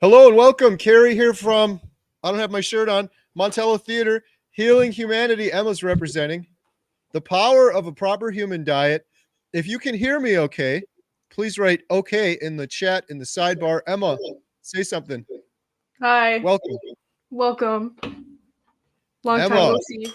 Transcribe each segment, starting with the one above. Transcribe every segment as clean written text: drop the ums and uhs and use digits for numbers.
Hello and welcome. Carrie here from, I don't have my shirt on, Montello Theater, Healing Humanity. Emma's representing the power of a proper human diet. If you can hear me okay, please write okay in the chat in the sidebar. Emma, say something. Hi, Welcome. welcome. Long time Emma. no see.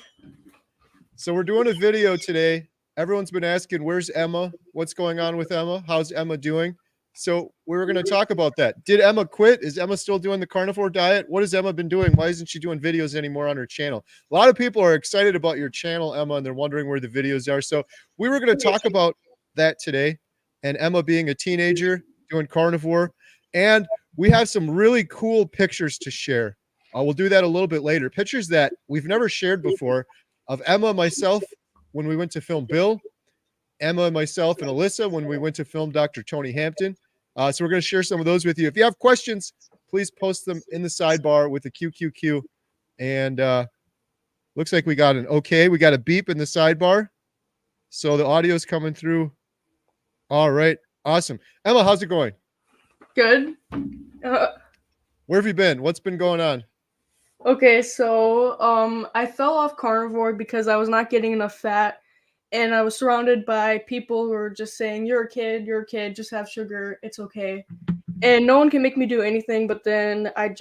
So we're doing a video today. Everyone's been asking, where's Emma? What's going on with Emma? How's Emma doing? So we were going to talk about that. Did Emma quit? Is Emma still doing the carnivore diet? What has Emma been doing? Why isn't she doing videos anymore on her channel? A lot of people are excited about your channel, Emma, and they're wondering where the videos are. So we were going to talk about that today, and Emma being a teenager doing carnivore. And we have some really cool pictures to share. We'll do that a little bit later. Pictures that we've never shared before of Emma, myself, when we went to film Bill, Emma, myself, and Alyssa when we went to film Dr. Tony Hampton. So we're going to share some of those with you. If you have questions, please post them in the sidebar with the QQQ. And looks like we got an okay. We got a beep in the sidebar. So the audio is coming through. All right. Awesome. Emma, how's it going? Good. Where have you been? What's been going on? Okay, so I fell off carnivore because I was not getting enough fat, and I was surrounded by people who were just saying, you're a kid, just have sugar, it's okay. And no one can make me do anything, but then I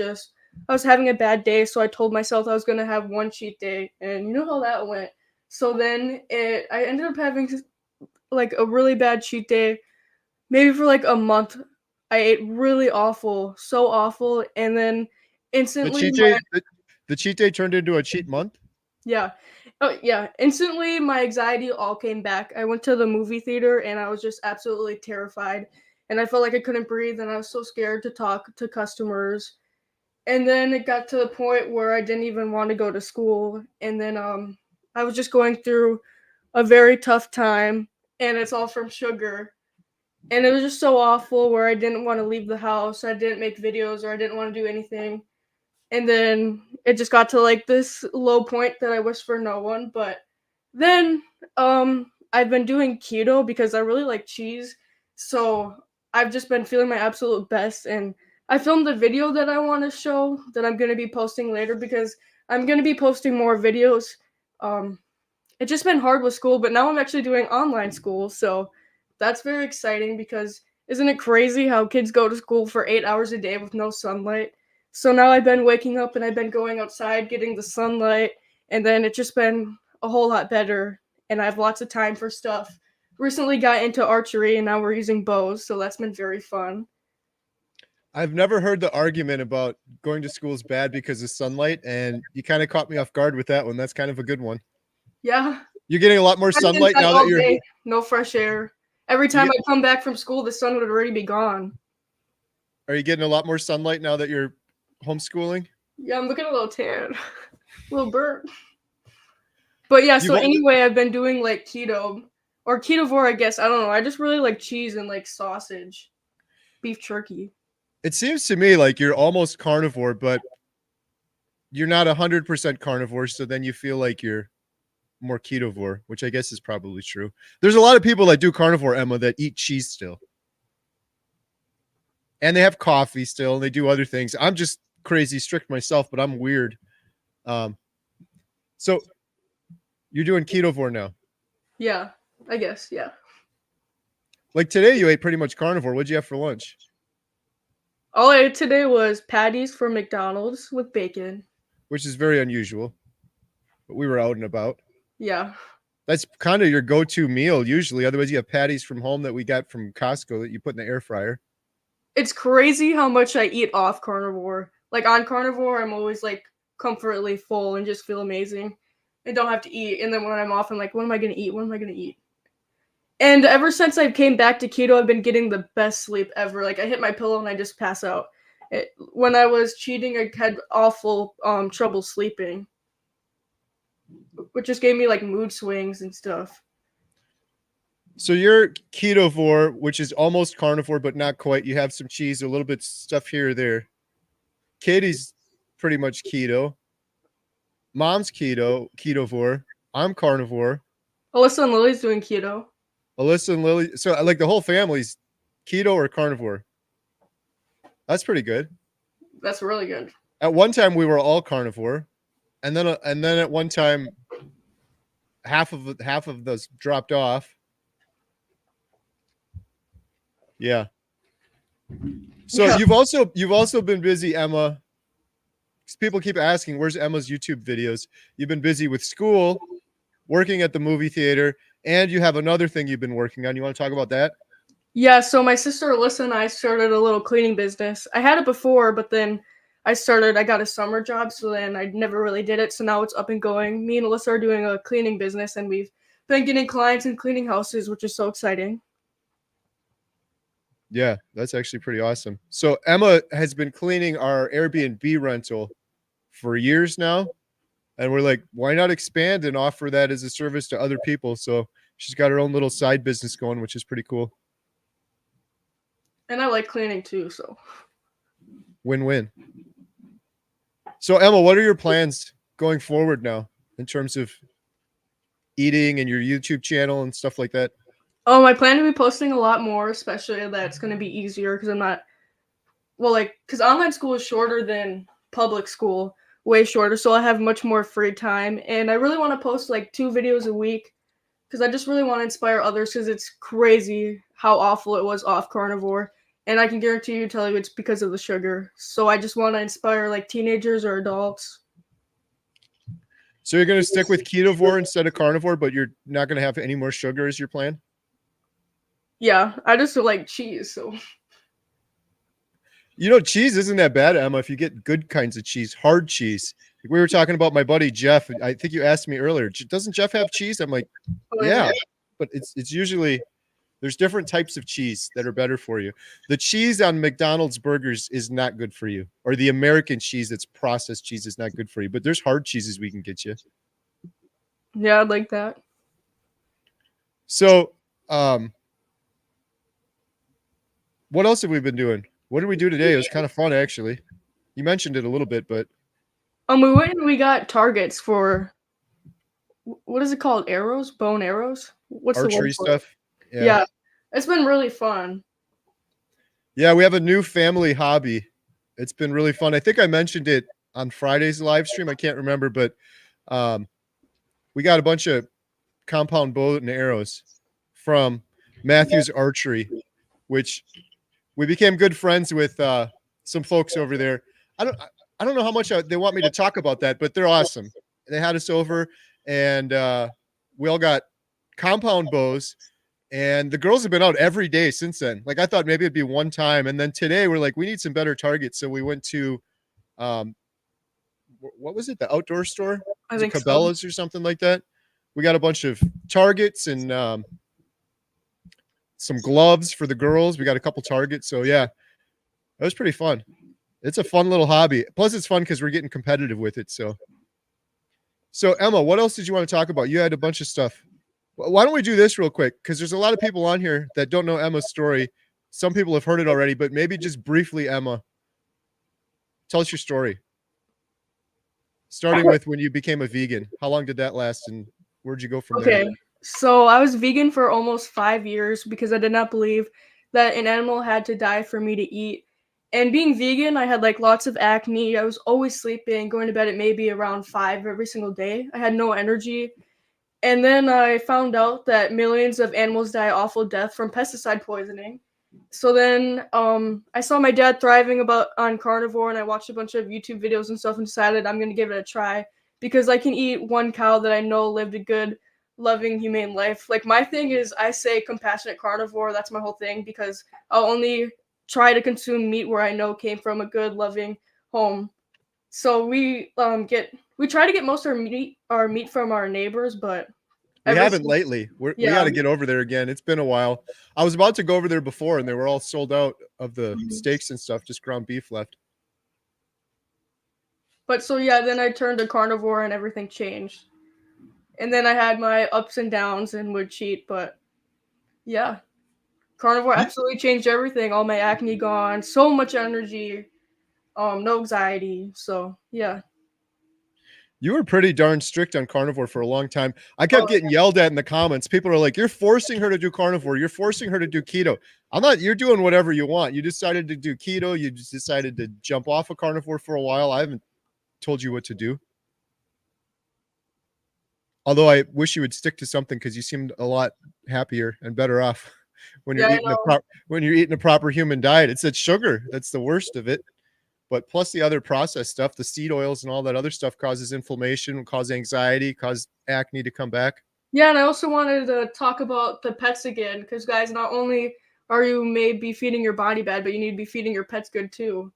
was having a bad day, so I told myself I was going to have one cheat day, and you know how that went. So then I ended up having like a really bad cheat day, maybe for like a month. I ate really awful, so awful, and then instantly The cheat day turned into a cheat month? yeah. Oh yeah, instantly my anxiety all came back. I went to the movie theater and I was just absolutely terrified, and I felt like I couldn't breathe, and I was so scared to talk to customers. And then it got to the point where I didn't even want to go to school, and then I was just going through a very tough time, and it's all from sugar. And it was just so awful where I didn't want to leave the house, I didn't make videos, or I didn't want to do anything. And then it just got to like this low point that I wish for no one. But then I've been doing keto because I really like cheese. So I've just been feeling my absolute best, and I filmed a video that I want to show that I'm going to be posting later because I'm going to be posting more videos. Um it's just been hard with school, but now I'm actually doing online school, so that's very exciting because isn't it crazy how kids go to school for 8 hours a day with no sunlight? So now I've been waking up and I've been going outside, getting the sunlight, and then it's just been a whole lot better, and I have lots of time for stuff. Recently got into archery, and now we're using bows, so that's been very fun. I've never heard the argument about going to school is bad because of sunlight, and you kind of caught me off guard with that one. That's kind of a good one. Yeah. You're getting a lot more I've been sunlight inside now all that you're day, no fresh air. Every time I come back from school, the sun would already be gone. Are you getting a lot more sunlight now that you're homeschooling? Yeah, I'm looking a little tan, a little burnt. But yeah, so anyway, I've been doing like keto or ketovore, I guess. I don't know. I just really like cheese and like sausage, beef jerky. It seems to me like you're almost carnivore, but you're not 100% carnivore. So then you feel like you're more ketovore, which I guess is probably true. There's a lot of people that do carnivore, Emma, that eat cheese still. And they have coffee still, and they do other things. I'm just crazy strict myself, but I'm weird. So you're doing ketovore now? Yeah, I guess, yeah. Like today you ate pretty much carnivore. What'd you have for lunch? All I ate today was patties from McDonald's with bacon. Which is very unusual, but we were out and about. Yeah. That's kind of your go-to meal usually. Otherwise, you have patties from home that we got from Costco that you put in the air fryer. It's crazy how much I eat off carnivore. Like on carnivore, I'm always like comfortably full and just feel amazing. I don't have to eat. And then when I'm off, I'm like, what am I going to eat? What am I going to eat? And ever since I came back to keto, I've been getting the best sleep ever. Like I hit my pillow and I just pass out. When I was cheating, I had awful trouble sleeping, which just gave me like mood swings and stuff. So you're ketovore, which is almost carnivore, but not quite. You have some cheese, a little bit stuff here or there. Katie's pretty much keto. Mom's ketovore. I'm carnivore. Alyssa and Lily's doing keto. Alyssa and Lily. So like the whole family's keto or carnivore. That's pretty good. That's really good. At one time we were all carnivore, and then at one time half of those dropped off. Yeah. So Yeah. you've also been busy, Emma. People keep asking, where's Emma's YouTube videos? You've been busy with school, working at the movie theater, and you have another thing you've been working on. You want to talk about that? Yeah, so my sister Alyssa and I started a little cleaning business. I had it before, but then I got a summer job, so then I never really did it. So now it's up and going. Me and Alyssa are doing a cleaning business, and we've been getting clients and cleaning houses, which is so exciting. Yeah, that's actually pretty awesome. So Emma has been cleaning our Airbnb rental for years now. And we're like, why not expand and offer that as a service to other people? So she's got her own little side business going, which is pretty cool. And I like cleaning too, so. Win-win. So Emma, what are your plans going forward now in terms of eating and your YouTube channel and stuff like that? I plan to be posting a lot more, especially that's going to be easier because I'm not, because online school is shorter than public school, way shorter. So I have much more free time. And I really want to post like 2 videos a week because I just really want to inspire others because it's crazy how awful it was off carnivore. And I can guarantee you, tell you it's because of the sugar. So I just want to inspire like teenagers or adults. So you're going to stick with ketovore instead of carnivore, but you're not going to have any more sugar as your plan? Yeah, I just like cheese. So You know, cheese isn't that bad, Emma, if you get good kinds of cheese, hard cheese. We were talking about my buddy Jeff. I think you asked me earlier, doesn't Jeff have cheese? I'm like, yeah, but it's usually there's different types of cheese that are better for you. The cheese on McDonald's burgers is not good for you, or the American cheese that's processed cheese is not good for you. But there's hard cheeses we can get you. yeah, I'd like that. So, what else have we been doing? What did we do today? It was kind of fun, actually. You mentioned it a little bit, but We went and we got targets for what is it called? Arrows? Bone arrows? What's the archery word for it? stuff. Yeah. It's been really fun. Yeah, we have a new family hobby. It's been really fun. I think I mentioned it on Friday's live stream. I can't remember, but we got a bunch of compound bow and arrows from Matthew's Archery, which we became good friends with some folks over there. I don't know how much they want me to talk about that, but they're awesome. They had us over, and we all got compound bows. And the girls have been out every day since then. Like I thought maybe it'd be one time. And then today we're like, we need some better targets. So we went to, what was it? The outdoor store? I Was it think so. Cabela's or something like that? We got a bunch of targets and some gloves for the girls. We got a couple targets. So yeah, it was pretty fun. It's a fun little hobby. Plus it's fun because we're getting competitive with it. So Emma, what else did you want to talk about? You had a bunch of stuff. Why don't we do this real quick? Because there's a lot of people on here that don't know Emma's story. Some people have heard it already, but maybe just briefly, Emma, tell us your story. Starting with when you became a vegan. How long did that last, and where'd you go from there? Okay, so I was vegan for almost 5 years because I did not believe that an animal had to die for me to eat. And being vegan, I had like lots of acne. I was always sleeping, going to bed at maybe around 5 every single day. I had no energy. And then I found out that millions of animals die awful death from pesticide poisoning. So then I saw my dad thriving on carnivore, and I watched a bunch of YouTube videos and stuff and decided I'm going to give it a try because I can eat one cow that I know lived a good, loving, humane life. Like my thing is I say compassionate carnivore. That's my whole thing because I'll only try to consume meat where I know came from a good, loving home. So we try to get most of our meat from our neighbors, but We haven't lately. We yeah. got to get over there again. It's been a while. I was about to go over there before, and they were all sold out of the steaks and stuff. Just ground beef left. But so yeah, then I turned to carnivore and everything changed. And then I had my ups and downs and would cheat, but yeah. Carnivore absolutely changed everything. All my acne gone, so much energy, no anxiety. So yeah. You were pretty darn strict on carnivore for a long time. I kept Oh, getting yelled at in the comments. People are like, "You're forcing her to do carnivore. You're forcing her to do keto." I'm not. You're doing whatever you want. You decided to do keto. You just decided to jump off of carnivore for a while. I haven't told you what to do. Although I wish you would stick to something because you seemed a lot happier and better off when you're yeah, I eating know. when you're eating a proper human diet. It's that sugar that's the worst of it. But plus the other processed stuff, the seed oils and all that other stuff causes inflammation, cause anxiety, cause acne to come back. Yeah, and I also wanted to talk about the pets again, because guys, not only are you maybe feeding your body bad, but you need to be feeding your pets good too.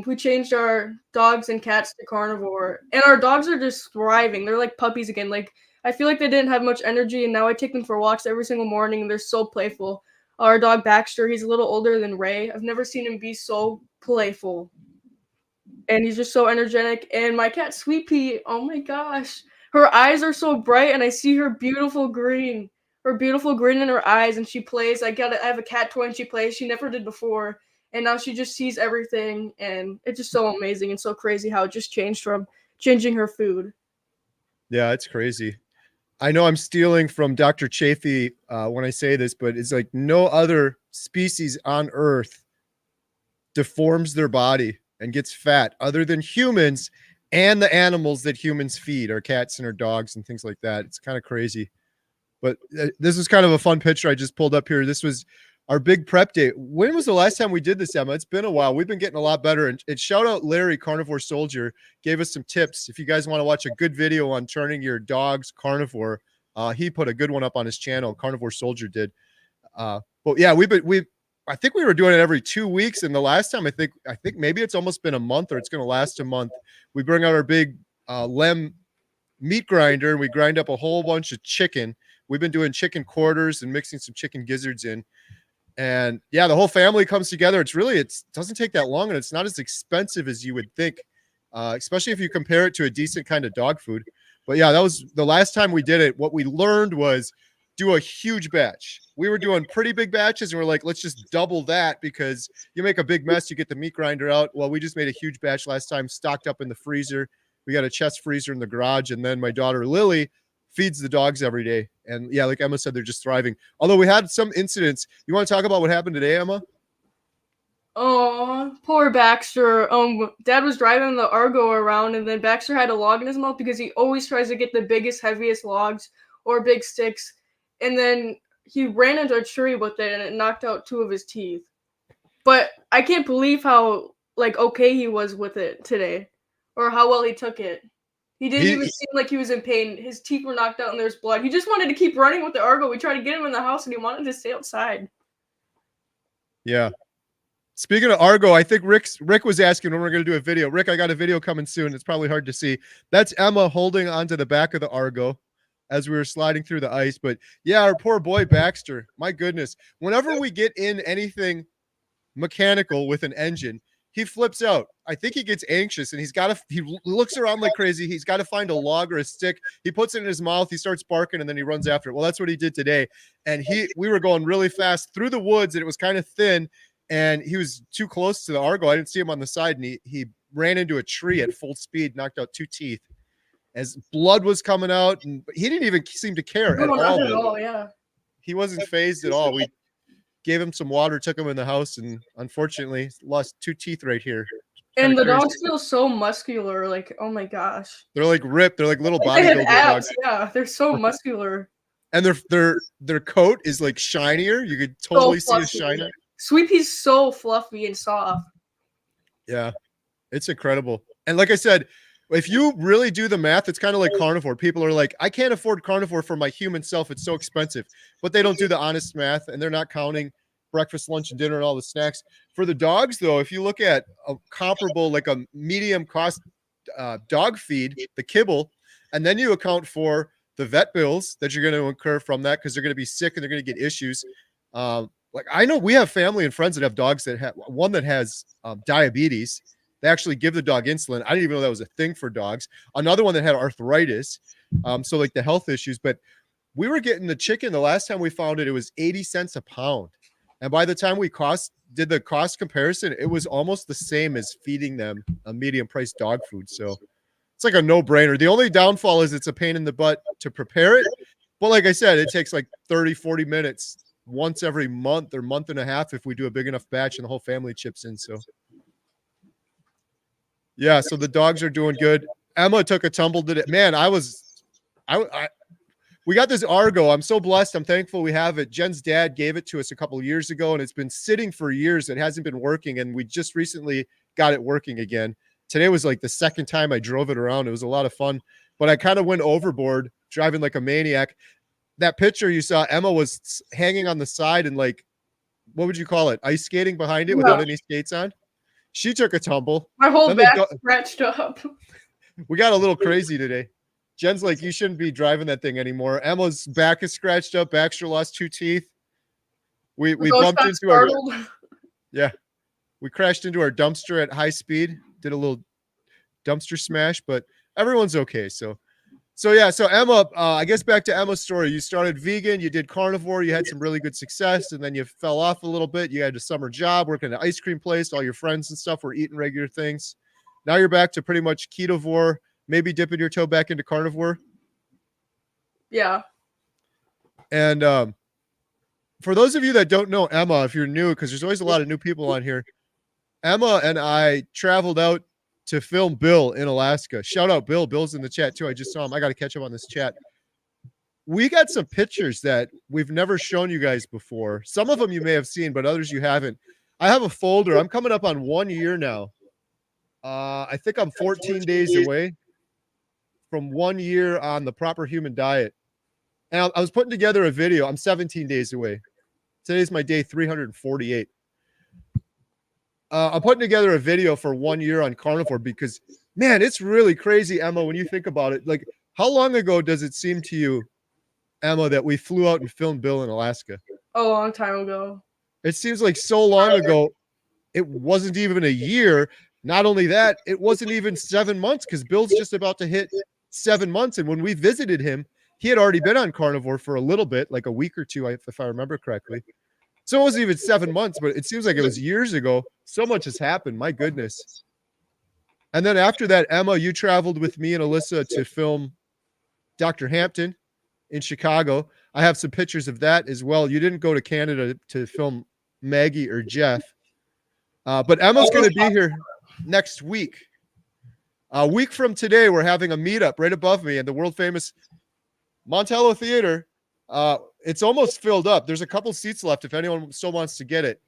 We changed our dogs and cats to carnivore, and our dogs are just thriving. They're like puppies again. Like I feel like they didn't have much energy, and now I take them for walks every single morning, and they're so playful. Our dog Baxter, he's a little older than Ray. I've never seen him be so playful, and he's just so energetic. And my cat Sweet Pea, oh my gosh, her eyes are so bright, and I see her beautiful grin in her eyes, and she plays. I have a cat toy, and she plays. She never did before, and now she just sees everything, and it's just so amazing and so crazy how it just changed from changing her food. Yeah, it's crazy. I know I'm stealing from Dr. Chafee when I say this, but it's like no other species on Earth deforms their body and gets fat other than humans and the animals that humans feed, our cats and our dogs and things like that. It's kind of crazy. But this is kind of a fun picture I just pulled up here. This was our big prep day. When was the last time we did this, Emma? It's been a while. We've been getting a lot better. And shout out Larry, Carnivore Soldier, gave us some tips. If you guys want to watch a good video on turning your dogs carnivore, he put a good one up on his channel. Carnivore Soldier did. But yeah, I think we were doing it every 2 weeks. And the last time, I think maybe it's almost been a month or it's going to last a month. We bring out our big Lem meat grinder and we grind up a whole bunch of chicken. We've been doing chicken quarters and mixing some chicken gizzards in. And yeah, the whole family comes together. It doesn't take that long and it's not as expensive as you would think, especially if you compare it to a decent kind of dog food. But yeah, that was the last time we did it. What we learned was do a huge batch. We were doing pretty big batches and we're like, let's just double that because you make a big mess, you get the meat grinder out. Well, we just made a huge batch last time, stocked up in the freezer. We got a chest freezer in the garage. And then my daughter, Lily, feeds the dogs every day. And yeah, like Emma said, they're just thriving. Although we had some incidents. You want to talk about what happened today, Emma? Oh, poor Baxter. Dad was driving the Argo around, and then Baxter had a log in his mouth because he always tries to get the biggest, heaviest logs or big sticks. And then he ran into a tree with it, and it knocked out 2 of his teeth. But I can't believe how okay he was with it today, or how well he took it. He didn't even seem like he was in pain. His teeth were knocked out, and there's blood. He just wanted to keep running with the Argo. We tried to get him in the house, and he wanted to stay outside. Yeah. Speaking of Argo, I think Rick was asking when we're going to do a video. Rick, I got a video coming soon. It's probably hard to see. That's Emma holding onto the back of the Argo as we were sliding through the ice. But yeah, our poor boy Baxter, my goodness. Whenever we get in anything mechanical with an engine, he flips out. I think he gets anxious and he looks around like crazy. He's got to find a log or a stick. He puts it in his mouth. He starts barking and then he runs after it. Well, that's what he did today. And we were going really fast through the woods and it was kind of thin. And he was too close to the Argo. I didn't see him on the side, and he ran into a tree at full speed, knocked out 2 teeth. As blood was coming out, and he didn't even seem to care at all. Not at all, yeah. He wasn't phased at all. We gave him some water, took him in the house, and unfortunately lost 2 teeth right here. And the dogs feel so muscular, like, oh my gosh. They're like ripped. They're like little bodybuilder dogs. Yeah, they're so muscular. And their coat is like shinier. You could totally see a shiner. Sweet Pea's so fluffy and soft. Yeah, it's incredible. And like I said, if you really do the math, it's kind of like carnivore. People are like, I can't afford carnivore for my human self. It's so expensive. But they don't do the honest math, and they're not counting breakfast, lunch, and dinner and all the snacks. For the dogs, though, if you look at a comparable, like a medium cost dog feed, the kibble, and then you account for the vet bills that you're going to incur from that because they're going to be sick and they're going to get issues. Like I know we have family and friends that have dogs that have one that has diabetes. They actually give the dog insulin. I didn't even know that was a thing for dogs. Another one that had arthritis. So like the health issues, but we were getting the chicken. The last time we found it, it was 80 cents a pound. And by the time we did the cost comparison, it was almost the same as feeding them a medium priced dog food. So it's like a no-brainer. The only downfall is it's a pain in the butt to prepare it. But like I said, it takes like 30, 40 minutes once every month or month and a half if we do a big enough batch and the whole family chips in. So yeah, so the dogs are doing good. Emma took a tumble today. Man, we got this Argo. I'm so blessed. I'm thankful we have it. Jen's dad gave it to us a couple of years ago, and it's been sitting for years. It hasn't been working, and we just recently got it working again. Today was like the second time I drove it around. It was a lot of fun, but I kind of went overboard driving like a maniac. That picture you saw, Emma was hanging on the side and like, what would you call it? Ice skating behind it without any skates on. She took a tumble. My whole back scratched up. We got a little crazy today. Jen's like, you shouldn't be driving that thing anymore. Emma's back is scratched up. Baxter lost 2 teeth. We bumped into our, yeah, we crashed into our dumpster at high speed. Did a little dumpster smash, but everyone's okay. So yeah. So Emma, I guess back to Emma's story. You started vegan. You did carnivore. You had some really good success, and then you fell off a little bit. You had a summer job working at an ice cream place. All your friends and stuff were eating regular things. Now you're back to pretty much ketovore. Maybe dipping your toe back into carnivore. Yeah. And for those of you that don't know Emma, if you're new, because there's always a lot of new people on here, Emma and I traveled out to film Bill in Alaska. Shout out Bill. Bill's in the chat too. I just saw him. I got to catch up on this chat. We got some pictures that we've never shown you guys before. Some of them you may have seen, but others you haven't. I have a folder. I'm coming up on 1 year now. I think I'm 14 days away from 1 year on the proper human diet. And I was putting together a video. I'm 17 days away. Today's my day 348. I'm putting together a video for 1 year on carnivore because, man, it's really crazy, Emma, when you think about it. Like, how long ago does it seem to you, Emma, that we flew out and filmed Bill in Alaska? A long time ago. It seems like so long ago. It wasn't even a year. Not only that, it wasn't even 7 months because Bill's just about to hit 7 months. And when we visited him, he had already been on carnivore for a little bit, like a week or two, if I remember correctly. So it wasn't even 7 months, but it seems like it was years ago. So much has happened. My goodness. And then after that, Emma, you traveled with me and Alyssa to film Dr. Hampton in Chicago. I have some pictures of that as well. You didn't go to Canada to film Maggie or Jeff. But Emma's going to be here next week. A week from today, we're having a meetup right above me in the world famous Montello Theater. It's almost filled up. There's a couple seats left if anyone still wants to get it.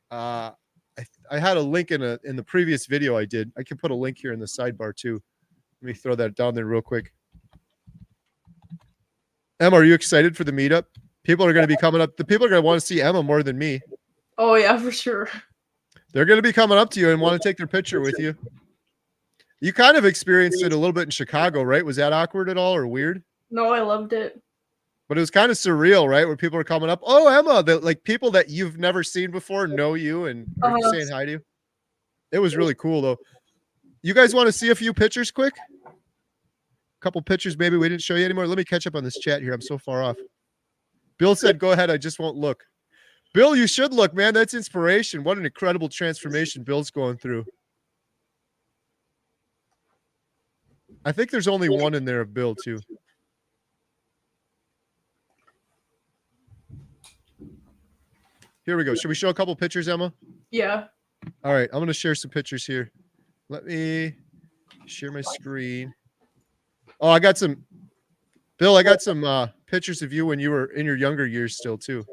I had a link in the previous video I did. I can put a link here in the sidebar too. Let me throw that down there real quick. Emma, are you excited for the meetup? People are going to be coming up. The people are going to want to see Emma more than me. Oh yeah, for sure. They're going to be coming up to you and want to take their picture with you. You kind of experienced it a little bit in Chicago, right? Was that awkward at all or weird? No, I loved it. But it was kind of surreal, right? Where people are coming up. Oh, Emma, like people that you've never seen before know you and are saying hi to you. It was really cool, though. You guys want to see a few pictures quick? A couple pictures maybe we didn't show you anymore. Let me catch up on this chat here. I'm so far off. Bill said, go ahead. I just won't look. Bill, you should look, man. That's inspiration. What an incredible transformation Bill's going through. I think there's only one in there of Bill, too. Here we go. Should we show a couple pictures, Emma? Yeah. All right. I'm going to share some pictures here. Let me share my screen. Oh, I got some. Bill, I got some pictures of you when you were in your younger years still, too.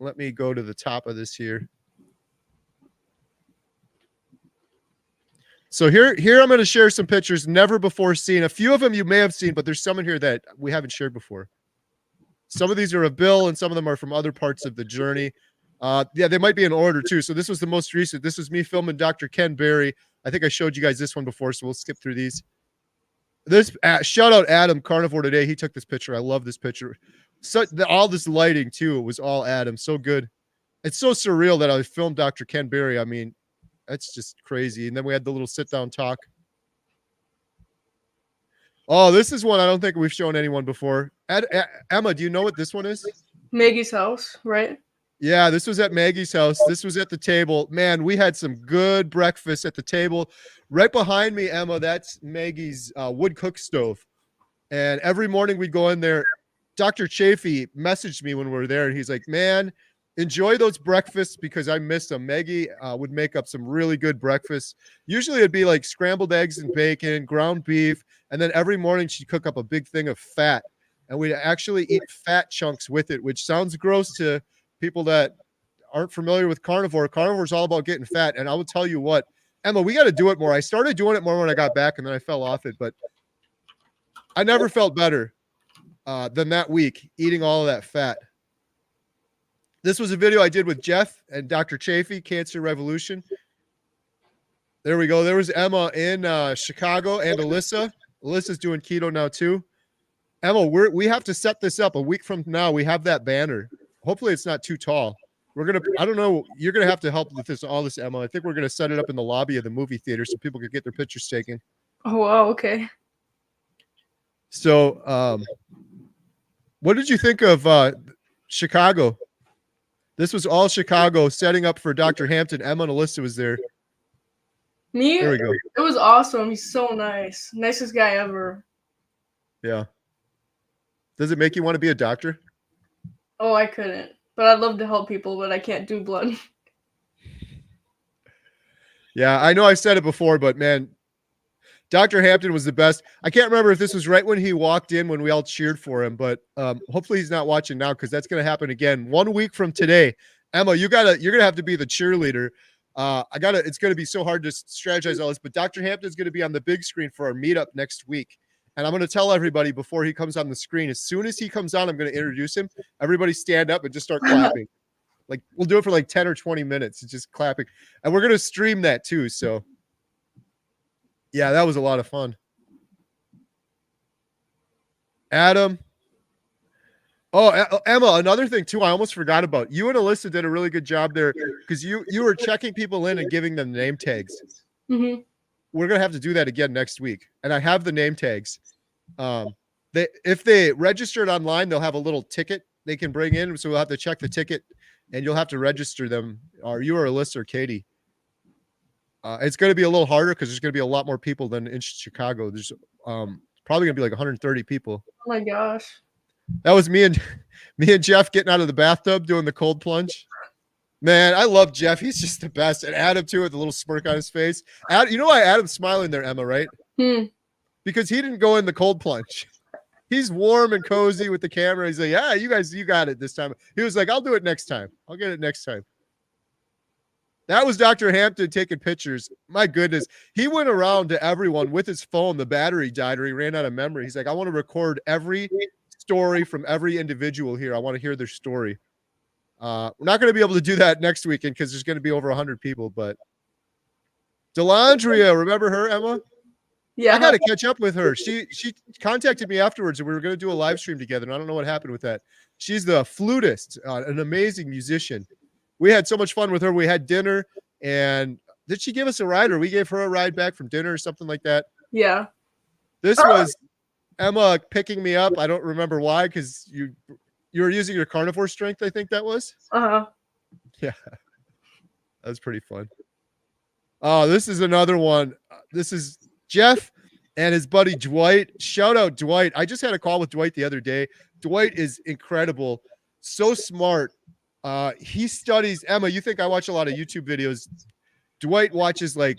Let me go to the top of this here. So here I'm going to share some pictures never before seen. A few of them you may have seen, but there's some in here that we haven't shared before. Some of these are of Bill, and some of them are from other parts of the journey. Yeah, they might be in order, too. So this was the most recent. This was me filming Dr. Ken Berry. I think I showed you guys this one before, so we'll skip through these. This shout out Adam Carnivore today. He took this picture. I love this picture. So all this lighting, too, it was all Adam. So good. It's so surreal that I filmed Dr. Ken Berry. I mean, that's just crazy. And then we had the little sit-down talk. Oh, this is one I don't think we've shown anyone before. Emma, do you know what this one is? Maggie's house, right? Yeah, this was at Maggie's house. This was at the table. Man, we had some good breakfast at the table. Right behind me, Emma, that's Maggie's wood cook stove. And every morning we'd go in there. Dr. Chafee messaged me when we were there, and he's like, man, enjoy those breakfasts because I miss them. Maggie would make up some really good breakfasts. Usually it'd be like scrambled eggs and bacon, ground beef, and then every morning she'd cook up a big thing of fat. And we'd actually eat fat chunks with it, which sounds gross to people that aren't familiar with carnivore. Carnivore is all about getting fat. And I will tell you what, Emma, we got to do it more. I started doing it more when I got back, and then I fell off it, but I never felt better than that week eating all of that fat. This was a video I did with Jeff and Dr. Chafee, Cancer Revolution. There we go. There was Emma in Chicago, and Alyssa. Alyssa's doing keto now too. Emma, we have to set this up a week from now. We have that banner. Hopefully it's not too tall. I don't know. You're going to have to help with all this, Emma. I think we're going to set it up in the lobby of the movie theater so people can get their pictures taken. Oh, wow. Okay. So, what did you think of Chicago? This was all Chicago setting up for Dr. Hampton. Emma and Alyssa was there. There we go. It was awesome. He's so nice. Nicest guy ever. Yeah. Does it make you want to be a doctor? Oh, I couldn't. But I'd love to help people, but I can't do blood. Yeah, I know I said it before, but man, Dr. Hampton was the best. I can't remember if this was right when he walked in when we all cheered for him, but hopefully he's not watching now because that's going to happen again 1 week from today. Emma, you're going to have to be the cheerleader. It's going to be so hard to strategize all this, but Dr. Hampton's going to be on the big screen for our meetup next week. And I'm going to tell everybody before he comes on the screen, as soon as he comes on, I'm going to introduce him. Everybody stand up and just start clapping. Like we'll do it for like 10 or 20 minutes. It's just clapping. And we're going to stream that too. So yeah, that was a lot of fun. Adam. Oh, Emma, another thing too, I almost forgot about. You and Alyssa did a really good job there because you were checking people in and giving them name tags. Mm-hmm. We're going to have to do that again next week. And I have the name tags. If they registered online, they'll have a little ticket they can bring in. So we'll have to check the ticket and you'll have to register them. Or you or Alyssa or Katie. It's going to be a little harder because there's going to be a lot more people than in Chicago. There's probably going to be like 130 people. Oh my gosh. That was me and Jeff getting out of the bathtub doing the cold plunge. Man, I love Jeff. He's just the best. And Adam too, with a little smirk on his face. You know why Adam's smiling there, Emma, right? Because he didn't go in the cold plunge. He's warm and cozy with the camera. He's like, yeah, you guys, you got it this time. He was like, I'll do it next time. I'll get it next time. That was Dr. Hampton taking pictures. My goodness. He went around to everyone with his phone. The battery died or he ran out of memory. He's like, I want to record every story from every individual here. I want to hear their story. We're not going to be able to do that next weekend because there's going to be over 100 people, but Delandria, remember her, Emma? Yeah. I got to catch up with her. She contacted me afterwards and we were going to do a live stream together. And I don't know what happened with that. She's the flutist, an amazing musician. We had so much fun with her. We had dinner and did she give us a ride or we gave her a ride back from dinner or something like that? Yeah. This was Emma picking me up. I don't remember why because you were using your carnivore strength, I think that was. Uh-huh. Yeah. That was pretty fun. Oh, this is another one. This is Jeff and his buddy Dwight. Shout out Dwight. I just had a call with Dwight the other day. Dwight is incredible. So smart. He studies, Emma, you think I watch a lot of YouTube videos. Dwight watches like,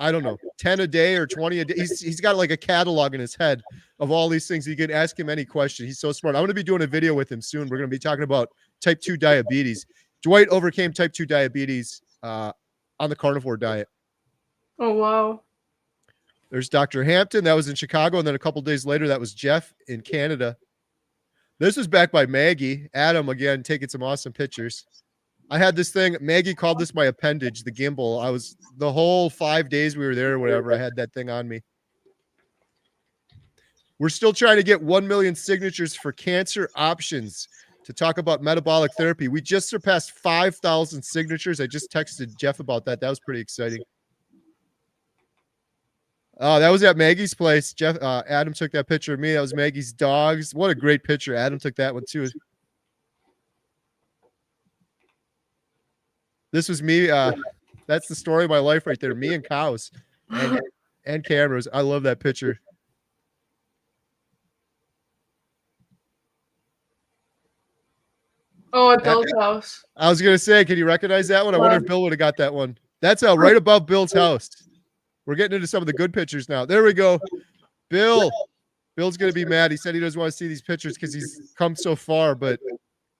I don't know, 10 a day or 20 a day. He's got like a catalog in his head of all these things. You can ask him any question. He's so smart. I'm going to be doing a video with him soon. We're going to be talking about type 2 diabetes. Dwight overcame type 2 diabetes on the carnivore diet. Oh, wow. There's Dr. Hampton. That was in Chicago. And then a couple days later, that was Jeff in Canada. This was back by Maggie. Adam, again, taking some awesome pictures. I had this thing. Maggie called this my appendage, the gimbal. I was the whole 5 days we were there or whatever. I had that thing on me. We're still trying to get 1 million signatures for cancer options to talk about metabolic therapy. We just surpassed 5,000 signatures. I just texted Jeff about that. That was pretty exciting. That was at Maggie's place. Adam took that picture of me. That was Maggie's dogs. What a great picture. Adam took that one too. This was me. That's the story of my life right there. Me and cows and cameras. I love that picture. Oh, at Bill's house. I was gonna say, can you recognize that one? I wonder if Bill would have got that one. That's right above Bill's house. We're getting into some of the good pictures now. There we go. Bill. Bill's gonna be mad. He said he doesn't want to see these pictures because he's come so far. But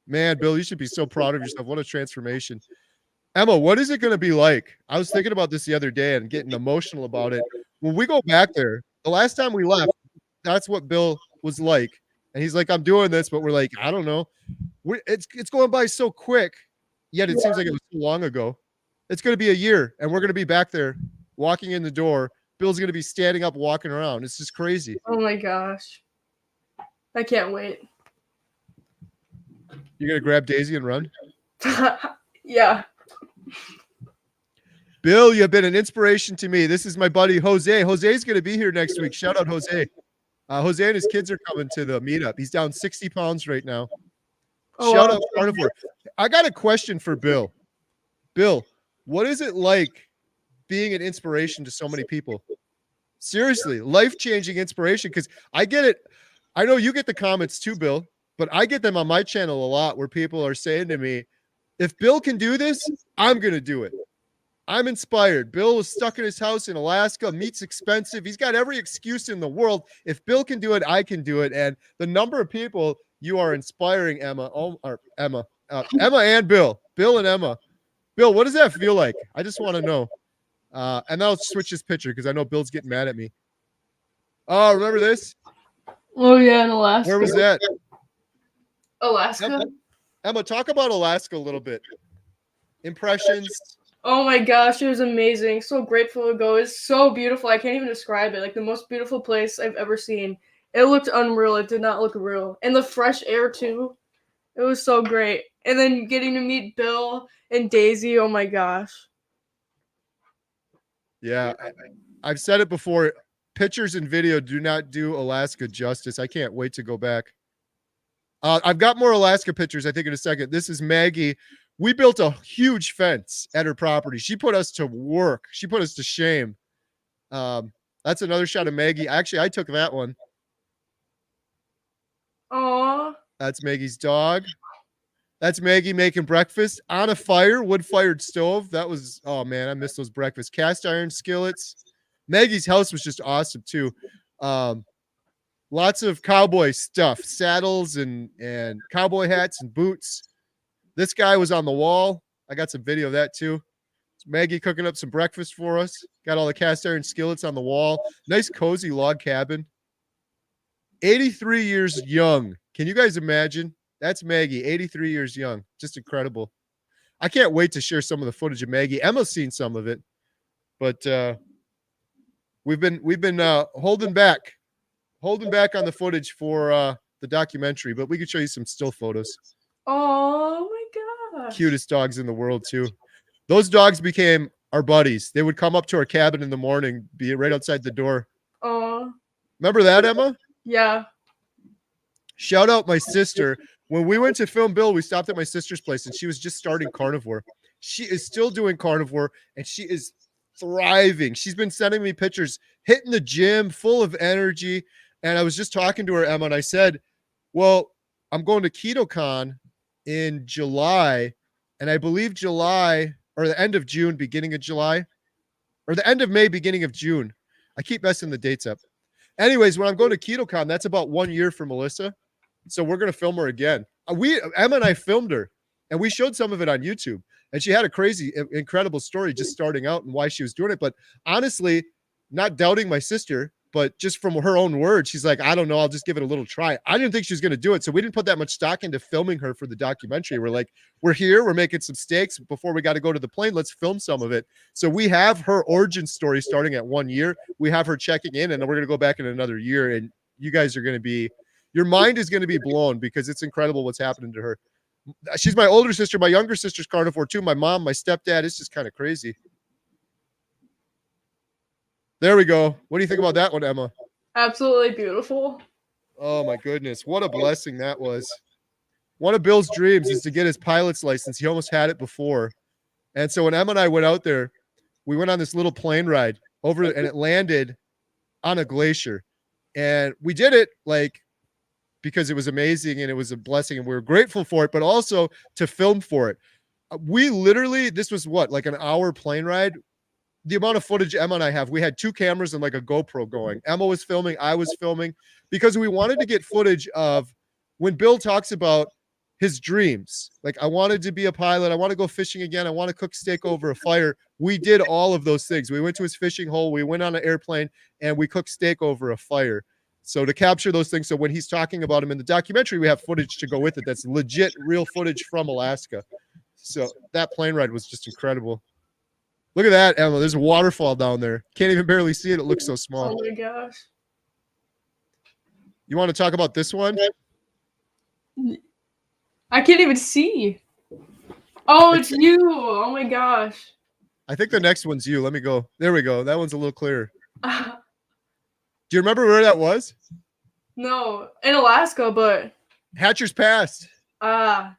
man, Bill, you should be so proud of yourself. What a transformation. Emma, what is it gonna be like? I was thinking about this the other day and getting emotional about it. When we go back there, the last time we left, that's what Bill was like. And he's like, I'm doing this, but we're like, I don't know. It's going by so quick, yet it seems like it was so long ago. It's going to be a year, and we're going to be back there walking in the door. Bill's going to be standing up, walking around. It's just crazy. Oh my gosh. I can't wait. You're going to grab Daisy and run? Yeah. Bill, you have been an inspiration to me. This is my buddy, Jose. Jose's going to be here next week. Shout out, Jose. Jose and his kids are coming to the meetup. He's down 60 pounds right now. Oh, Shout out Carnivore. I got a question for Bill. Bill, what is it like being an inspiration to so many people? Seriously, life-changing inspiration. Because I get it. I know you get the comments too, Bill, but I get them on my channel a lot where people are saying to me, if Bill can do this, I'm going to do it. I'm inspired. Bill is stuck in his house in Alaska. Meat's expensive. He's got every excuse in the world. If Bill can do it, I can do it. And the number of people you are inspiring, Emma, Emma and Bill and Emma. Bill, what does that feel like? I just want to know. And I'll switch this picture because I know Bill's getting mad at me. Oh, remember this? Oh yeah, in Alaska. Where was that? Alaska. Emma, talk about Alaska a little bit. Impressions. Oh my gosh, it was amazing. So grateful to go. It's so beautiful. I can't even describe it. Like the most beautiful place I've ever seen. It looked unreal. It did not look real. And the fresh air too. It was so great. And then getting to meet Bill and Daisy. Oh my gosh. Yeah, I've said it before. Pictures and video do not do Alaska justice. I can't wait to go back. I've got more Alaska pictures, I think, in a second. This is Maggie. We built a huge fence at her property. She put us to work. She put us to shame. That's another shot of Maggie. Actually, I took that one. Aww. That's Maggie's dog. That's Maggie making breakfast on a fire, wood-fired stove. That was, oh man, I miss those breakfasts. Cast iron skillets. Maggie's house was just awesome too. Lots of cowboy stuff, saddles and cowboy hats and boots. This guy was on the wall. I got some video of that too. It's Maggie cooking up some breakfast for us. Got all the cast iron skillets on the wall. Nice cozy log cabin. 83 years young. Can you guys imagine? That's Maggie, 83 years young. Just incredible. I can't wait to share some of the footage of Maggie. Emma's seen some of it, but we've been holding back on the footage for the documentary, but we could show you some still photos. Oh my gosh. Cutest dogs in the world too. Those dogs became our buddies. They would come up to our cabin in the morning, be right outside the door. Oh. Remember that, Emma? Yeah. Shout out my sister. When we went to film Bill, we stopped at my sister's place and she was just starting Carnivore. She is still doing Carnivore and she is thriving. She's been sending me pictures, hitting the gym, full of energy. And I was just talking to her, Emma, and I said, well, I'm going to KetoCon in July. And I believe July or the end of June, beginning of July, or the end of May, beginning of June. I keep messing the dates up. Anyways, when I'm going to KetoCon, that's about 1 year for Melissa. So we're going to film her again. Emma and I filmed her and we showed some of it on YouTube and she had a crazy, incredible story just starting out and why she was doing it. But honestly, not doubting my sister, but just from her own words, she's like, I don't know, I'll just give it a little try. I didn't think she was going to do it. So we didn't put that much stock into filming her for the documentary. We're like, we're here, we're making some steaks before we got to go to the plane. Let's film some of it. So we have her origin story starting at 1 year. We have her checking in and then we're going to go back in another year. And you guys are going to be, your mind is going to be blown because it's incredible what's happening to her. She's my older sister. My younger sister's carnivore too. My mom, my stepdad. It's just kind of crazy. There we go. What do you think about that one, Emma? Absolutely beautiful. Oh my goodness. What a blessing that was. One of Bill's dreams is to get his pilot's license. He almost had it before. And so when Emma and I went out there, we went on this little plane ride over, and it landed on a glacier. And we did it like because it was amazing and it was a blessing and we were grateful for it, but also to film for it. We literally, this was what, like an hour plane ride. The amount of footage Emma and I have, we had 2 cameras and like a GoPro going. Emma was filming, I was filming, because we wanted to get footage of when Bill talks about his dreams. Like, I wanted to be a pilot. I want to go fishing again. I want to cook steak over a fire. We did all of those things. We went to his fishing hole. We went on an airplane and we cooked steak over a fire. So to capture those things, so when he's talking about him in the documentary, we have footage to go with it. That's legit, real footage from Alaska. So that plane ride was just incredible. Look at that, Emma. There's a waterfall down there. Can't even barely see it. It looks so small. Oh my gosh. You want to talk about this one? I can't even see. Oh, it's you. Oh my gosh. I think the next one's you. Let me go. There we go. That one's a little clearer. Do you remember where that was? No, in Alaska, but Hatcher's Pass. ah,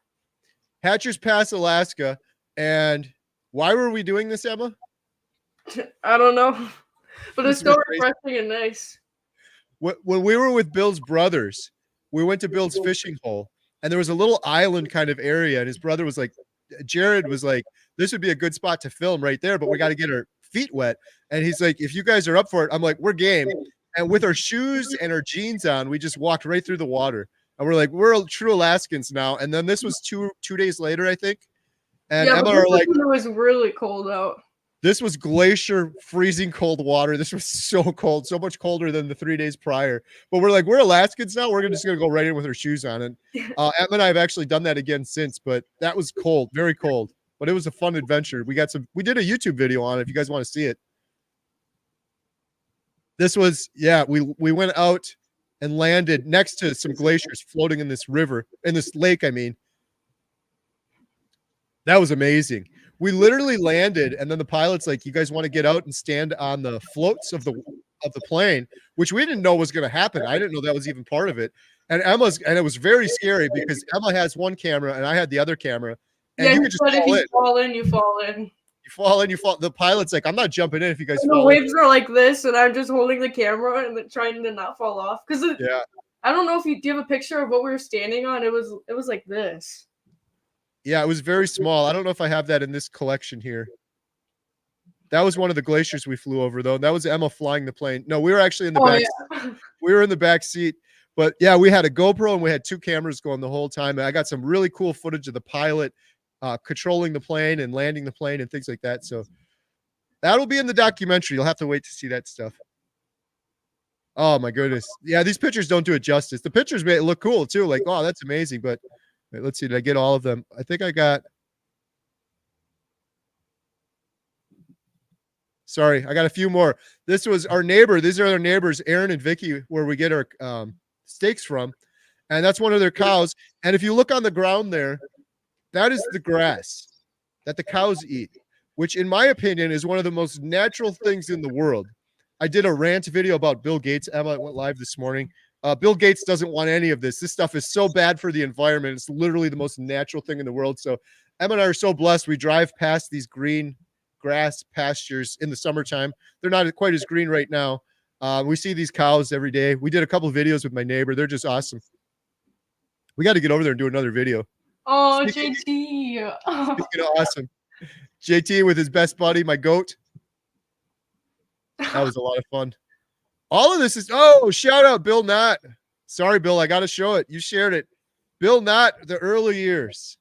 Hatcher's Pass, Alaska. And why were we doing this, Emma? I don't know, but it's This so was crazy. refreshing and nice. When we were with Bill's brothers, we went to Bill's fishing hole, and there was a little island kind of area, and his brother was like, Jared was like, this would be a good spot to film right there, but we got to get our feet wet. And he's like, if you guys are up for it, I'm like, we're game. And with our shoes and our jeans on, we just walked right through the water. And we're like, we're true Alaskans now. And then this was two days later, I think. And Yeah, Emma but are like, it was really cold out. this was glacier, freezing cold water. This was so cold, so much colder than the 3 days prior. But we're like, we're Alaskans now. We're just going to go right in with our shoes on. And Emma and I have actually done that again since, but that was cold, very cold. But it was a fun adventure. We did a YouTube video on it if you guys want to see it. This was, yeah, we went out and landed next to some glaciers floating in this river, in this lake, I mean. That was amazing. We literally landed, and then the pilot's like, you guys want to get out and stand on the floats of the plane, which we didn't know was going to happen. I didn't know that was even part of it. And it was very scary because Emma has one camera and I had the other camera. And Yeah, you could just if fall you in. fall in, you fall in. You fall in, you fall. The pilot's like, I'm not jumping in if you guys And the fall in. waves are like this, and I'm just holding the camera and then trying to not fall off. Because Yeah. I don't know if you have a picture of what we were standing on. It was like this. Yeah, it was very small. I don't know if I have that in this collection here. That was one of the glaciers we flew over, though. That was Emma flying the plane. No, we were actually in the back. Yeah. We were in the back seat. But yeah, we had a GoPro and we had 2 cameras going the whole time. And I got some really cool footage of the pilot controlling the plane and landing the plane and things like that. So that'll be in the documentary. You'll have to wait to see that stuff. Oh my goodness. Yeah, these pictures don't do it justice. The pictures may look cool too. Like, oh, that's amazing. But wait, let's see. Did I get all of them? I think I got. Sorry, I got a few more. This was our neighbor. These are our neighbors, Aaron and Vicky, where we get our steaks from. And that's one of their cows. And if you look on the ground there, that is the grass that the cows eat, which in my opinion is one of the most natural things in the world. I did a rant video about Bill Gates. Emma, it went live this morning. Bill Gates doesn't want any of this. This stuff is so bad for the environment. It's literally the most natural thing in the world. So Emma and I are so blessed. We drive past these green grass pastures in the summertime. They're not quite as green right now. We see these cows every day. We did a couple of videos with my neighbor. They're just awesome. We got to get over there and do another video. Oh, Speaking JT. of awesome. JT with his best buddy, my goat. That was a lot of fun. All of this is, oh, shout out Bill Knott. Sorry, Bill, I got to show it. You shared it. Bill Knott, the early years.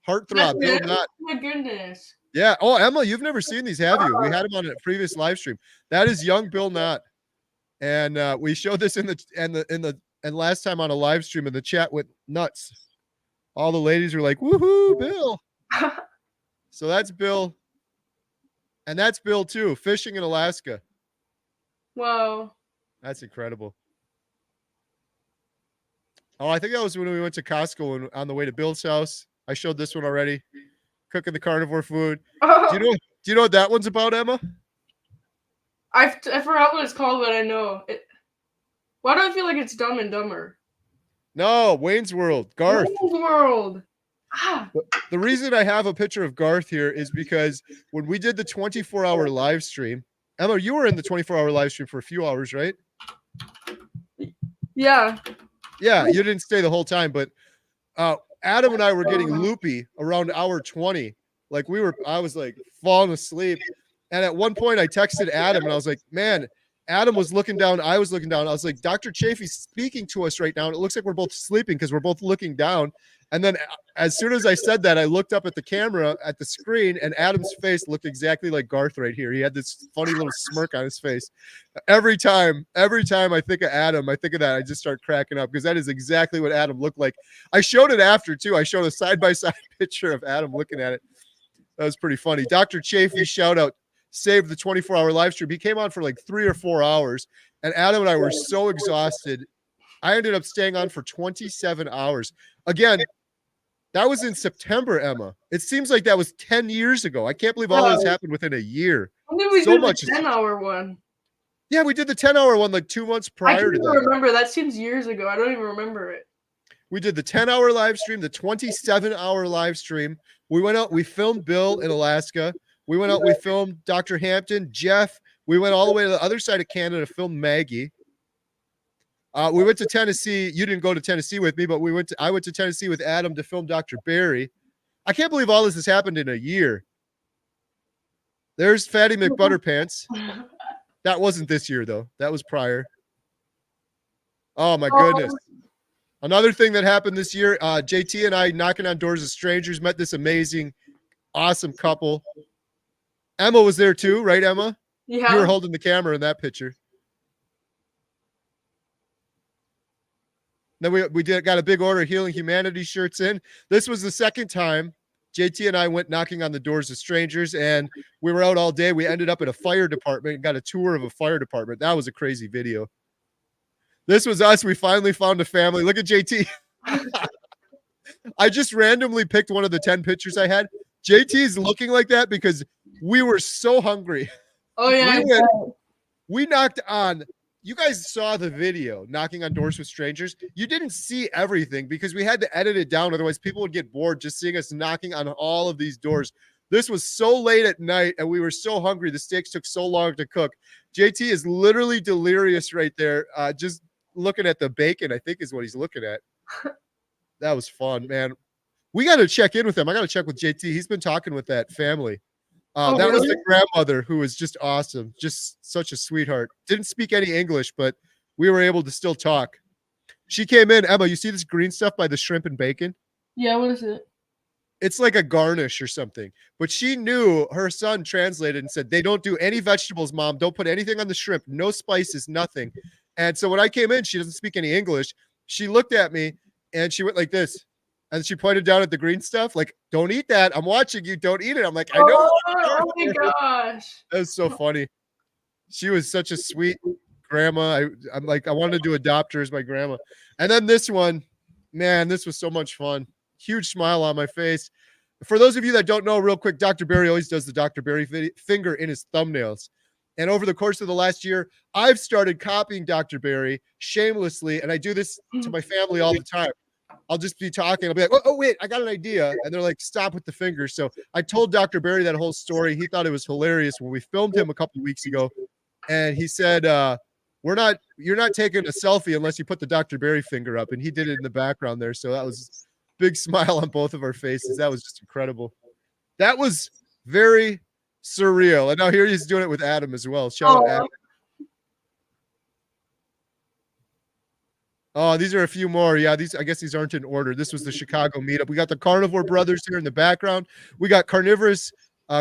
Heartthrob, Bill Knott. Oh my goodness. Yeah. Oh, Emma, you've never seen these, have you? We had him on a previous live stream. That is young Bill Knott. And we showed this and last time on a live stream, and the chat went nuts. All the ladies were like, woohoo, Bill. So that's Bill. And that's Bill too, fishing in Alaska. Wow. That's incredible. Oh, I think that was when we went to Costco and on the way to Bill's house. I showed this one already. Cooking the carnivore food. Do you know what that one's about, Emma? I forgot what it's called, but I know it. Why do I feel like it's Dumb and Dumber? No, Wayne's World. Garth. Wayne's World. Ah, The reason I have a picture of Garth here is because when we did the 24-hour live stream, Emma, you were in the 24-hour live stream for a few hours, right? yeah. Yeah, you didn't stay the whole time, but Adam and I were getting loopy around hour 20. Like I was like falling asleep. And at one point I texted Adam and I was like, man, Adam was looking down. I was looking down. I was like, Dr. Chafee's speaking to us right now. And it looks like we're both sleeping because we're both looking down. And then as soon as I said that, I looked up at the camera at the screen and Adam's face looked exactly like Garth right here. He had this funny little smirk on his face. Every time I think of Adam, I think of that. I just start cracking up because that is exactly what Adam looked like. I showed it after too. I showed a side-by-side picture of Adam looking at it. That was pretty funny. Dr. Chafee, shout out, saved the 24-hour live stream. He came on for like 3 or 4 hours, and Adam and I were so exhausted. I ended up staying on for 27 hours. Again, that was in September, Emma. It seems like that was 10 years ago. I can't believe all this happened within a year. When did we So do much. the 10-hour one? Yeah, we did the 10-hour one like 2 months I prior can't to even that. remember. That seems years ago. I don't even remember it. We did the 10-hour live stream, the 27-hour live stream. We went out, we filmed Bill in Alaska. We went out, we filmed Dr. Hampton, Jeff. We went all the way to the other side of Canada to film Maggie. We went to Tennessee. You didn't go to Tennessee with me, but I went to Tennessee with Adam to film Dr. Barry. I can't believe all this has happened in a year. There's Fatty McButterpants. That wasn't this year, though. That was prior. Oh, my goodness. Another thing that happened this year, JT and I knocking on doors of strangers, met this amazing, awesome couple. Emma was there too, right, Emma? Yeah. You were holding the camera in that picture. Then we got a big order of Healing Humanity shirts in. This was the second time JT and I went knocking on the doors of strangers, and we were out all day. We ended up at a fire department and got a tour of a fire department. That was a crazy video. This was us. We finally found a family. Look at JT. I just randomly picked one of the 10 pictures I had. JT's looking like that because we were so hungry. Oh, yeah. We knocked on, you guys saw the video, knocking on doors with strangers. You didn't see everything because we had to edit it down. Otherwise, people would get bored just seeing us knocking on all of these doors. This was so late at night, and we were so hungry. The steaks took so long to cook. JT is literally delirious right there, just looking at the bacon, I think is what he's looking at. That was fun, man. We got to check in with him. I got to check with JT. He's been talking with that family. That really? was the grandmother who was just awesome. Just such a sweetheart. Didn't speak any English, but we were able to still talk. She came in. Emma, you see this green stuff by the shrimp and bacon? Yeah, what is it? It's like a garnish or something. But she knew, her son translated and said, they don't do any vegetables, Mom. Don't put anything on the shrimp. No spices, nothing. And so when I came in, she doesn't speak any English. She looked at me and she went like this. And she pointed down at the green stuff, like, don't eat that. I'm watching you. Don't eat it. I'm like, I know. Oh my gosh. That was so funny. She was such a sweet grandma. I'm like, I wanted to adopt her as my grandma. And then this one, man, this was so much fun. Huge smile on my face. For those of you that don't know, real quick, Dr. Barry always does the Dr. Barry finger in his thumbnails. And over the course of the last year, I've started copying Dr. Barry shamelessly. And I do this to my family all the time. I'll just be talking. I'll be like, oh, wait, I got an idea. And they're like, stop with the fingers. So I told Dr. Barry that whole story. He thought it was hilarious when we filmed him a couple of weeks ago. And he said, you're not taking a selfie unless you put the Dr. Barry finger up. And he did it in the background there. So that was a big smile on both of our faces. That was just incredible. That was very surreal. And now here he's doing it with Adam as well. Shout out Adam. Oh, these are a few more. Yeah, I guess these aren't in order. This was the Chicago meetup. We got the Carnivore brothers here in the background. We got Carnivorous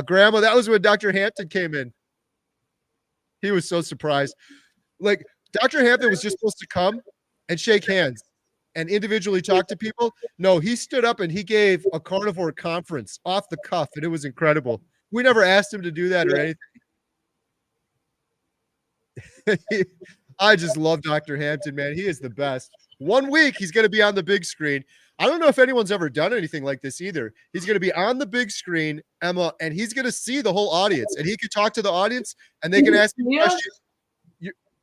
grandma. That was when Dr. Hampton came in. He was so surprised. Like, Dr. Hampton was just supposed to come and shake hands and individually talk to people. No, he stood up and he gave a carnivore conference off the cuff, and it was incredible. We never asked him to do that or anything. I just love Dr. Hampton, man. He is the best. 1 week, he's going to be on the big screen. I don't know if anyone's ever done anything like this either. He's going to be on the big screen, Emma, and he's going to see the whole audience, and he can talk to the audience, and they can ask him questions.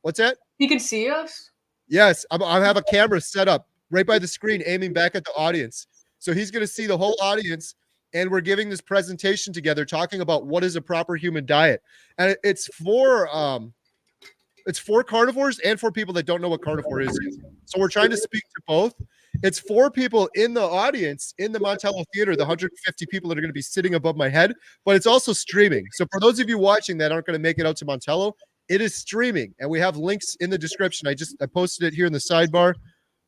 What's that? He can see us? Yes. I have a camera set up right by the screen, aiming back at the audience. So he's going to see the whole audience, and we're giving this presentation together talking about what is a proper human diet. And it's for carnivores and for people that don't know what carnivore is. So we're trying to speak to both. It's for people in the audience in the Montello Theater, the 150 people that are going to be sitting above my head, but it's also streaming. So for those of you watching that aren't going to make it out to Montello, it is streaming, and we have links in the description. I posted it here in the sidebar.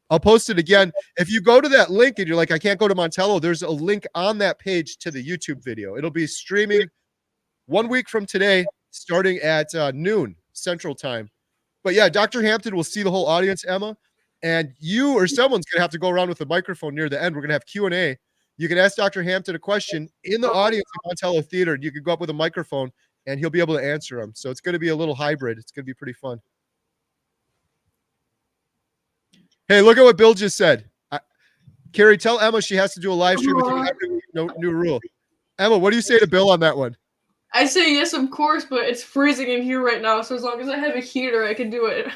I'll post it again. If you go to that link and you're like, I can't go to Montello, there's a link on that page to the YouTube video. It'll be streaming 1 week from today, starting at noon Central Time. But yeah, Dr. Hampton will see the whole audience, Emma, and you or someone's going to have to go around with a microphone near the end. We're going to have Q&A. You can ask Dr. Hampton a question in the audience at Montello Theater, and you can go up with a microphone, and he'll be able to answer them. So it's going to be a little hybrid. It's going to be pretty fun. Hey, look at what Bill just said. Carrie, tell Emma she has to do a live stream with you every week. No new rule. Emma, what do you say to Bill on that one? I say yes, of course, but it's freezing in here right now, so as long as I have a heater, I can do it.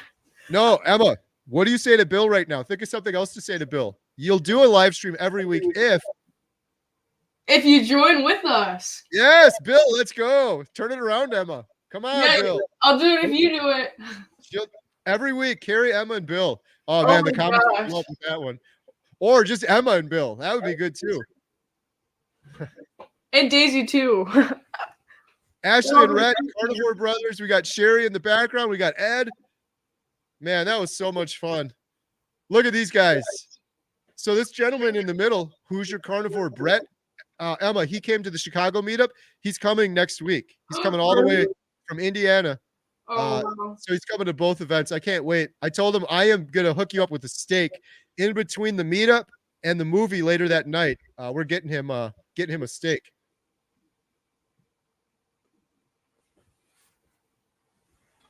No, Emma, what do you say to Bill right now? Think of something else to say to Bill. You'll do a live stream every week if you join with us. Yes, Bill, let's go. Turn it around, Emma. Come on, yeah, Bill. I'll do it if you do it. Every week, Carrie, Emma, and Bill. Oh man, the comments would love with that one. Or just Emma and Bill. That would be good too. And Daisy too. Ashley and Red, Carnivore Brothers. We got Sherry in the background. We got Ed. Man, that was so much fun. Look at these guys. So this gentleman in the middle, who's your carnivore, Brett? Emma, he came to the Chicago meetup. He's coming next week. He's coming all the way from Indiana. So he's coming to both events. I can't wait. I told him I am going to hook you up with a steak in between the meetup and the movie later that night. We're getting him a steak.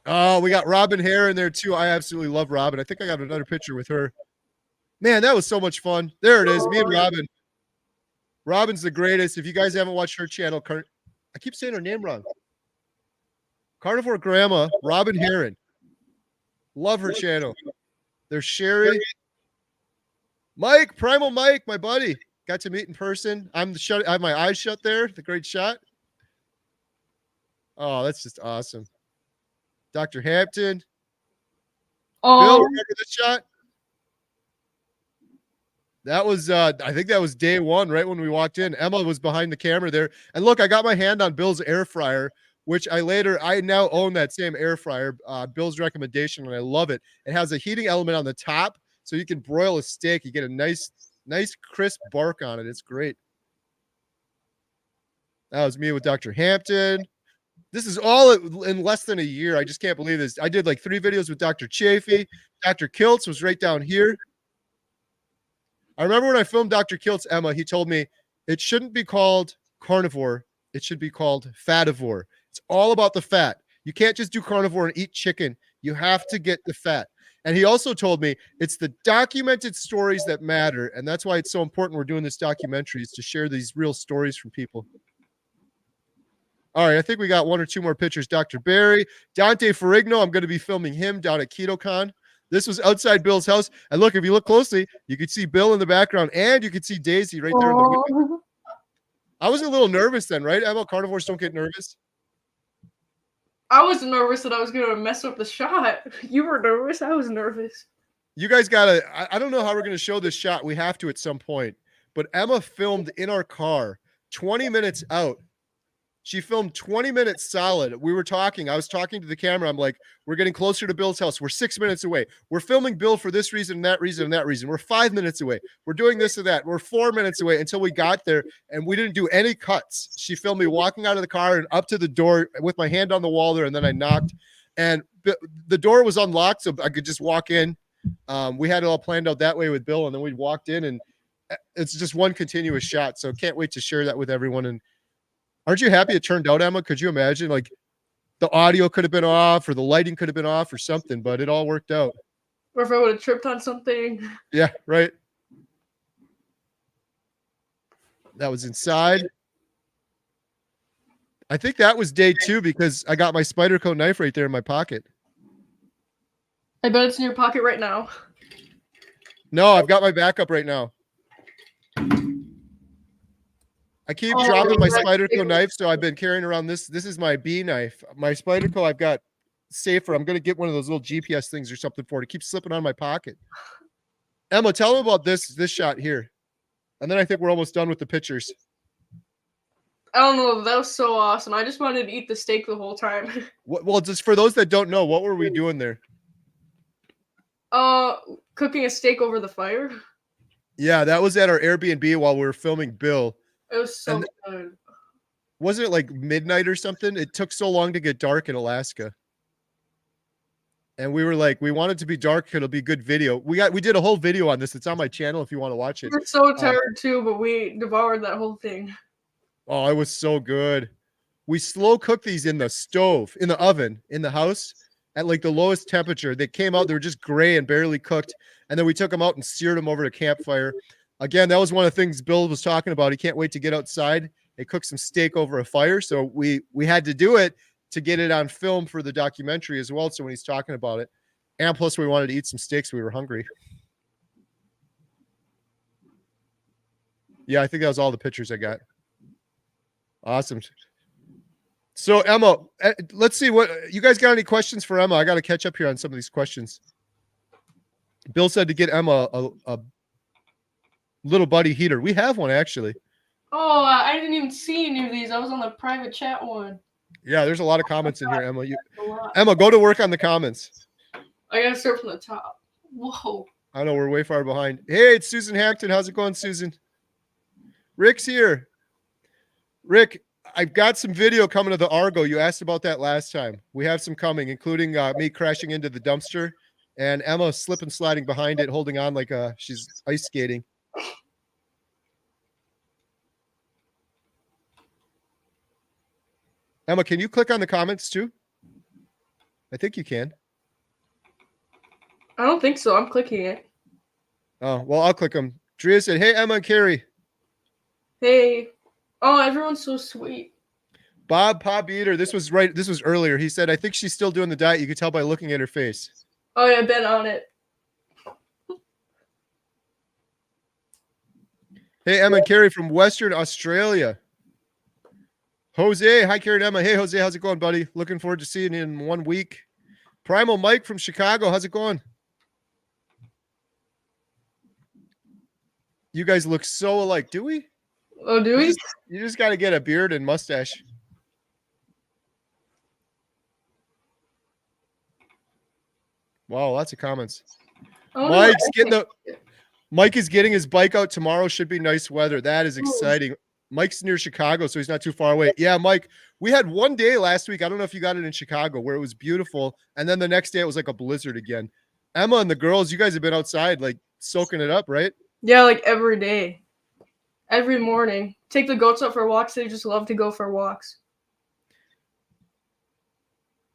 Oh, we got Robin Hare in there too. I absolutely love Robin. I think I got another picture with her. Man, that was so much fun. There it is. Me and Robin. Robin's the greatest. If you guys haven't watched her channel, I keep saying her name wrong. Carnivore Grandma, Robin Heron. Love her channel. There's Sherry. Mike, Primal Mike, my buddy. Got to meet in person. I have my eyes shut there. The great shot. Oh, that's just awesome. Dr. Hampton. Oh. Bill, remember this shot? That was, I think that was day one, right when we walked in. Emma was behind the camera there. And look, I got my hand on Bill's air fryer, which I now own that same air fryer, Bill's recommendation, and I love it. It has a heating element on the top, so you can broil a steak. You get a nice crisp bark on it. It's great. That was me with Dr. Hampton. This is all in less than a year. I just can't believe this. I did like 3 videos with Dr. Chafee. Dr. Kiltz was right down here. I remember when I filmed Dr. Kiltz, Emma, he told me it shouldn't be called carnivore. It should be called fativore. It's all about the fat. You can't just do carnivore and eat chicken. You have to get the fat. And he also told me it's the documented stories that matter. And that's why it's so important we're doing this documentary, is to share these real stories from people. All right, I think we got 1 or 2 more pictures. Dr. Barry, Dante Ferrigno, I'm going to be filming him down at KetoCon. This was outside Bill's house. And look, if you look closely, you could see Bill in the background, and you could see Daisy right there in the window. I was a little nervous then, right, Emma? Carnivores don't get nervous. I was nervous that I was going to mess up the shot. You were nervous. I was nervous. You guys got to, I don't know how we're going to show this shot. We have to at some point. But Emma filmed in our car 20 minutes out. She filmed 20 minutes solid. We were talking. I was talking to the camera. I'm like, we're getting closer to Bill's house. We're 6 minutes away. We're filming Bill for this reason and that reason and that reason. We're 5 minutes away. We're doing this and that. We're 4 minutes away until we got there, and we didn't do any cuts. She filmed me walking out of the car and up to the door with my hand on the wall there, and then I knocked. And the door was unlocked, so I could just walk in. We had it all planned out that way with Bill, and then we walked in, and it's just one continuous shot. So can't wait to share that with everyone. And aren't you happy it turned out, Emma? Could you imagine, like, the audio could have been off, or the lighting could have been off, or something, but it all worked out. Or if I would have tripped on something. Yeah, right. That was inside. I think that was day 2 because I got my Spyderco knife right there in my pocket. I bet it's in your pocket right now. No, I've got my backup right now. I keep Oh, dropping my that's Spyderco big. knife, so I've been carrying around this. This is my B knife. My Spyderco I've got safer. I'm gonna get one of those little GPS things or something for it. It keeps slipping out of my pocket. Emma, tell them about this shot here, and then I think we're almost done with the pictures. I don't know. That was so awesome. I just wanted to eat the steak the whole time. Well, just for those that don't know, what were we doing there? Cooking a steak over the fire. Yeah, that was at our Airbnb while we were filming Bill. It was so And good. wasn't it like midnight or something? It took so long to get dark in Alaska. And we were like, we want it to be dark. It'll be good video. We did a whole video on this. It's on my channel if you want to watch We it. were so tired too, but we devoured that whole thing. Oh, it was so good. We slow cooked these in the stove, in the oven, in the house at like the lowest temperature. They came out, they were just gray and barely cooked. And then we took them out and seared them over a campfire. Again, that was one of the things Bill was talking about. He can't wait to get outside and cook some steak over a fire. So we had to do it to get it on film for the documentary as well. So when he's talking about it, and plus we wanted to eat some steaks. We were hungry. Yeah, I think that was all the pictures I got. Awesome. So Emma, let's see what you guys got. Any questions for Emma? I got to catch up here on some of these questions. Bill said to get Emma a little buddy heater. We have one actually. Oh, I didn't even see any of these. I was on the private chat one. Yeah, there's a lot of comments in here, Emma. Emma, go to work on the comments. I gotta start from the top. Whoa. I know we're way far behind. Hey, it's Susan Hampton. How's it going, Susan? Rick's here. Rick, I've got some video coming to the Argo. You asked about that last time. We have some coming, including me crashing into the dumpster and Emma slip and sliding behind it, holding on like she's ice skating. Emma, can you click on the comments too? I think you can. I don't think so. I'm clicking it. Oh, well, I'll click them. Drea said, hey, Emma and Carrie. Hey. Oh, everyone's so sweet. Bob Eater, this was earlier. He said, I think she's still doing the diet. You could tell by looking at her face. Oh, yeah, I've been on it. Hey, Emma and Carrie from Western Australia. Jose, hi, Carrie and Emma. Hey, Jose, how's it going, buddy? Looking forward to seeing you in 1 week. Primal Mike from Chicago, how's it going? You guys look so alike, do we? Oh, do we? You just got to get a beard and mustache. Wow, lots of comments. Mike is getting his bike out tomorrow. Should be nice weather. That is exciting. Mike's near Chicago, so he's not too far away. Yeah, Mike, we had one day last week. I don't know if you got it in Chicago where it was beautiful. And then the next day it was like a blizzard again. Emma and the girls, you guys have been outside like soaking it up, right? Yeah, like every day. Every morning. Take the goats out for walks. They just love to go for walks.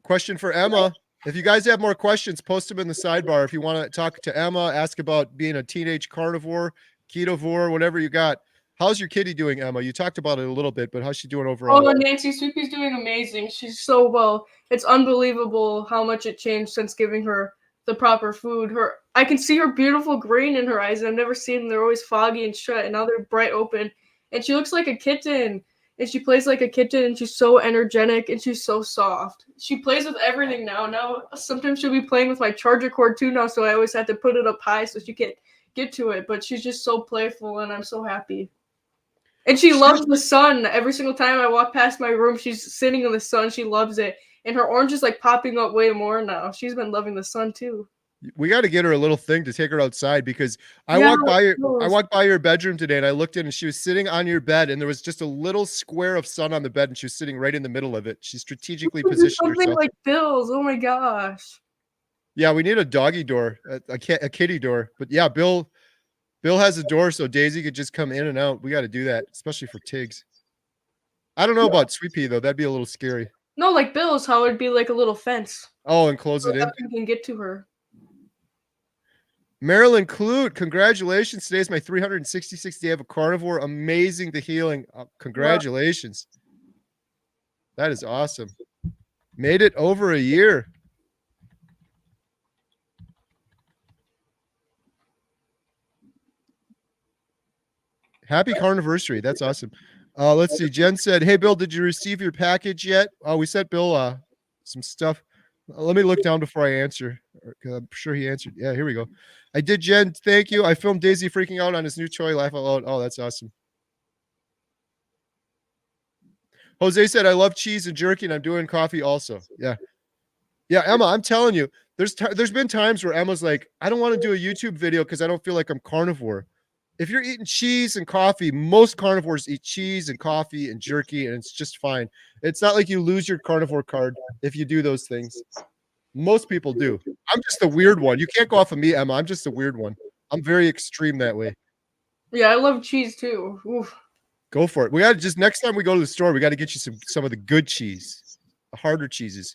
Question for Emma. If you guys have more questions, post them in the sidebar. If you want to talk to Emma, ask about being a teenage carnivore, ketovore, whatever you got. How's your kitty doing, Emma? You talked about it a little bit, but how's she doing overall? Oh, Nancy Sweepy's doing amazing. She's so well. It's unbelievable how much it changed since giving her the proper food. I can see her beautiful green in her eyes. I've never seen them. They're always foggy and shut, and now they're bright open. And she looks like a kitten. And she plays like a kitten, and she's so energetic, and she's so soft. She plays with everything now. Now, sometimes she'll be playing with my charger cord too now, so I always have to put it up high so she can't get to it. But she's just so playful, and I'm so happy. And she loves the sun. Every single time I walk past my room, she's sitting in the sun. She loves it. And her orange is like popping up way more now. She's been loving the sun too. We got to get her a little thing to take her outside because I walked by your bedroom today and I looked in and she was sitting on your bed and there was just a little square of sun on the bed and she was sitting right in the middle of it. She strategically positioned herself. Something like Bill's. Oh my gosh. Yeah, we need a doggy door, a kitty door. But yeah, Bill has a door so Daisy could just come in and out. We got to do that, especially for Tiggs. I don't know about Sweet Pea though. That'd be a little scary. No, like Bill's, how it'd be like a little fence. Oh, and close it in. You can get to her. Marilyn Clute, congratulations. Today's my 366th day of a carnivore. Amazing the healing. Congratulations. Wow. That is awesome. Made it over a year. Happy carniversary. That's awesome. Let's see. Jen said, "Hey Bill, did you receive your package yet?" We sent Bill some stuff. Let me look down before I answer, because I'm sure he answered. Yeah, here we go. I did, Jen. Thank you. I filmed Daisy freaking out on his new toy. Laugh out loud. Oh, that's awesome. Jose said, "I love cheese and jerky, and I'm doing coffee also." Yeah, yeah, Emma. I'm telling you, there's been times where Emma's like, "I don't want to do a YouTube video because I don't feel like I'm carnivore." If you're eating cheese and coffee, most carnivores eat cheese and coffee and jerky, and it's just fine. It's not like you lose your carnivore card if you do those things. Most people do. I'm just the weird one. You can't go off of me, Emma. I'm just the weird one. I'm very extreme that way. Yeah, I love cheese too. Oof. Go for it. We got to just next time we go to the store, we got to get you some of the good cheese, the harder cheeses.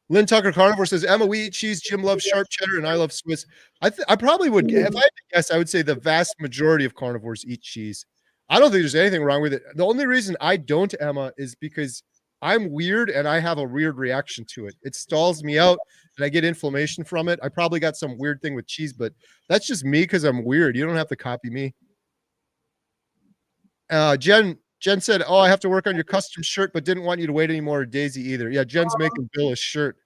Lynn Tucker Carnivore says, Emma, we eat cheese. Jim loves sharp cheddar, and I love Swiss. I probably would, if I had to guess, I would say the vast majority of carnivores eat cheese. I don't think there's anything wrong with it. The only reason I don't, Emma, is because I'm weird and I have a weird reaction to it. It stalls me out and I get inflammation from it. I probably got some weird thing with cheese, but that's just me because I'm weird. You don't have to copy me. Jen said, "Oh, I have to work on your custom shirt, but didn't want you to wait anymore." Daisy either. Yeah, Jen's making Bill a shirt.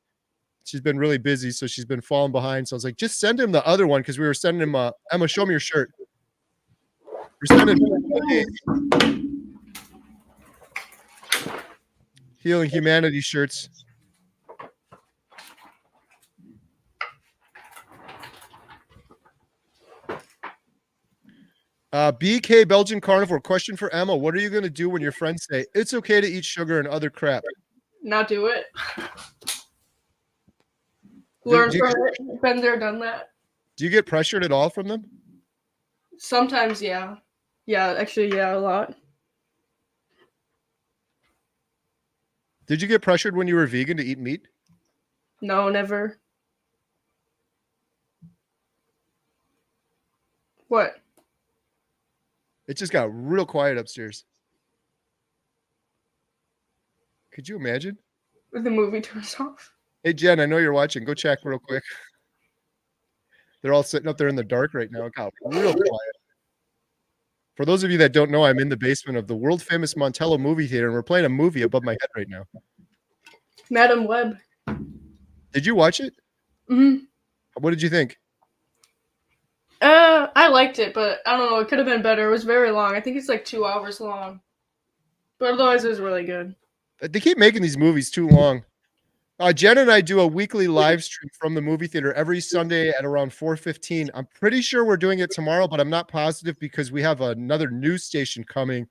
She's been really busy, so she's been falling behind. So I was like, just send him the other one because we were sending him. Emma, show me your shirt. We're sending Healing Humanity shirts. BK Belgian Carnivore, question for Emma. What are you going to do when your friends say it's okay to eat sugar and other crap? Not do it. Learn from it. Been there, done that. Do you get pressured at all from them? Sometimes, yeah. Yeah, actually, yeah, a lot. Did you get pressured when you were vegan to eat meat? No, never. What? It just got real quiet upstairs. Could you imagine? When the movie turns off. Hey, Jen, I know you're watching. Go check real quick. They're all sitting up there in the dark right now. It got real quiet. For those of you that don't know, I'm in the basement of the world famous Montello movie theater, and we're playing a movie above my head right now. Madam Web. Did you watch it? Mm-hmm. What did you think? I liked it, but I don't know. It could have been better. It was very long. I think it's like 2 hours long. But otherwise, it was really good. They keep making these movies too long. Jen and I do a weekly live stream from the movie theater every Sunday at around 4:15. I'm pretty sure we're doing it tomorrow, but I'm not positive because we have another news station coming.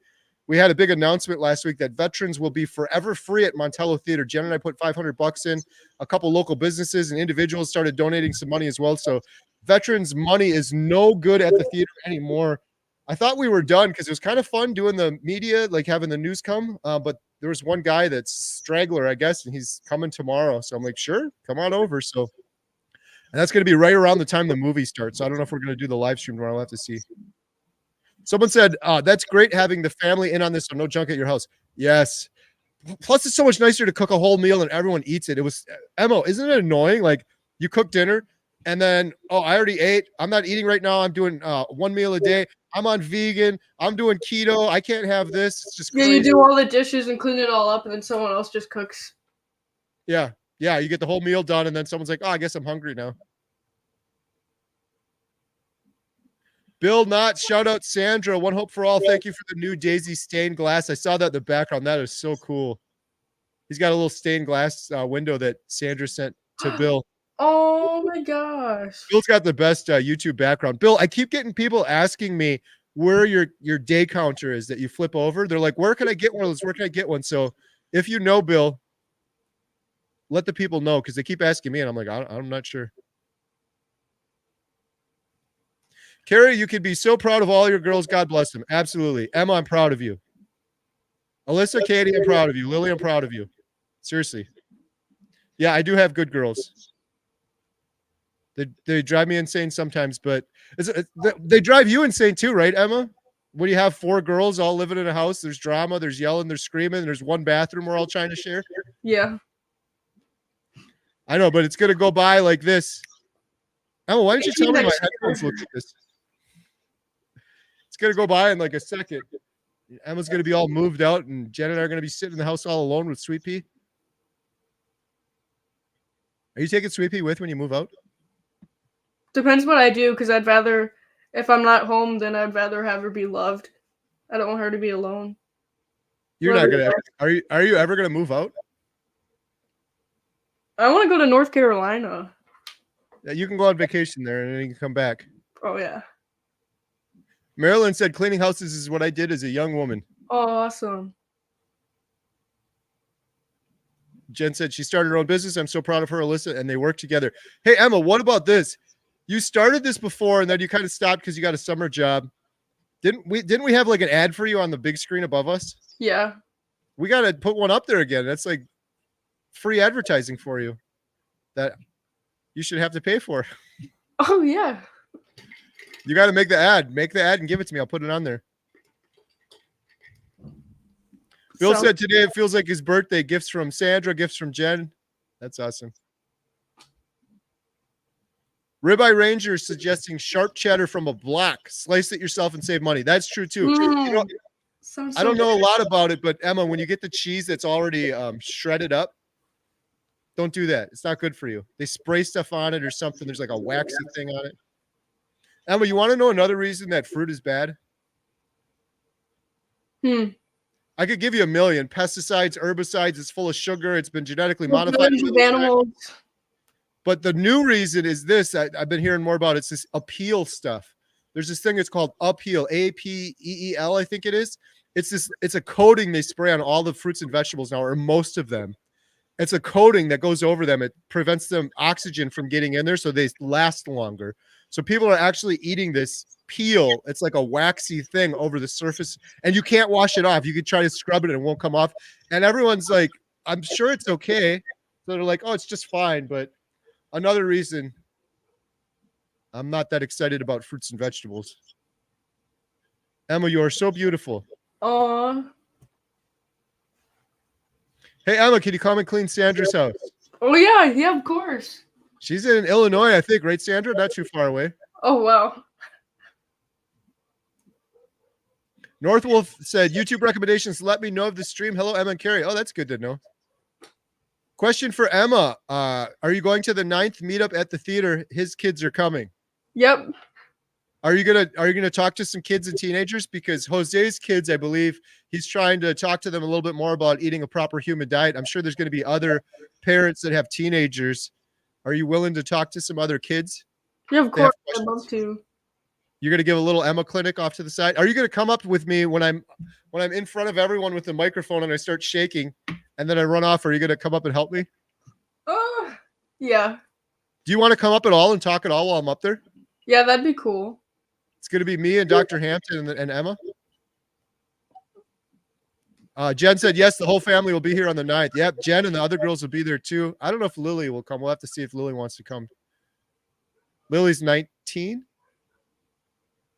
We had a big announcement last week that veterans will be forever free at Montello Theater. Jen and I put $500 in. A couple local businesses and individuals started donating some money as well. So veterans' money is no good at the theater anymore. I thought we were done because it was kind of fun doing the media, like having the news come. But there was one guy that's straggler, I guess, and he's coming tomorrow. So I'm like, sure, come on over. So, and that's going to be right around the time the movie starts. So I don't know if we're going to do the live stream tomorrow. I'll have to see. Someone said, that's great having the family in on this, so no junk at your house. Yes. Plus, it's so much nicer to cook a whole meal and everyone eats it. It was, Emma, isn't it annoying? Like, you cook dinner and then, oh, I already ate. I'm not eating right now. I'm doing one meal a day. I'm on vegan. I'm doing keto. I can't have this. It's just crazy. Yeah, you do all the dishes and clean it all up, and then someone else just cooks. Yeah. Yeah, you get the whole meal done, and then someone's like, oh, I guess I'm hungry now. Bill Knott, shout out Sandra. One Hope for All. Thank you for the new Daisy stained glass. I saw that in the background. That is so cool. He's got a little stained glass window that Sandra sent to Bill. Oh my gosh. Bill's got the best YouTube background. Bill, I keep getting people asking me where your day counter is that you flip over. They're like, where can I get one of those? Where can I get one? So if you know, Bill, let the people know because they keep asking me and I'm like, I'm not sure. Carrie, you could be so proud of all your girls. God bless them. Absolutely. Emma, I'm proud of you. Alyssa, Katie, I'm proud of you. Lily, I'm proud of you. Seriously. Yeah, I do have good girls. They drive me insane sometimes, but they drive you insane too, right, Emma? When you have 4 girls all living in a house, there's drama, there's yelling, there's screaming, there's one bathroom we're all trying to share. Yeah. I know, but it's going to go by like this. Emma, why didn't you tell me my headphones look like this? It's going to go by in like a second. Emma's going to be all moved out, and Jen and I are going to be sitting in the house all alone with Sweet Pea. Are you taking Sweet Pea with when you move out? Depends what I do, because I'd rather, if I'm not home, then I'd rather have her be loved. I don't want her to be alone. You're not going to. Are you ever going to move out? I want to go to North Carolina. Yeah, you can go on vacation there and then you can come back. Oh, yeah. Marilyn said cleaning houses is what I did as a young woman. Oh, awesome. Jen said she started her own business. I'm so proud of her, Alyssa, and they work together. Hey, Emma, what about this? You started this before and then you kind of stopped because you got a summer job. Didn't we have like an ad for you on the big screen above us? Yeah. We got to put one up there again. That's like free advertising for you that you should have to pay for. Oh, yeah. You got to make the ad. Make the ad and give it to me. I'll put it on there. Bill said today it feels like his birthday. Gifts from Sandra, gifts from Jen. That's awesome. Ribeye Ranger is suggesting sharp cheddar from a block. Slice it yourself and save money. That's true too. You know, I don't know a lot about it, but Emma, when you get the cheese that's already shredded up, don't do that. It's not good for you. They spray stuff on it or something. There's like a waxy thing on it. Emma, you want to know another reason that fruit is bad? I could give you a million. Pesticides, herbicides, it's full of sugar. It's been genetically modified. Animals. But the new reason is this. I've been hearing more about it. It's this appeal stuff. There's this thing. It's called Upheal, APEEL, I think it is. It's a coating they spray on all the fruits and vegetables now, or most of them. It's a coating that goes over them. It prevents them oxygen from getting in there, so they last longer. So people are actually eating this peel. It's like a waxy thing over the surface, and you can't wash it off. You could try to scrub it and it won't come off. And everyone's like, I'm sure it's okay. So they're like, oh, it's just fine. But another reason I'm not that excited about fruits and vegetables. Emma, you are so beautiful. Aww. Hey, Emma, can you come and clean Sandra's house? Oh, yeah. Yeah, of course. She's in Illinois, I think, right, Sandra? Not too far away. Oh, wow. Northwolf said, YouTube recommendations. Let me know of the stream. Hello, Emma and Carrie. Oh, that's good to know. Question for Emma. Are you going to the 9th meetup at the theater? His kids are coming. Yep. Are you gonna talk to some kids and teenagers? Because Jose's kids, I believe, he's trying to talk to them a little bit more about eating a proper human diet. I'm sure there's going to be other parents that have teenagers. Are you willing to talk to some other kids? Yeah, of course. I'd love to. You're gonna give a little Emma clinic off to the side. Are you gonna come up with me when I'm in front of everyone with the microphone and I start shaking and then I run off? Are you gonna come up and help me? Yeah. Do you want to come up at all and talk at all while I'm up there? Yeah, that'd be cool. It's going to be me and Dr. Hampton and Emma. Jen said, yes, the whole family will be here on the 9th. Yep, Jen and the other girls will be there too. I don't know if Lily will come. We'll have to see if Lily wants to come. Lily's 19?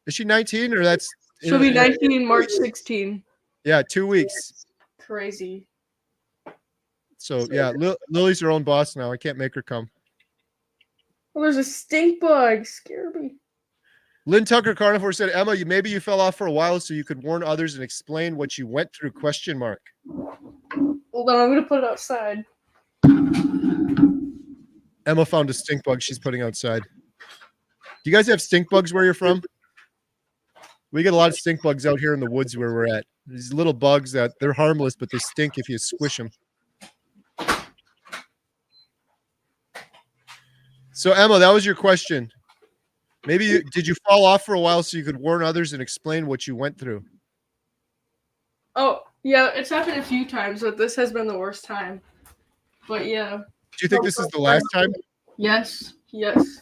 Is she 19 or that's... She'll be 19 March 16. Yeah, 2 weeks. Crazy. So, yeah, Lily's her own boss now. I can't make her come. Oh, there's a stink bug. Scare me. Lynn Tucker Carnivore said, Emma, maybe you fell off for a while so you could warn others and explain what you went through, question mark. Hold on, I'm going to put it outside. Emma found a stink bug she's putting outside. Do you guys have stink bugs where you're from? We get a lot of stink bugs out here in the woods where we're at. These little bugs that they're harmless, but they stink if you squish them. So, Emma, that was your question. Maybe did you fall off for a while so you could warn others and explain what you went through? Oh, yeah, it's happened a few times, but this has been the worst time. But yeah. Do you think this is the last time? Yes. Yes.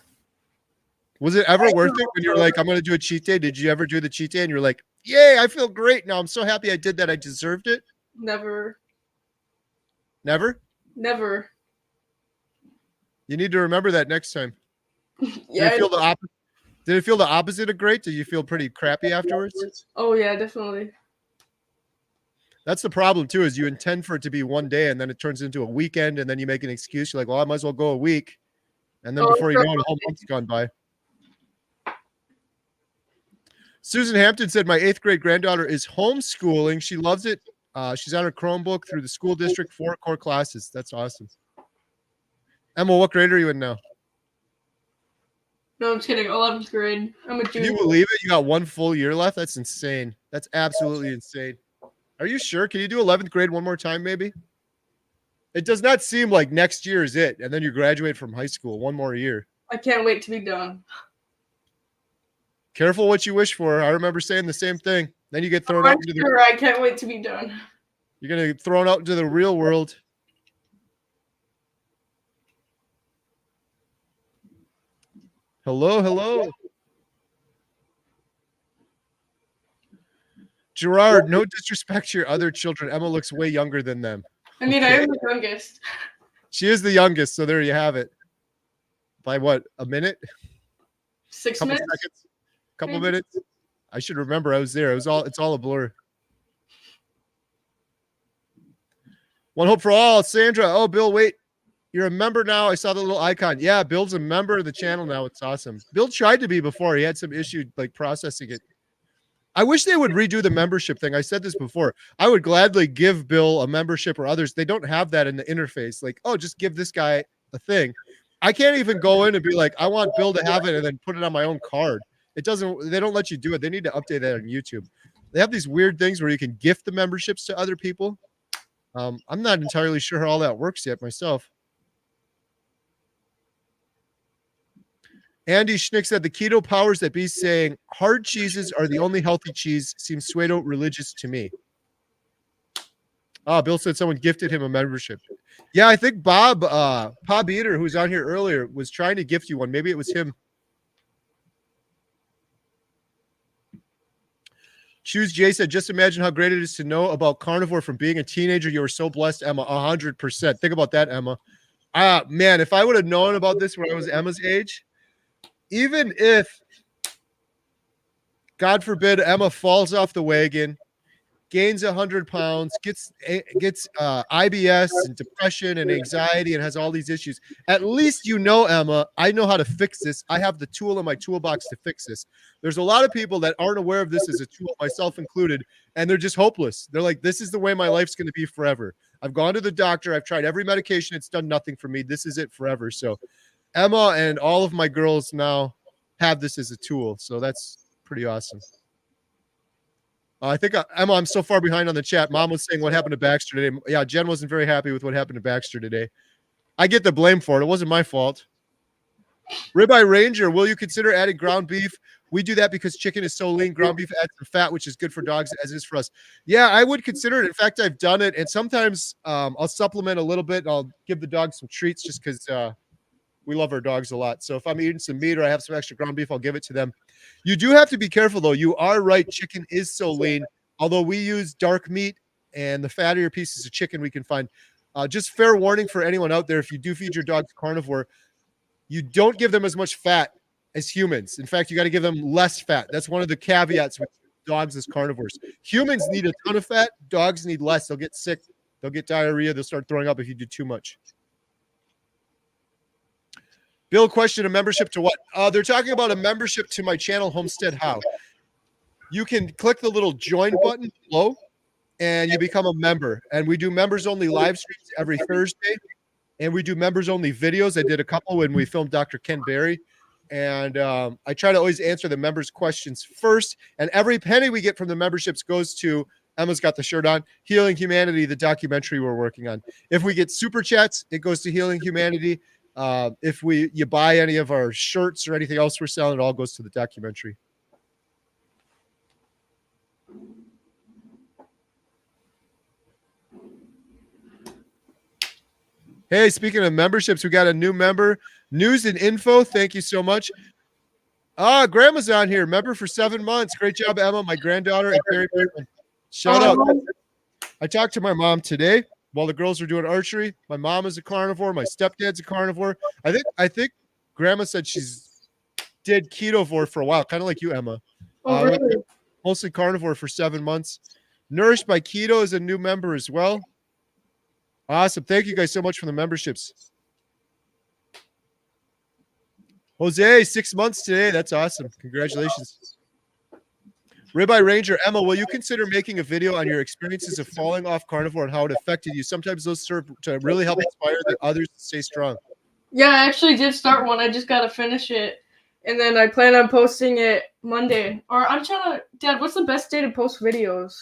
Was it ever worth it when you're like, I'm going to do a cheat day? Did you ever do the cheat day and you're like, yay, I feel great now. I'm so happy I did that. I deserved it. Never. Never? Never. You need to remember that next time. Yeah. Did it feel the opposite of great? Did you feel pretty crappy afterwards? Oh, yeah, definitely. That's the problem, too, is you intend for it to be one day, and then it turns into a weekend, and then you make an excuse. You're like, well, I might as well go a week. And then before you know it, a whole month's gone by. Susan Hampton said, my 8th grade granddaughter is homeschooling. She loves it. She's on her Chromebook through the school district, 4 core classes. That's awesome. Emma, what grade are you in now? No, I'm just kidding. 11th grade. I'm a Can junior. you believe it? You got 1 full year left? That's insane. That's absolutely insane. Are you sure? Can you do 11th grade one more time, maybe? It does not seem like next year is it, and then you graduate from high school. 1 more year. I can't wait to be done. Careful what you wish for. I remember saying the same thing. Then you get thrown out into the. I can't wait to be done. You're gonna get thrown out into the real world. Hello, hello. Gerard, no disrespect to your other children. Emma looks way younger than them. I mean, Okay. I am the youngest. She is the youngest, so there you have it. By what, a minute? 6 Couple minutes? seconds? Couple Maybe. minutes? I should remember I was there. It's all a blur. One hope for all. Sandra. Oh, Bill, wait. You're a member now. I saw the little icon. Yeah, Bill's a member of the channel now. It's awesome. Bill tried to be before. He had some issue like processing it. I wish they would redo the membership thing. I said this before. I would gladly give Bill a membership or others. They don't have that in the interface. Like, oh, just give this guy a thing. I can't even go in and be like, I want Bill to have it and then put it on my own card. It doesn't, they don't let you do it. They need to update that on YouTube. They have these weird things where you can gift the memberships to other people. I'm not entirely sure how all that works yet myself. Andy Schnick said the keto powers that be saying hard cheeses are the only healthy cheese seems pseudo religious to me. Bill said someone gifted him a membership. Yeah, I think Bob Eater, who was on here earlier, was trying to gift you one. Maybe it was him. Choose Jay said, just imagine how great it is to know about carnivore from being a teenager. You were so blessed, Emma. 100%. Think about that, Emma. Man, if I would have known about this when I was Emma's age, even if, God forbid, Emma falls off the wagon, gains 100 pounds, gets IBS and depression and anxiety and has all these issues, at least you know, Emma, I know how to fix this. I have the tool in my toolbox to fix this. There's a lot of people that aren't aware of this as a tool, myself included, and they're just hopeless. They're like, this is the way my life's going to be forever. I've gone to the doctor. I've tried every medication. It's done nothing for me. This is it forever. So Emma and all of my girls now have this as a tool. So that's pretty awesome. I think, Emma, I'm so far behind on the chat. Mom was saying what happened to Baxter today. Yeah, Jen wasn't very happy with what happened to Baxter today. I get the blame for it. It wasn't my fault. Ribeye Ranger, will you consider adding ground beef? We do that because chicken is so lean. Ground beef adds some fat, which is good for dogs as is for us. Yeah, I would consider it. In fact, I've done it. And sometimes I'll supplement a little bit. And I'll give the dogs some treats just because we love our dogs a lot. So if I'm eating some meat or I have some extra ground beef, I'll give it to them. You do have to be careful, though. You are right. Chicken is so lean. Although we use dark meat and the fattier pieces of chicken we can find. Just fair warning for anyone out there, if you do feed your dogs carnivore, you don't give them as much fat as humans. In fact, you got to give them less fat. That's one of the caveats with dogs as carnivores. Humans need a ton of fat. Dogs need less. They'll get sick. They'll get diarrhea. They'll start throwing up if you do too much. Bill, question, a membership to what? They're talking about a membership to my channel, Homestead How. You can click the little join button below and you become a member. And we do members only live streams every Thursday. And we do members only videos. I did a couple when we filmed Dr. Ken Berry. And I try to always answer the members' questions first. And every penny we get from the memberships goes to, Emma's got the shirt on, Healing Humanity, the documentary we're working on. If we get super chats, it goes to Healing Humanity. If you buy any of our shirts or anything else we're selling, it all goes to the documentary. Hey, speaking of memberships, we got a new member, News and Info. Thank you so much. Grandma's on here, member for 7 months. Great job, Emma, my granddaughter, and Carrie. Shout out. I talked to my mom today while the girls were doing archery. My mom is a carnivore. My stepdad's a carnivore. I think Grandma said she's did ketovore for a while, kind of like you, Emma. Really? Mostly carnivore for 7 months. Nourished by Keto is a new member as well. Awesome. Thank you guys so much for the memberships. Jose, 6 months today. That's awesome. Congratulations. Ribeye Ranger, Emma, will you consider making a video on your experiences of falling off carnivore and how it affected you? Sometimes those serve to really help inspire the others to stay strong. Yeah, I actually did start one. I just gotta finish it, and then I plan on posting it Monday. Or I'm trying to, Dad, what's the best day to post videos?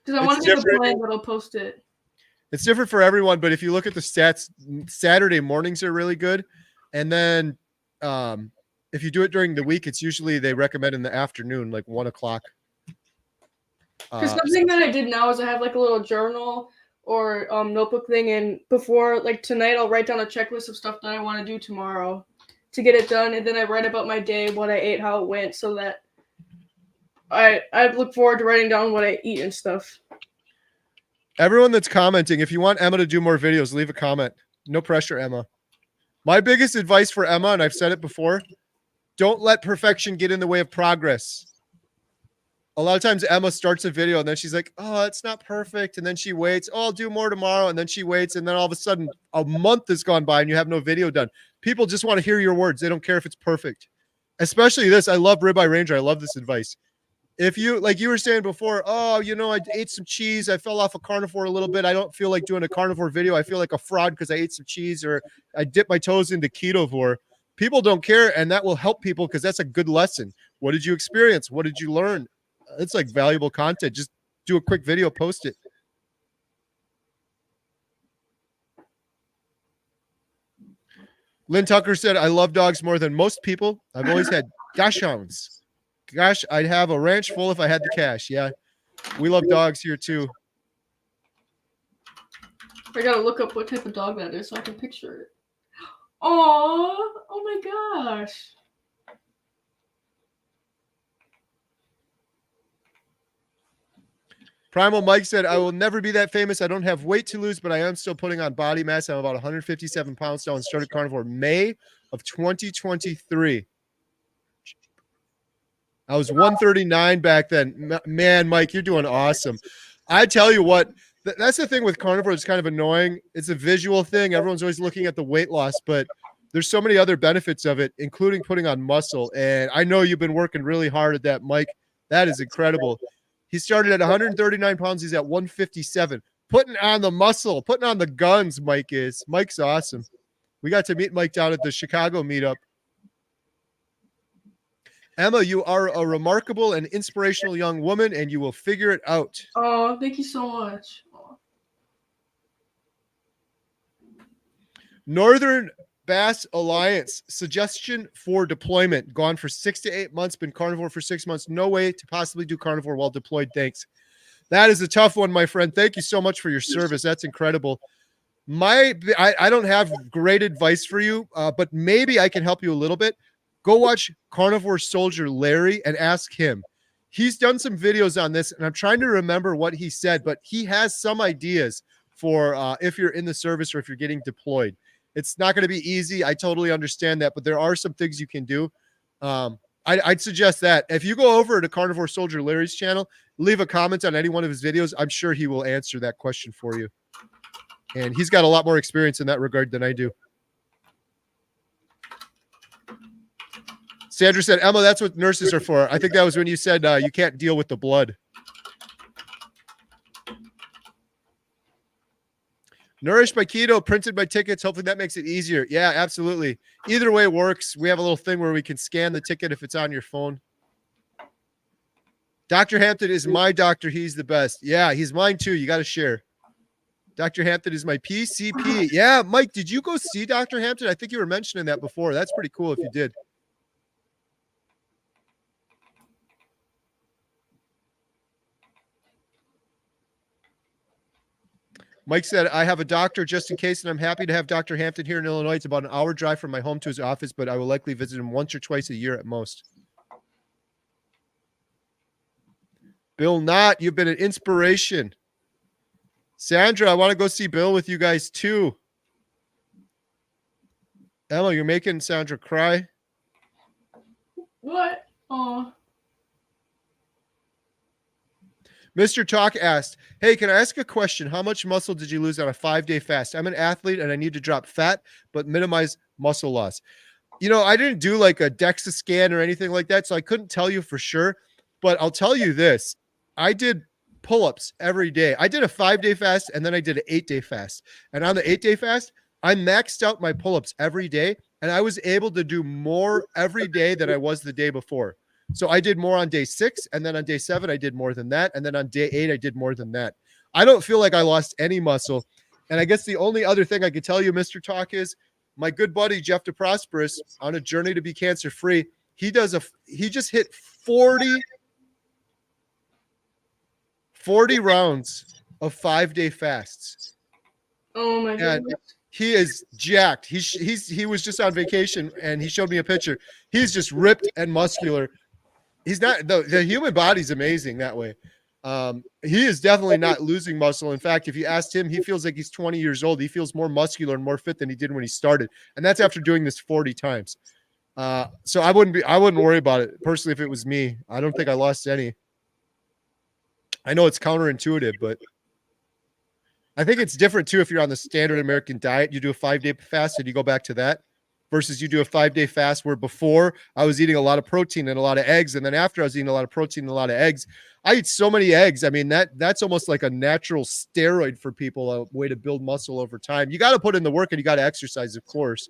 Because I want to make a plan that I'll post it. It's different for everyone, but if you look at the stats, Saturday mornings are really good, and then if you do it during the week, it's usually they recommend in the afternoon, like 1 o'clock. Because something that I did now is I have like a little journal or notebook thing, and before like tonight, I'll write down a checklist of stuff that I want to do tomorrow to get it done, and then I write about my day, what I ate, how it went, so that I look forward to writing down what I eat and stuff. Everyone that's commenting, if you want Emma to do more videos, leave a comment. No pressure, Emma. My biggest advice for Emma, and I've said it before, don't let perfection get in the way of progress. A lot of times Emma starts a video and then she's like, oh, it's not perfect. And then she waits. Oh, I'll do more tomorrow. And then she waits. And then all of a sudden a month has gone by and you have no video done. People just want to hear your words. They don't care if it's perfect. Especially this. I love Ribeye Ranger. I love this advice. If you, like you were saying before, oh, you know, I ate some cheese. I fell off a carnivore a little bit. I don't feel like doing a carnivore video. I feel like a fraud because I ate some cheese, or I dipped my toes into ketovore. People don't care. And that will help people because that's a good lesson. What did you experience? What did you learn? It's like valuable content. Just do a quick video, post it. Lynn Tucker said, I love dogs more than most people. I've always had dachshunds. Gosh, I'd have a ranch full if I had the cash. Yeah, we love dogs here too. I gotta look up what type of dog that is so I can picture it. Oh my gosh. Primal Mike said, I will never be that famous. I don't have weight to lose, but I am still putting on body mass. I'm about 157 pounds now and started carnivore May of 2023. I was 139 back then. Man, Mike, you're doing awesome. I tell you what, that's the thing with carnivore. It's kind of annoying. It's a visual thing. Everyone's always looking at the weight loss, but there's so many other benefits of it, including putting on muscle. And I know you've been working really hard at that, Mike. That is incredible. He started at 139 pounds. He's at 157. Putting on the muscle, putting on the guns, Mike is. Mike's awesome. We got to meet Mike down at the Chicago meetup. Emma, you are a remarkable and inspirational young woman, and you will figure it out. Oh, thank you so much. Oh. Northern Bass Alliance, suggestion for deployment. Gone for 6 to 8 months, been carnivore for 6 months. No way to possibly do carnivore while deployed. Thanks. That is a tough one, my friend. Thank you so much for your service. That's incredible. I don't have great advice for you, but maybe I can help you a little bit. Go watch Carnivore Soldier Larry and ask him. He's done some videos on this, and I'm trying to remember what he said, but he has some ideas for if you're in the service or if you're getting deployed. It's not going to be easy. I totally understand that, but there are some things you can do. I'd suggest that. If you go over to Carnivore Soldier Larry's channel, leave a comment on any one of his videos. I'm sure he will answer that question for you. And he's got a lot more experience in that regard than I do. Sandra said, Emma, that's what nurses are for. I think that was when you said you can't deal with the blood. Nourished by Keto, printed by tickets. Hopefully that makes it easier. Yeah, absolutely. Either way works. We have a little thing where we can scan the ticket if it's on your phone. Dr. Hampton is my doctor. He's the best. Yeah, he's mine too. You got to share. Dr. Hampton is my PCP. Yeah, Mike, did you go see Dr. Hampton? I think you were mentioning that before. That's pretty cool if you did. Mike said, I have a doctor just in case, and I'm happy to have Dr. Hampton here in Illinois. It's about an hour drive from my home to his office, but I will likely visit him once or twice a year at most. Bill Knott, you've been an inspiration. Sandra, I want to go see Bill with you guys too. Emma, you're making Sandra cry. What? Oh. Mr. Talk asked, hey, can I ask a question? How much muscle did you lose on a 5-day fast? I'm an athlete and I need to drop fat, but minimize muscle loss. You know, I didn't do like a DEXA scan or anything like that, so I couldn't tell you for sure. But I'll tell you this, I did pull-ups every day. I did a 5-day fast and then I did an 8-day fast. And on the 8-day fast, I maxed out my pull-ups every day and I was able to do more every day than I was the day before. So I did more on day 6 and then on day 7 I did more than that and then on day 8 I did more than that. I don't feel like I lost any muscle. And I guess the only other thing I could tell you, Mr. Talk, is my good buddy Jeff DeProsperous on a journey to be cancer-free. He just hit 40 rounds of 5-day fasts. Oh my goodness. He is jacked. He was just on vacation and he showed me a picture. He's just ripped and muscular. He's not, the human body's amazing that way. He is definitely not losing muscle. In fact, if you asked him, he feels like he's 20 years old. He feels more muscular and more fit than he did when he started. And that's after doing this 40 times. So I wouldn't worry about it personally. If it was me, I don't think I lost any. I know it's counterintuitive, but I think it's different too. If you're on the standard American diet, you do a 5-day fast and you go back to that versus you do a 5-day fast where before I was eating a lot of protein and a lot of eggs. And then after I was eating a lot of protein and a lot of eggs, I eat so many eggs. I mean, that's almost like a natural steroid for people, a way to build muscle over time. You got to put in the work and you got to exercise, of course.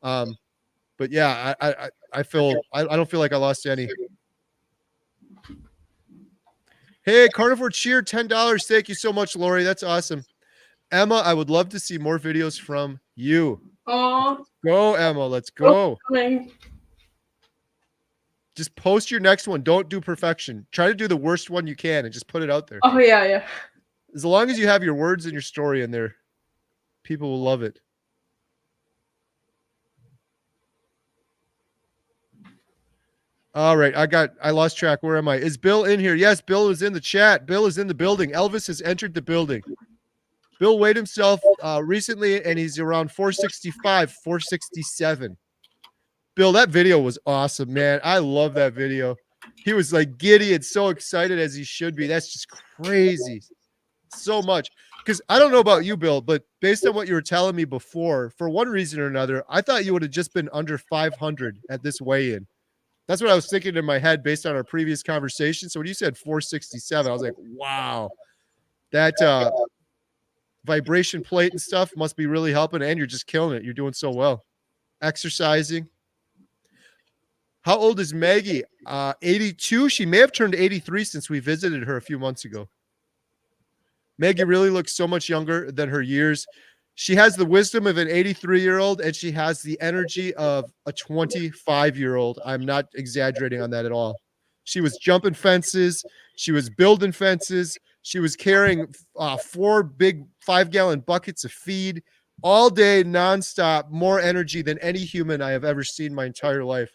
But yeah, I don't feel like I lost any. Hey, Carnivore Cheer, $10. Thank you so much, Lori. That's awesome. Emma, I would love to see more videos from you. Oh, go, Emma. Let's go. Coming. Just post your next one. Don't do perfection. Try to do the worst one you can and just put it out there. Oh, yeah, yeah. As long as you have your words and your story in there, people will love it. All right, I lost track. Where am I? Is Bill in here? Yes, Bill is in the chat. Bill is in the building. Elvis has entered the building. Bill weighed himself recently, and he's around 465, 467. Bill, that video was awesome, man. I love that video. He was like giddy and so excited as he should be. That's just crazy. So much. Because I don't know about you, Bill, but based on what you were telling me before, for one reason or another, I thought you would have just been under 500 at this weigh-in. That's what I was thinking in my head based on our previous conversation. So when you said 467, I was like, wow, that vibration plate and stuff must be really helping. And you're just killing it. You're doing so well. Exercising. How old is Maggie? 82. She may have turned 83 since we visited her a few months ago. Maggie really looks so much younger than her years. She has the wisdom of an 83-year-old, and she has the energy of a 25-year-old. I'm not exaggerating on that at all. She was jumping fences. She was building fences. She was carrying 4 big 5-gallon buckets of feed all day, nonstop, more energy than any human I have ever seen my entire life.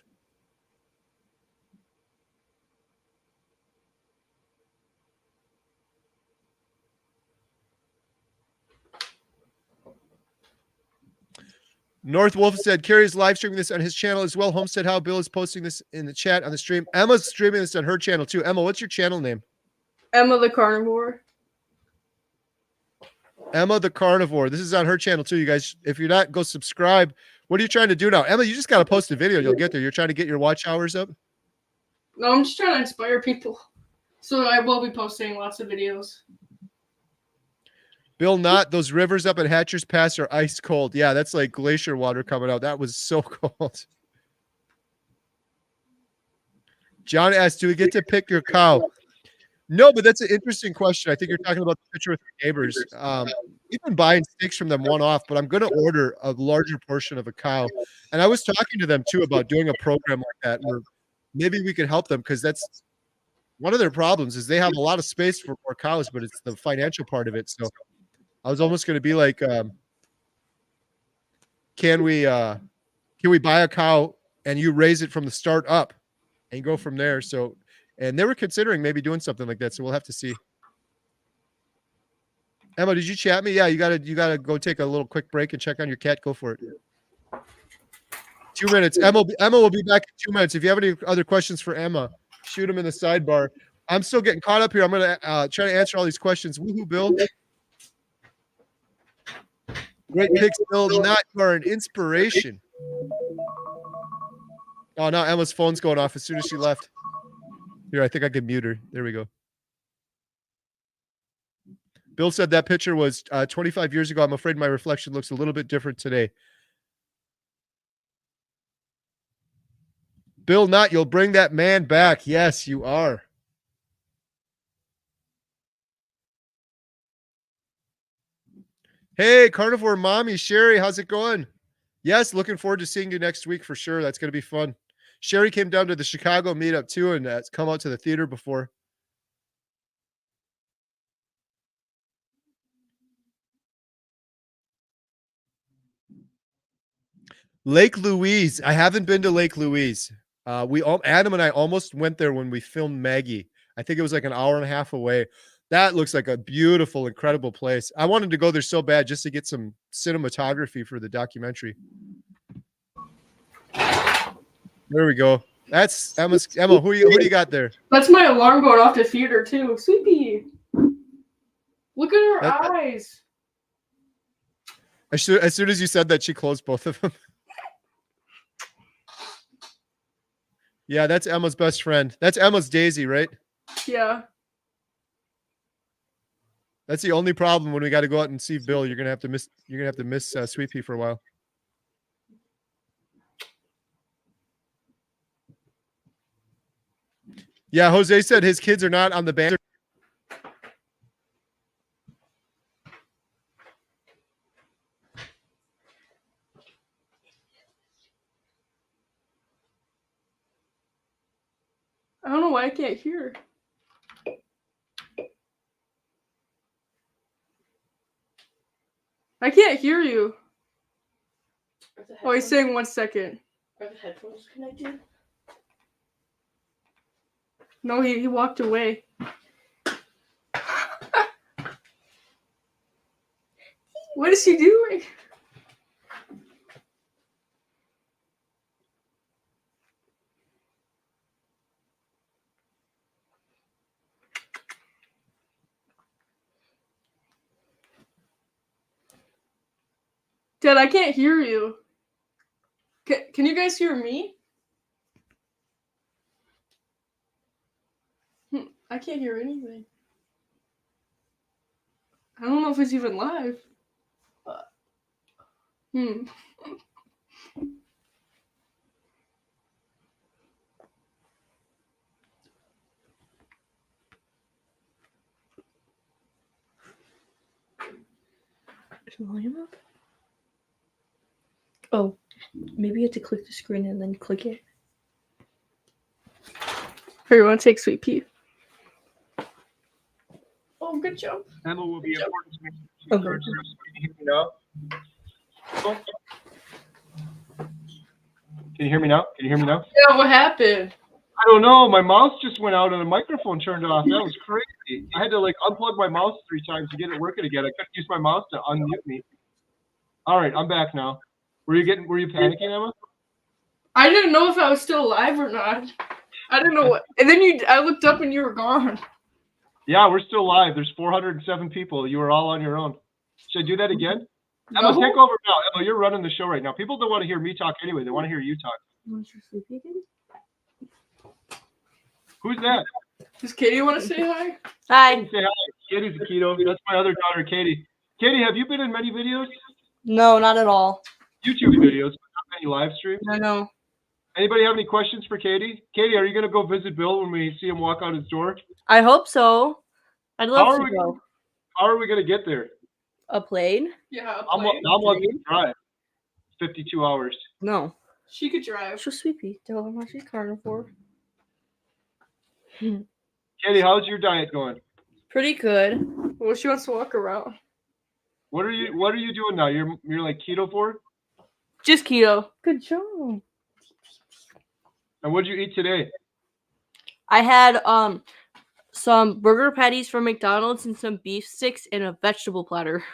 North Wolf said, Carrie's live streaming this on his channel as well. Homestead How Bill is posting this in the chat on the stream. Emma's streaming this on her channel too. Emma, what's your channel name? Emma the Carnivore. Emma the Carnivore. This is on her channel too, you guys. If you're not, go subscribe. What are you trying to do now? Emma, you just got to post a video. You'll get there. You're trying to get your watch hours up? No, I'm just trying to inspire people. So I will be posting lots of videos. Bill Knott, those rivers up at Hatcher's Pass are ice cold. Yeah, that's like glacier water coming out. That was so cold. John asked, do we get to pick your cow? No, but that's an interesting question. I think you're talking about the picture with your neighbors. We've been buying steaks from them one-off, but I'm going to order a larger portion of a cow. And I was talking to them, too, about doing a program like that where maybe we could help them because that's one of their problems is they have a lot of space for more cows, but it's the financial part of it. So I was almost going to be like, can we buy a cow and you raise it from the start up and go from there? So, and they were considering maybe doing something like that. So we'll have to see. Emma, did you chat me? Yeah, you gotta go take a little quick break and check on your cat. Go for it. 2 minutes. Emma will be back in 2 minutes. If you have any other questions for Emma, shoot them in the sidebar. I'm still getting caught up here. I'm gonna try to answer all these questions. Woohoo, Bill. Great picks, Bill. Not you are an inspiration. Oh, now Emma's phone's going off as soon as she left. Here, I think I can mute her. There we go. Bill said that picture was 25 years ago. I'm afraid my reflection looks a little bit different today. Bill Knott, you'll bring that man back. Yes, you are. Hey, Carnivore Mommy, Sherry, how's it going? Yes, looking forward to seeing you next week for sure. That's going to be fun. Sherry came down to the Chicago meetup too and has come out to the theater before. Lake Louise. I haven't been to Lake Louise. Adam and I almost went there when we filmed Maggie. I think it was like an hour and a half away. That looks like a beautiful, incredible place. I wanted to go there so bad just to get some cinematography for the documentary. There we go. That's Emma. Who do you got there? That's my alarm going off to feed her too. Sweepy. Look at her eyes. As soon as you said that, she closed both of them. Yeah, that's Emma's best friend. That's Emma's Daisy, right? Yeah. That's the only problem when we got to go out and see Bill. You're gonna have to miss Sweet Pea for a while. Yeah, Jose said his kids are not on the band. I don't know why I can't hear. I can't hear you. Oh, he's saying 1 second. Are the headphones connected? No, he walked away. What is he doing? Dad, I can't hear you. Can you guys hear me? I can't hear anything. I don't know if it's even live. Is the volume up? Oh, maybe you have to click the screen and then click it. Here, you want to take Sweet Pea? Oh, good job. Emma will be important to me. Okay. Can you hear me now? Can you hear me now? Can you hear me now? Yeah, what happened? I don't know. My mouse just went out and the microphone turned off. That was crazy. I had to like unplug my mouse 3 times to get it working again. I couldn't use my mouse to unmute me. All right, I'm back now. Were you panicking, Emma? I didn't know if I was still alive or not. I didn't know what. And then I looked up and you were gone. Yeah, we're still live. There's 407 people. You were all on your own. Should I do that again? No. Emma, take over now. Emma, you're running the show right now. People don't want to hear me talk anyway. They want to hear you talk. Who's that? Does Katie want to say hi? Hi. Say hi. Katie's a keto. That's my other daughter, Katie. Katie, have you been in many videos? No, not at all. YouTube videos, but not many live streams. I know. Anybody have any questions for Katie? Katie, are you going to go visit Bill when we see him walk out his door? I hope so. I'd love to go. How are we going to get there? A plane? Yeah, I'm lucky to drive. 52 hours. No. she could drive. So Sweepy. Tell her she's carnivore. Katie, how's your diet going? Pretty good. Well, she wants to walk around. What are you doing now? You're like keto for? Just keto. Good job. And what'd you eat today? I had some burger patties from McDonald's and some beef sticks and a vegetable platter.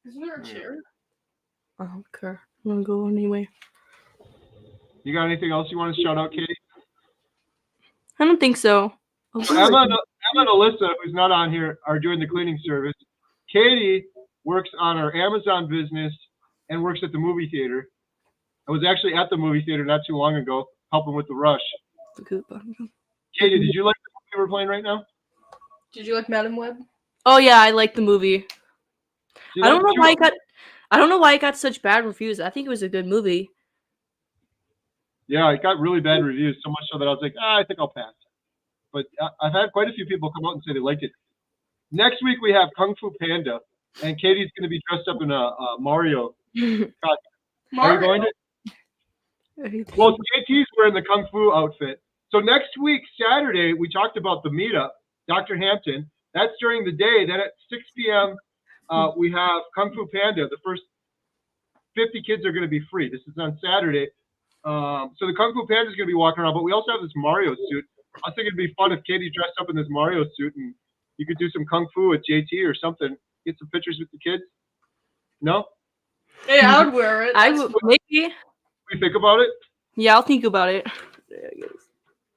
Isn't there a chair? I don't care. I'm gonna go anyway. You got anything else you want to shout out, Katie? I don't think so. Emma and Alyssa, who's not on here, are doing the cleaning service. Katie works on our Amazon business and works at the movie theater. I was actually at the movie theater not too long ago, helping with the rush. Katie, did you like the movie we're playing right now? Did you like Madam Web? Oh yeah, I like the movie. You I don't like know why it it got. I don't know why it got such bad reviews. I think it was a good movie. Yeah, it got really bad reviews, so much so that I was like, I think I'll pass. But I've had quite a few people come out and say they liked it. Next week we have Kung Fu Panda, and Katie's going to be dressed up in a Mario costume. Are you going to? Well, JT's wearing the Kung Fu outfit. So next week, Saturday, we talked about the meetup, Dr. Hampton. That's during the day. Then at 6 p.m., we have Kung Fu Panda. The first 50 kids are going to be free. This is on Saturday. So the Kung Fu Panda is going to be walking around, but we also have this Mario suit. I think it'd be fun if Katie dressed up in this Mario suit and you could do some Kung Fu with JT or something. Get some pictures with the kids. No? Hey, I would wear it. I That's would maybe. We think about it? Yeah, I'll think about it.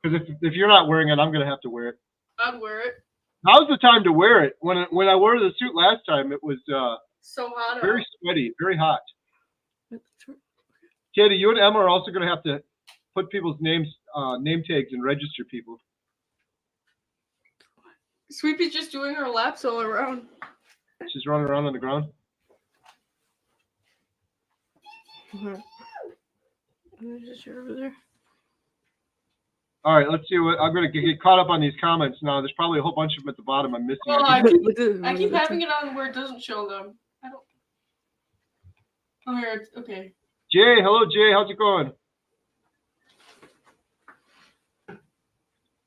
Because if you're not wearing it, I'm going to have to wear it. I'd wear it. Now's the time to wear it. When I wore the suit last time, it was So hot. very out. sweaty, very hot. Katie, you and Emma are also going to have to put people's names, name tags, and register people. Sweepy's just doing her laps all around. She's running around on the ground. Over there. All right, let's see what I'm going to get caught up on these comments now. There's probably a whole bunch of them at the bottom I'm missing. Oh, I keep having it on where it doesn't show them. I don't. Oh, here. Okay. Jay, hello, Jay. How's it going?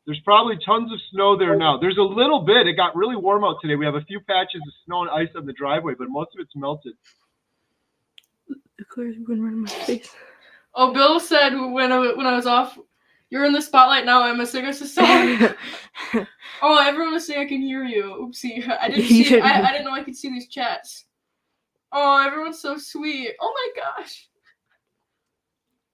There's probably tons of snow there now. There's a little bit. It got really warm out today. We have a few patches of snow and ice on the driveway, but most of it's melted. The clear's going right in my face. Oh, Bill said when I was off, you're in the spotlight now. Emma, sing us a song. Oh, everyone was saying I can hear you. Oopsie, I didn't see. I didn't know I could see these chats. Oh, everyone's so sweet. Oh my gosh.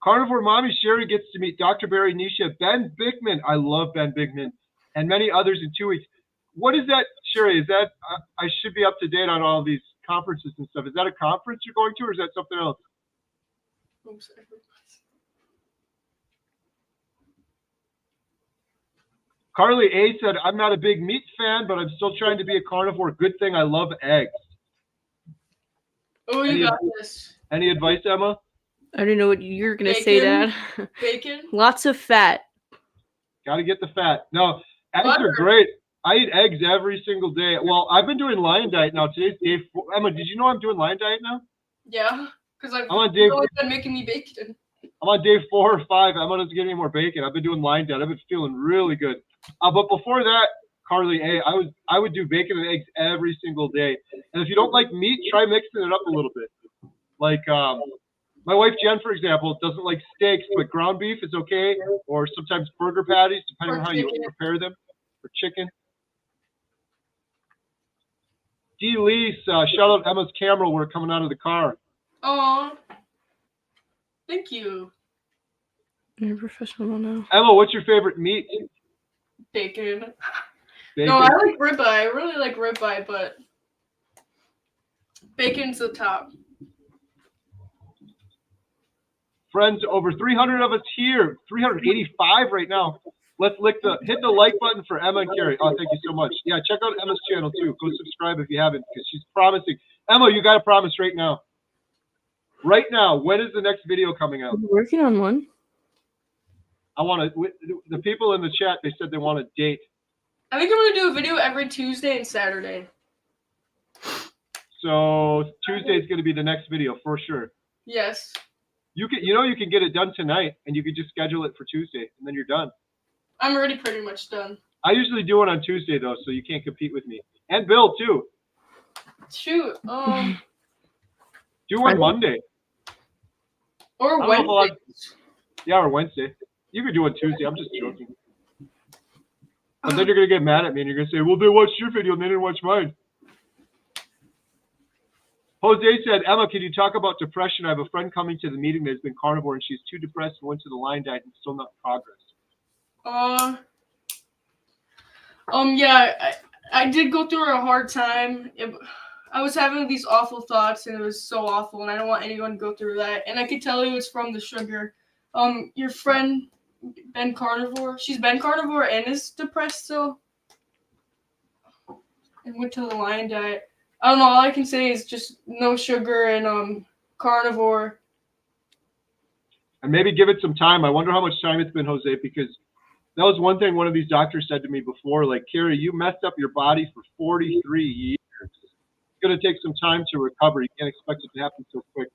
Carnivore Mommy Sherry gets to meet Dr. Barry Nisha, Ben Bigman. I love Ben Bigman, and many others in 2 weeks. What is that, Sherry? Is that I should be up to date on all these conferences and stuff. Is that a conference you're going to, or is that something else? Oops. Carly A said, I'm not a big meat fan, but I'm still trying to be a carnivore. Good thing I love eggs. Oh, you got this. Any advice, Emma? I don't know what you're gonna say, Dad. Bacon. Lots of fat. Got to get the fat. No, eggs Butter. are great. I eat eggs every single day. Well, I've been doing Lion Diet now. Today's day 4. Emma, did you know I'm doing Lion Diet now? Yeah, because I've I'm on day. always been making me bacon. I'm on day 4 or 5. Emma doesn't get any more bacon. I've been doing Lion Diet. I've been feeling really good. But before that, Carly A, I would do bacon and eggs every single day. And if you don't like meat, try mixing it up a little bit. Like my wife Jen, for example, doesn't like steaks, but ground beef is okay, or sometimes burger patties, depending on how you prepare them, or chicken. D. Lee, shout out Emma's camera work coming out of the car. Oh, thank you. You're a professional now. Emma, what's your favorite meat? Bacon. Bacon. No, I like ribeye. I really like ribeye, but bacon's the top. Friends, over 300 of us here, 385 right now. Let's hit the like button for Emma and Carrie. Oh, thank you so much. Yeah, check out Emma's channel too. Go subscribe if you haven't, because she's promising. Emma, you got to promise right now. Right now, when is the next video coming out? I'm working on one. I want to. The people in the chat, they said they want a date. I think I'm gonna do a video every Tuesday and Saturday. So Tuesday is going to be the next video for sure. Yes. You can get it done tonight, and you can just schedule it for Tuesday, and then you're done. I'm already pretty much done. I usually do it on Tuesday though, so you can't compete with me. And Bill too. Shoot. Do one Monday. Or Wednesday. Yeah, or Wednesday. You could do it Tuesday. I'm just joking. But then you're gonna get mad at me, and you're gonna say, "Well, they watched your video and they didn't watch mine." Jose said, "Emma, can you talk about depression? I have a friend coming to the meeting that has been carnivore, and she's too depressed and went to the Lion Diet and still not progress." Yeah, I did go through a hard time. I was having these awful thoughts, and it was so awful, and I don't want anyone to go through that. And I could tell you it's from the sugar. Your friend been carnivore. She's been carnivore and is depressed still. And went to the lion diet. I don't know. All I can say is just no sugar and carnivore. And maybe give it some time. I wonder how much time it's been, Jose, because that was one thing one of these doctors said to me before. Like, Carrie, you messed up your body for 43 years. It's going to take some time to recover. You can't expect it to happen so quick.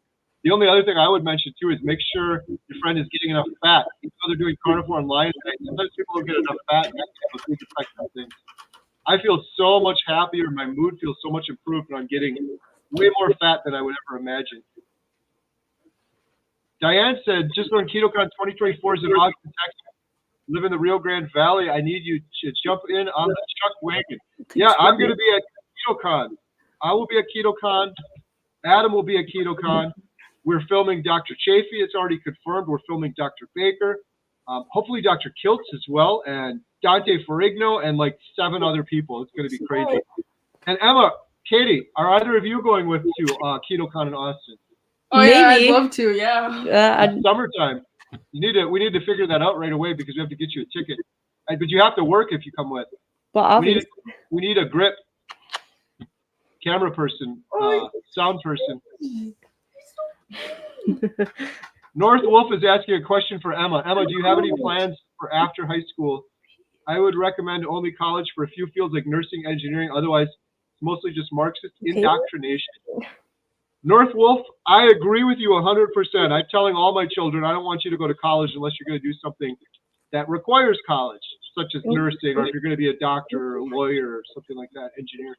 The only other thing I would mention, too, is make sure your friend is getting enough fat. Even though they're doing carnivore and lion diet, sometimes people don't get enough fat, and that's a big effect on things. I feel so much happier. My mood feels so much improved when I'm getting way more fat than I would ever imagine. Diane said, just learned KetoCon 2024 is in Austin, Texas. Live in the Rio Grande Valley. I need you to jump in on the Chuck wagon. Yeah, I'm going to be at KetoCon. I will be at KetoCon. Adam will be at KetoCon. We're filming Dr. Chafee. It's already confirmed. We're filming Dr. Baker. Hopefully Dr. Kiltz as well, and Dante Ferrigno, and like 7 other people. It's going to be crazy. And Emma, Katie, are either of you going with to KetoCon in Austin? Oh yeah, Maybe. I'd love to. Yeah. It's summertime. We need to figure that out right away because we have to get you a ticket. But you have to work if you come with. Well, We need a grip, camera person, sound person. North Wolf is asking a question for Emma. Emma, do you have any plans for after high school? I would recommend only college for a few fields like nursing, engineering. Otherwise, it's mostly just Marxist indoctrination. North Wolf, I agree with you 100%. I'm telling all my children, I don't want you to go to college unless you're going to do something that requires college, such as nursing, or if you're going to be a doctor or a lawyer or something like that, engineering.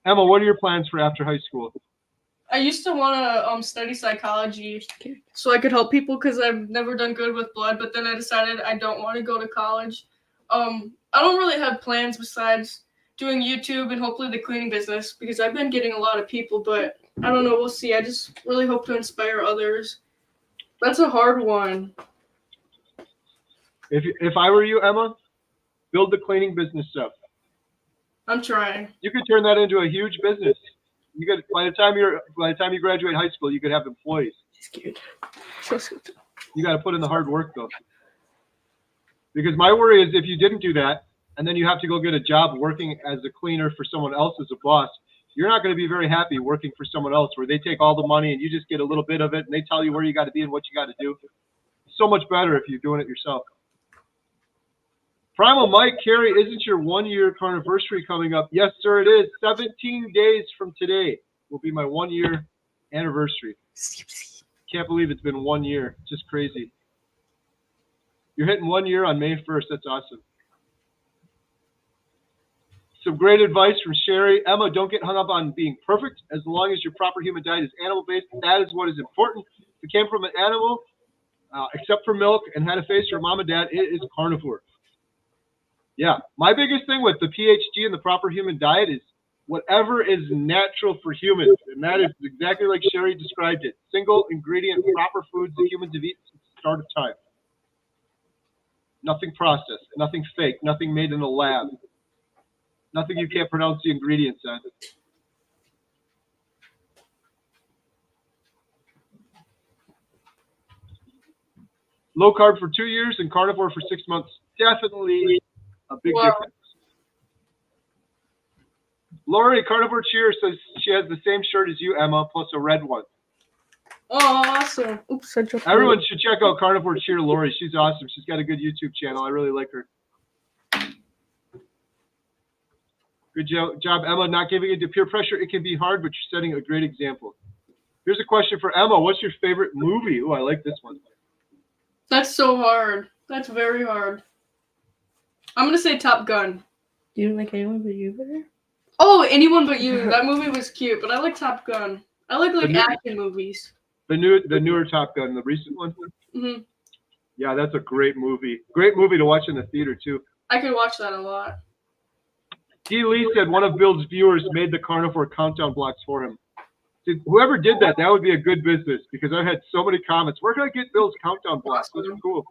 Emma, what are your plans for after high school? I used to want to study psychology so I could help people because I've never done good with blood, but then I decided I don't want to go to college. I don't really have plans besides doing YouTube and hopefully the cleaning business because I've been getting a lot of people, but I don't know. We'll see. I just really hope to inspire others. That's a hard one. If I were you, Emma, build the cleaning business stuff. I'm trying. You could turn that into a huge business. You could by the time you graduate high school, you could have employees. She's cute. You got to put in the hard work though. Because my worry is if you didn't do that, and then you have to go get a job working as a cleaner for someone else as a boss, you're not going to be very happy working for someone else where they take all the money and you just get a little bit of it and they tell you where you got to be and what you got to do. It's so much better if you're doing it yourself. Primal Mike, Carrie, isn't your 1-year carniversary coming up? Yes, sir, it is. 17 days from today will be my 1-year anniversary. Can't believe it's been 1 year. Just crazy. You're hitting 1 year on May 1st. That's awesome. Some great advice from Sherry. Emma, don't get hung up on being perfect. As long as your proper human diet is animal-based, that is what is important. If it came from an animal, except for milk, and had a face for mom and dad, it is carnivore. Yeah, my biggest thing with the PhD and the proper human diet is whatever is natural for humans. And that is exactly like Sherry described it. Single ingredient, proper foods that humans have eaten since the start of time. Nothing processed, nothing fake, nothing made in a lab. Nothing you can't pronounce the ingredients on. Low carb for 2 years and carnivore for 6 months. Definitely a big difference. Lori, Carnivore Cheer, says she has the same shirt as you, Emma, plus a red one. Oh, awesome. Oops, I dropped Everyone should check out Carnivore Cheer Lori. She's awesome. She's got a good YouTube channel. I really like her. Good job, Emma, not giving in to peer pressure. It can be hard, but you're setting a great example. Here's a question for Emma. What's your favorite movie? Oh, I like this one. That's so hard. That's very hard. I'm going to say Top Gun. Do you like anyone but you better? Oh, Anyone But You. That movie was cute, but I like Top Gun. I like action movies. The newer Top Gun, the recent one? Mm-hmm. Yeah, that's a great movie. Great movie to watch in the theater, too. I could watch that a lot. D. Lee said one of Bill's viewers made the carnivore countdown blocks for him. Whoever did that, that would be a good business because I've had so many comments. Where can I get Bill's countdown blocks? Those are cool.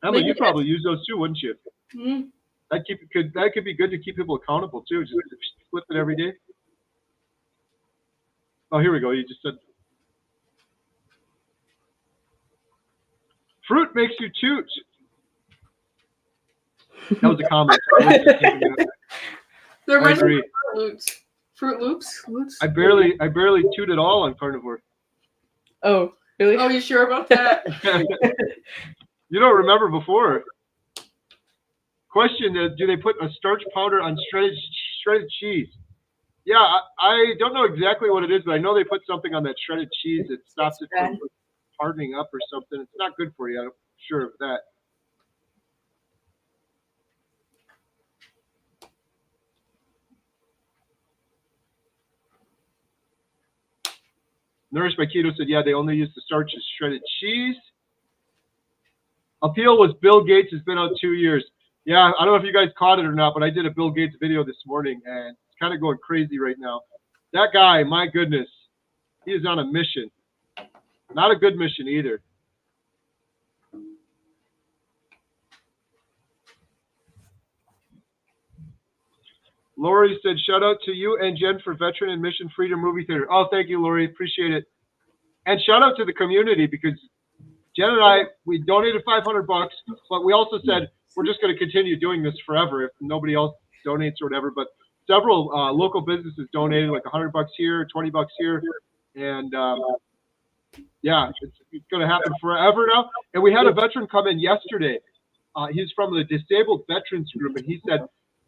Emma, you probably use those too, wouldn't you? Mm-hmm. That could be good to keep people accountable too. Just flip it every day. Oh, here we go. You just said. Fruit makes you toot. That was a comment. There I might be agree. Fruit Loops. Fruit Loops? Loops? I barely toot at all on Carnivore. Oh, really? Oh, you sure about that? You don't remember before. Question, do they put a starch powder on shredded cheese? Yeah, I don't know exactly what it is, but I know they put something on that shredded cheese that stops it from hardening up or something. It's not good for you. I'm sure of that. Nourished by Keto said, yeah, they only use the starch as shredded cheese. Appeal was Bill Gates has been out 2 years. Yeah, I don't know if you guys caught it or not, but I did a Bill Gates video this morning, and it's kind of going crazy right now. That guy, my goodness, he is on a mission. Not a good mission either. Lori said, shout out to you and Jen for Veteran and Mission Freedom Movie Theater. Oh, thank you, Lori. Appreciate it. And shout out to the community because Jen and I, we donated $500, but we also said we're just going to continue doing this forever if nobody else donates or whatever. But several local businesses donated like $100 here, $20 here. And yeah, it's going to happen forever now. And we had a veteran come in yesterday. He's from the Disabled Veterans Group, and he said,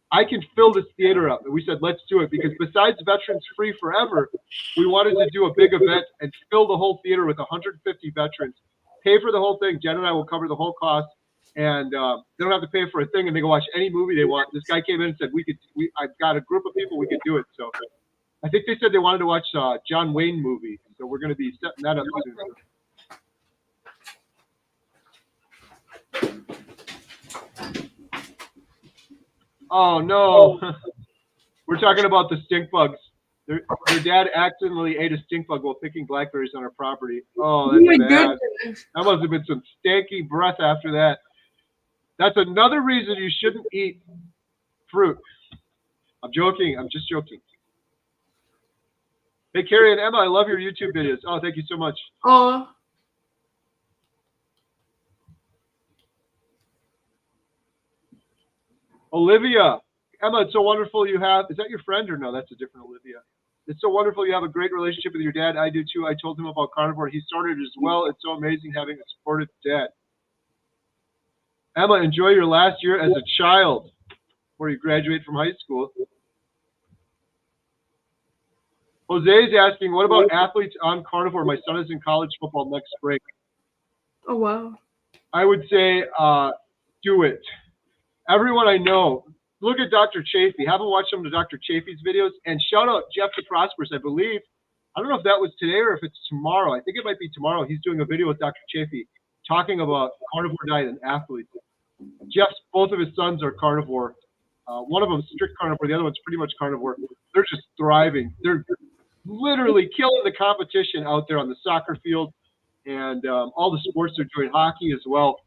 I can fill this theater up. And we said, let's do it. Because besides Veterans Free Forever, we wanted to do a big event and fill the whole theater with 150 veterans. Pay for the whole thing. Jen and I will cover the whole cost. And they don't have to pay for a thing, and they can watch any movie they want. This guy came in and said, I've got a group of people, we could do it. So I think they said they wanted to watch John Wayne movie. So we're going to be setting that up soon. Oh, no. We're talking about the stink bugs. Their dad accidentally ate a stink bug while picking blackberries on our property. Oh, that's my bad. goodness. That must have been some stanky breath after that. That's another reason you shouldn't eat fruit. I'm joking. I'm just joking. Hey, Carrie and Emma, I love your YouTube videos. Oh, thank you so much. Oh, Olivia. Emma, it's so wonderful you have. Is that your friend or no? That's a different Olivia. It's so wonderful you have a great relationship with your dad. I do too. I told him about Carnivore. He started as well. It's so amazing having a supportive dad. Emma, enjoy your last year as a child before you graduate from high school. Jose is asking, what about athletes on Carnivore? My son is in college football next spring. oh wow. I would say do it. Everyone I know, look at Dr. Chafee. Have him watch some of Dr. Chafee's videos. And shout out Jeff the Prosperous, I believe. I don't know if that was today or if it's tomorrow. I think it might be tomorrow. He's doing a video with Dr. Chafee talking about carnivore diet and athletes. Jeff's, both of his sons are carnivore. One of them is strict carnivore. The other one's pretty much carnivore. They're just thriving. They're literally killing the competition out there on the soccer field and all the sports they're doing, hockey as well.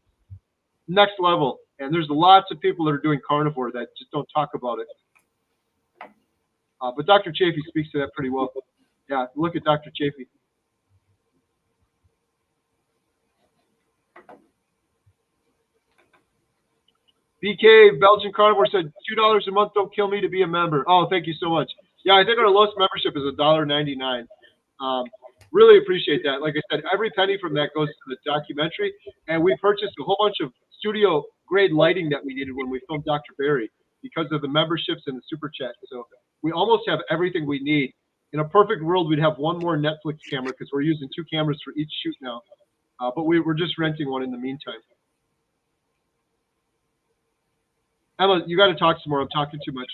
Next level. And there's lots of people that are doing carnivore that just don't talk about it. But Dr. Chafee speaks to that pretty well. Yeah, look at Dr. Chafee. BK Belgian Carnivore said $2 a month don't kill me to be a member. Oh, thank you so much. Yeah, I think our lowest membership is $1.99. Really appreciate that. Like I said, every penny from that goes to the documentary, and we purchased a whole bunch of studio grade lighting that we needed when we filmed Dr. Barry because of the memberships and the super chat. So we almost have everything we need. In a perfect world, we'd have one more Netflix camera because we're using 2 cameras for each shoot now. But we're just renting one in the meantime. Emma, you got to talk some more. I'm talking too much.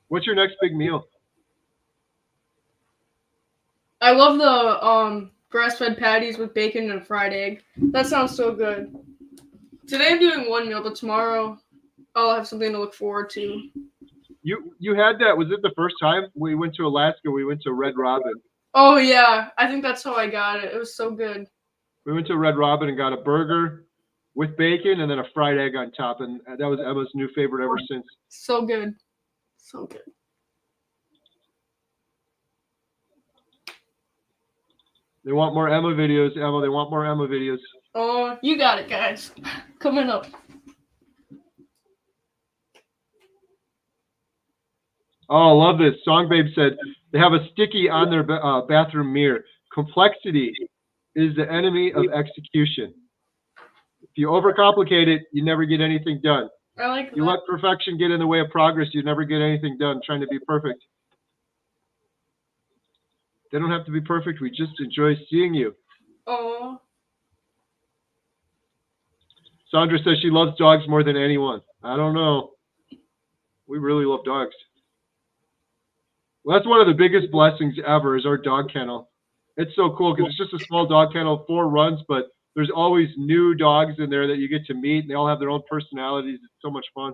What's your next big meal? I love the grass-fed patties with bacon and a fried egg. That sounds so good. Today I'm doing one meal, but tomorrow I'll have something to look forward to. You had that. Was it the first time we went to Alaska? We went to Red Robin. Oh yeah, I think that's how I got it. It was so good. We went to Red Robin and got a burger with bacon and then a fried egg on top, and that was Emma's new favorite ever since. So good. So good. They want more Emma videos, Emma. They want more Emma videos. Oh, you got it, guys. Coming up. Oh, I love this. Song Babe said they have a sticky on their bathroom mirror. Complexity is the enemy of execution. If you overcomplicate it, you never get anything done. I like You that. let perfection get in the way of progress, you never get anything done trying to be perfect. They don't have to be perfect. We just enjoy seeing you. Oh, Sandra says she loves dogs more than anyone. I don't know. We really love dogs. Well, that's one of the biggest blessings ever is our dog kennel. It's so cool because it's just a small dog kennel, 4 runs, but there's always new dogs in there that you get to meet, and they all have their own personalities. It's so much fun.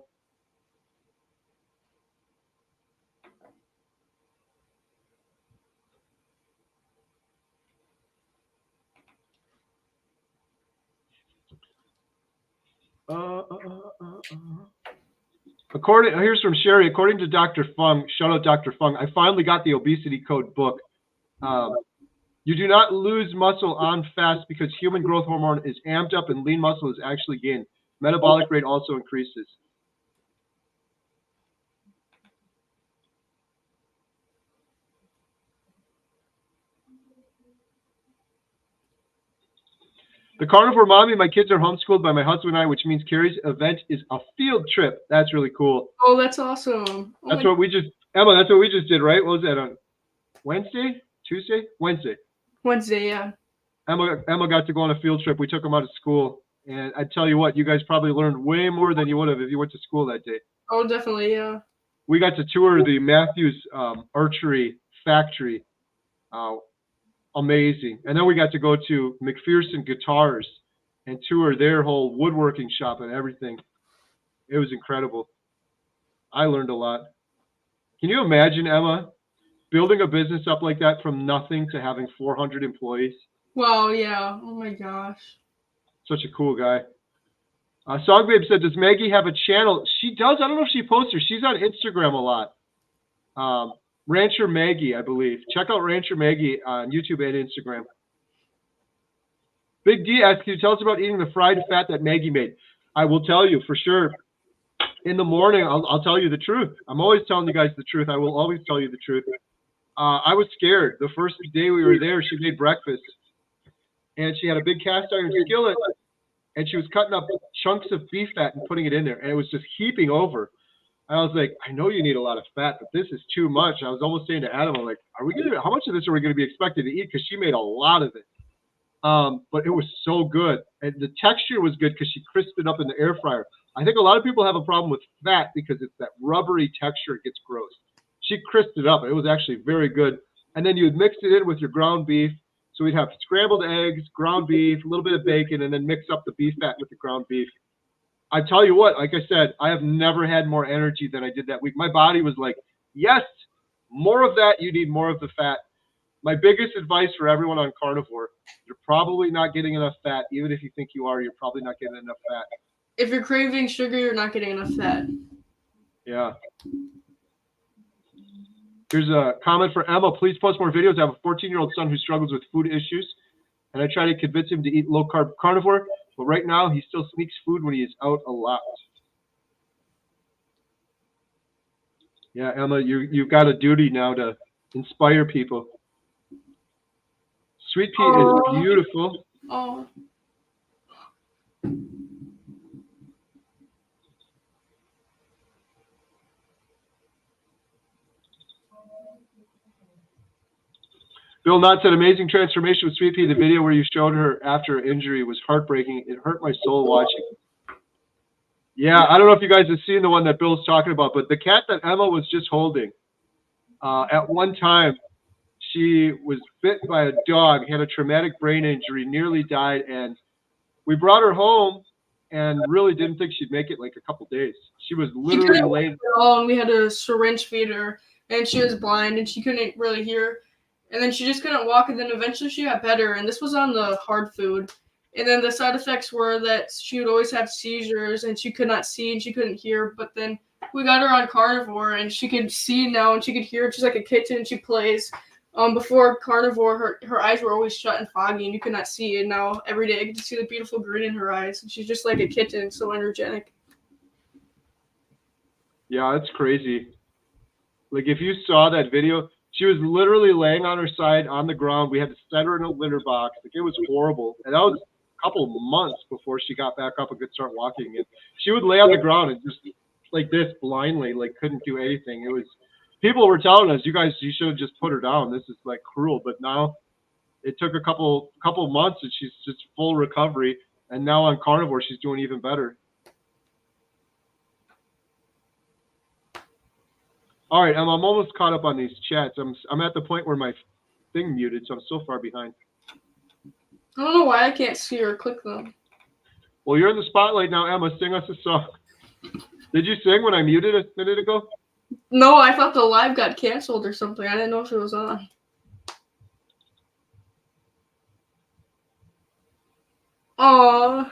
Here's from Sherry. According to Dr. Fung, shout out Dr. Fung, I finally got the obesity code book. You do not lose muscle on fast because human growth hormone is amped up and lean muscle is actually gained. Metabolic rate also increases. The Carnivore Mommy, my kids are homeschooled by my husband and I, which means Carrie's event is a field trip. That's really cool. oh, that's awesome. Oh That's my- what we just, Emma, that's what we just did, right? What was that on Wednesday? Tuesday? Wednesday. Wednesday, yeah. Emma got to go on a field trip. We took them out of school. And I tell you what, you guys probably learned way more than you would have if you went to school that day. Oh, definitely, yeah. We got to tour the Matthews Archery Factory. Amazing. And then we got to go to McPherson Guitars and tour their whole woodworking shop and everything. It was incredible. I learned a lot. Can you imagine, Emma, building a business up like that from nothing to having 400 employees? Wow, yeah. Oh my gosh. Such a cool guy. Song Babe said, does Maggie have a channel? She does. I don't know if she posts her. She's on Instagram a lot. Rancher Maggie, I believe. Check out Rancher Maggie on YouTube and Instagram. Big D asks, can you tell us about eating the fried fat that Maggie made? I will tell you for sure. In the morning, I'll tell you the truth. I'm always telling you guys the truth. I will always tell you the truth. I was scared. The first day we were there, she made breakfast. And she had a big cast iron skillet. And she was cutting up chunks of beef fat and putting it in there. And it was just heaping over. I was like, I know you need a lot of fat, but this is too much. I was almost saying to Adam, I'm like, how much of this are we going to be expected to eat? Because she made a lot of it. But it was so good. And the texture was good because she crisped it up in the air fryer. I think a lot of people have a problem with fat because it's that rubbery texture. It gets gross. She crisped it up. It was actually very good. And then you would mix it in with your ground beef. So we'd have scrambled eggs, ground beef, a little bit of bacon, and then mix up the beef fat with the ground beef. I tell you what, like I said, I have never had more energy than I did that week. My body was like, yes, more of that. You need more of the fat. My biggest advice for everyone on carnivore, you're probably not getting enough fat. Even if you think you are, you're probably not getting enough fat. If you're craving sugar, you're not getting enough fat. Yeah. Here's a comment for Emma. Please post more videos. I have a 14-year-old son who struggles with food issues, and I try to convince him to eat low-carb carnivore. But right now, he still sneaks food when he is out a lot. Yeah, Emma, you've got a duty now to inspire people. Sweet pea is beautiful. Oh. Bill Knott said, amazing transformation with Sweet Pea. The video where you showed her after her injury was heartbreaking. It hurt my soul watching. Yeah, I don't know if you guys have seen the one that Bill's talking about, but the cat that Emma was just holding, at one time, she was bit by a dog, had a traumatic brain injury, nearly died, and we brought her home and really didn't think she'd make it like a couple days. She was literally laying. And we had a syringe feed her, and she was blind, and she couldn't really hear. And then she just couldn't walk, and then eventually she got better, and this was on the hard food. And then the side effects were that she would always have seizures, and she could not see, and she couldn't hear. But then we got her on carnivore, and she could see now, and she could hear. She's like a kitten, and she plays. Before Carnivore, her eyes were always shut and foggy, and you could not see. And now every day I get to see the beautiful grin in her eyes. And she's just like a kitten, so energetic. Yeah, it's crazy. Like if you saw that video, she was literally laying on her side on the ground. We had to set her in a litter box. Like it was horrible, and that was a couple of months before she got back up and could start walking again. She would lay on the ground and just like this blindly, like couldn't do anything. It was. People were telling us, you should have just put her down. This is like cruel. But now it took a couple of months and she's just full recovery. And now on Carnivore, she's doing even better. All right, I'm almost caught up on these chats. I'm at the point where my thing muted, so I'm so far behind. I don't know why I can't see or click them. Well, you're in the spotlight now, Emma. Sing us a song. Did you sing when I muted a minute ago? No, I thought the live got canceled or something. I didn't know if it was on. Aww.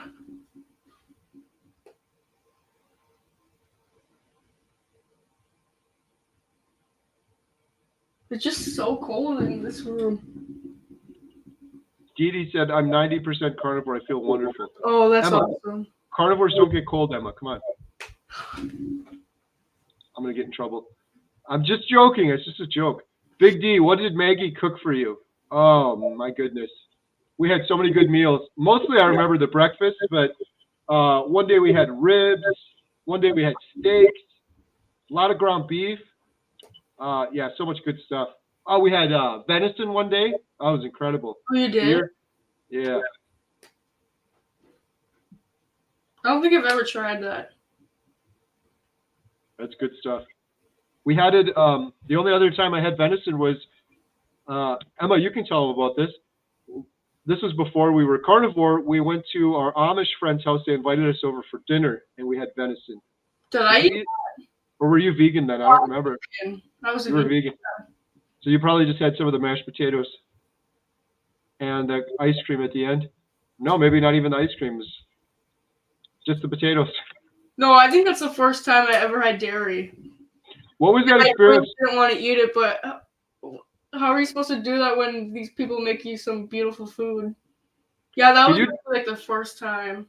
It's just so cold in this room. Dee Dee said, I'm 90% carnivore. I feel wonderful. Oh, that's Emma, awesome. Carnivores don't get cold, Emma. Come on. I'm going to get in trouble. I'm just joking. It's just a joke. Big D, what did Maggie cook for you? Oh, my goodness. We had so many good meals. Mostly I remember the breakfast, but one day we had ribs. One day we had steaks. A lot of ground beef. Yeah, so much good stuff. Oh, we had venison one day. That was incredible. Oh, you did? Deer. Yeah. I don't think I've ever tried that. That's good stuff. We had it. The only other time I had venison was Emma. You can tell them about this. This was before we were carnivore. We went to our Amish friend's house. They invited us over for dinner, and we had venison. Did I eat? Or were you vegan then? I don't remember. I was You were vegan. So you probably just had some of the mashed potatoes and the ice cream at the end. No, maybe not even the ice cream. It was just the potatoes. No, I think that's the first time I ever had dairy. What was that I experience? really didn't want to eat it, but how are you supposed to do that when these people make you some beautiful food? Yeah, that was like the first time.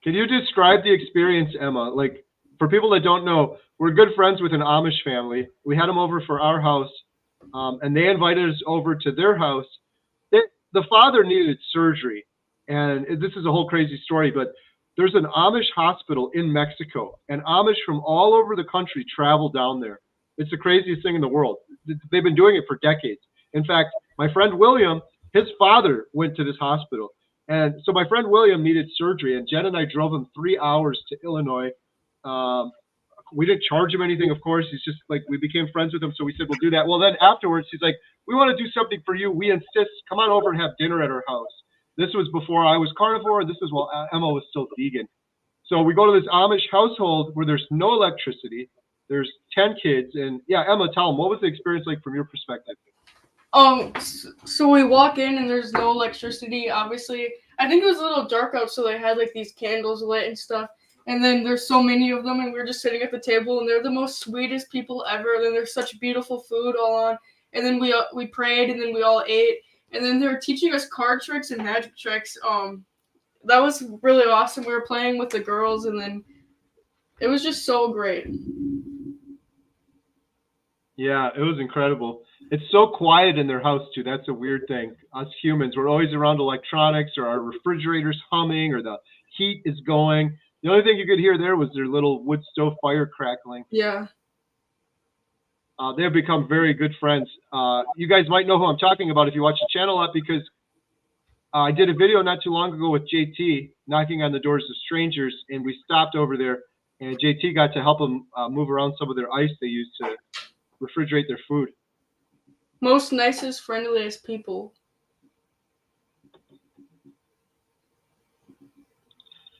Can you describe the experience, Emma? Like, for people that don't know, we're good friends with an Amish family. We had them over for our house, and they invited us over to their house. The father needed surgery, and this is a whole crazy story, but there's an Amish hospital in Mexico, and Amish from all over the country travel down there. It's the craziest thing in the world. They've been doing it for decades. In fact, my friend William, his father went to this hospital. And so my friend William needed surgery, and Jen and I drove him 3 hours to Illinois. We didn't charge him anything, of course. He's just like, we became friends with him, so we said, we'll do that. Well, then afterwards, he's like, we want to do something for you. We insist, come on over and have dinner at our house. This was before I was carnivore. This is while Emma was still vegan. So we go to this Amish household where there's no electricity. There's 10 kids. And yeah, Emma, tell them, what was the experience like from your perspective? So we walk in and there's no electricity, obviously. I think it was a little dark out, so they had like these candles lit and stuff. And then there's so many of them, and we're just sitting at the table, and they're the most sweetest people ever. And then there's such beautiful food all on. And then we prayed, and then we all ate. And then they were teaching us card tricks and magic tricks. That was really awesome. We were playing with the girls, and then it was just so great. Yeah, it was incredible. It's so quiet in their house, too. That's a weird thing. Us humans, we're always around electronics, or our refrigerator's humming, or the heat is going. The only thing you could hear there was their little wood stove fire crackling. Yeah. They have become very good friends. You guys might know who I'm talking about if you watch the channel up, because I did a video not too long ago with JT knocking on the doors of strangers, and we stopped over there, and JT got to help them move around some of their ice they used to refrigerate their food. Most nicest, friendliest people.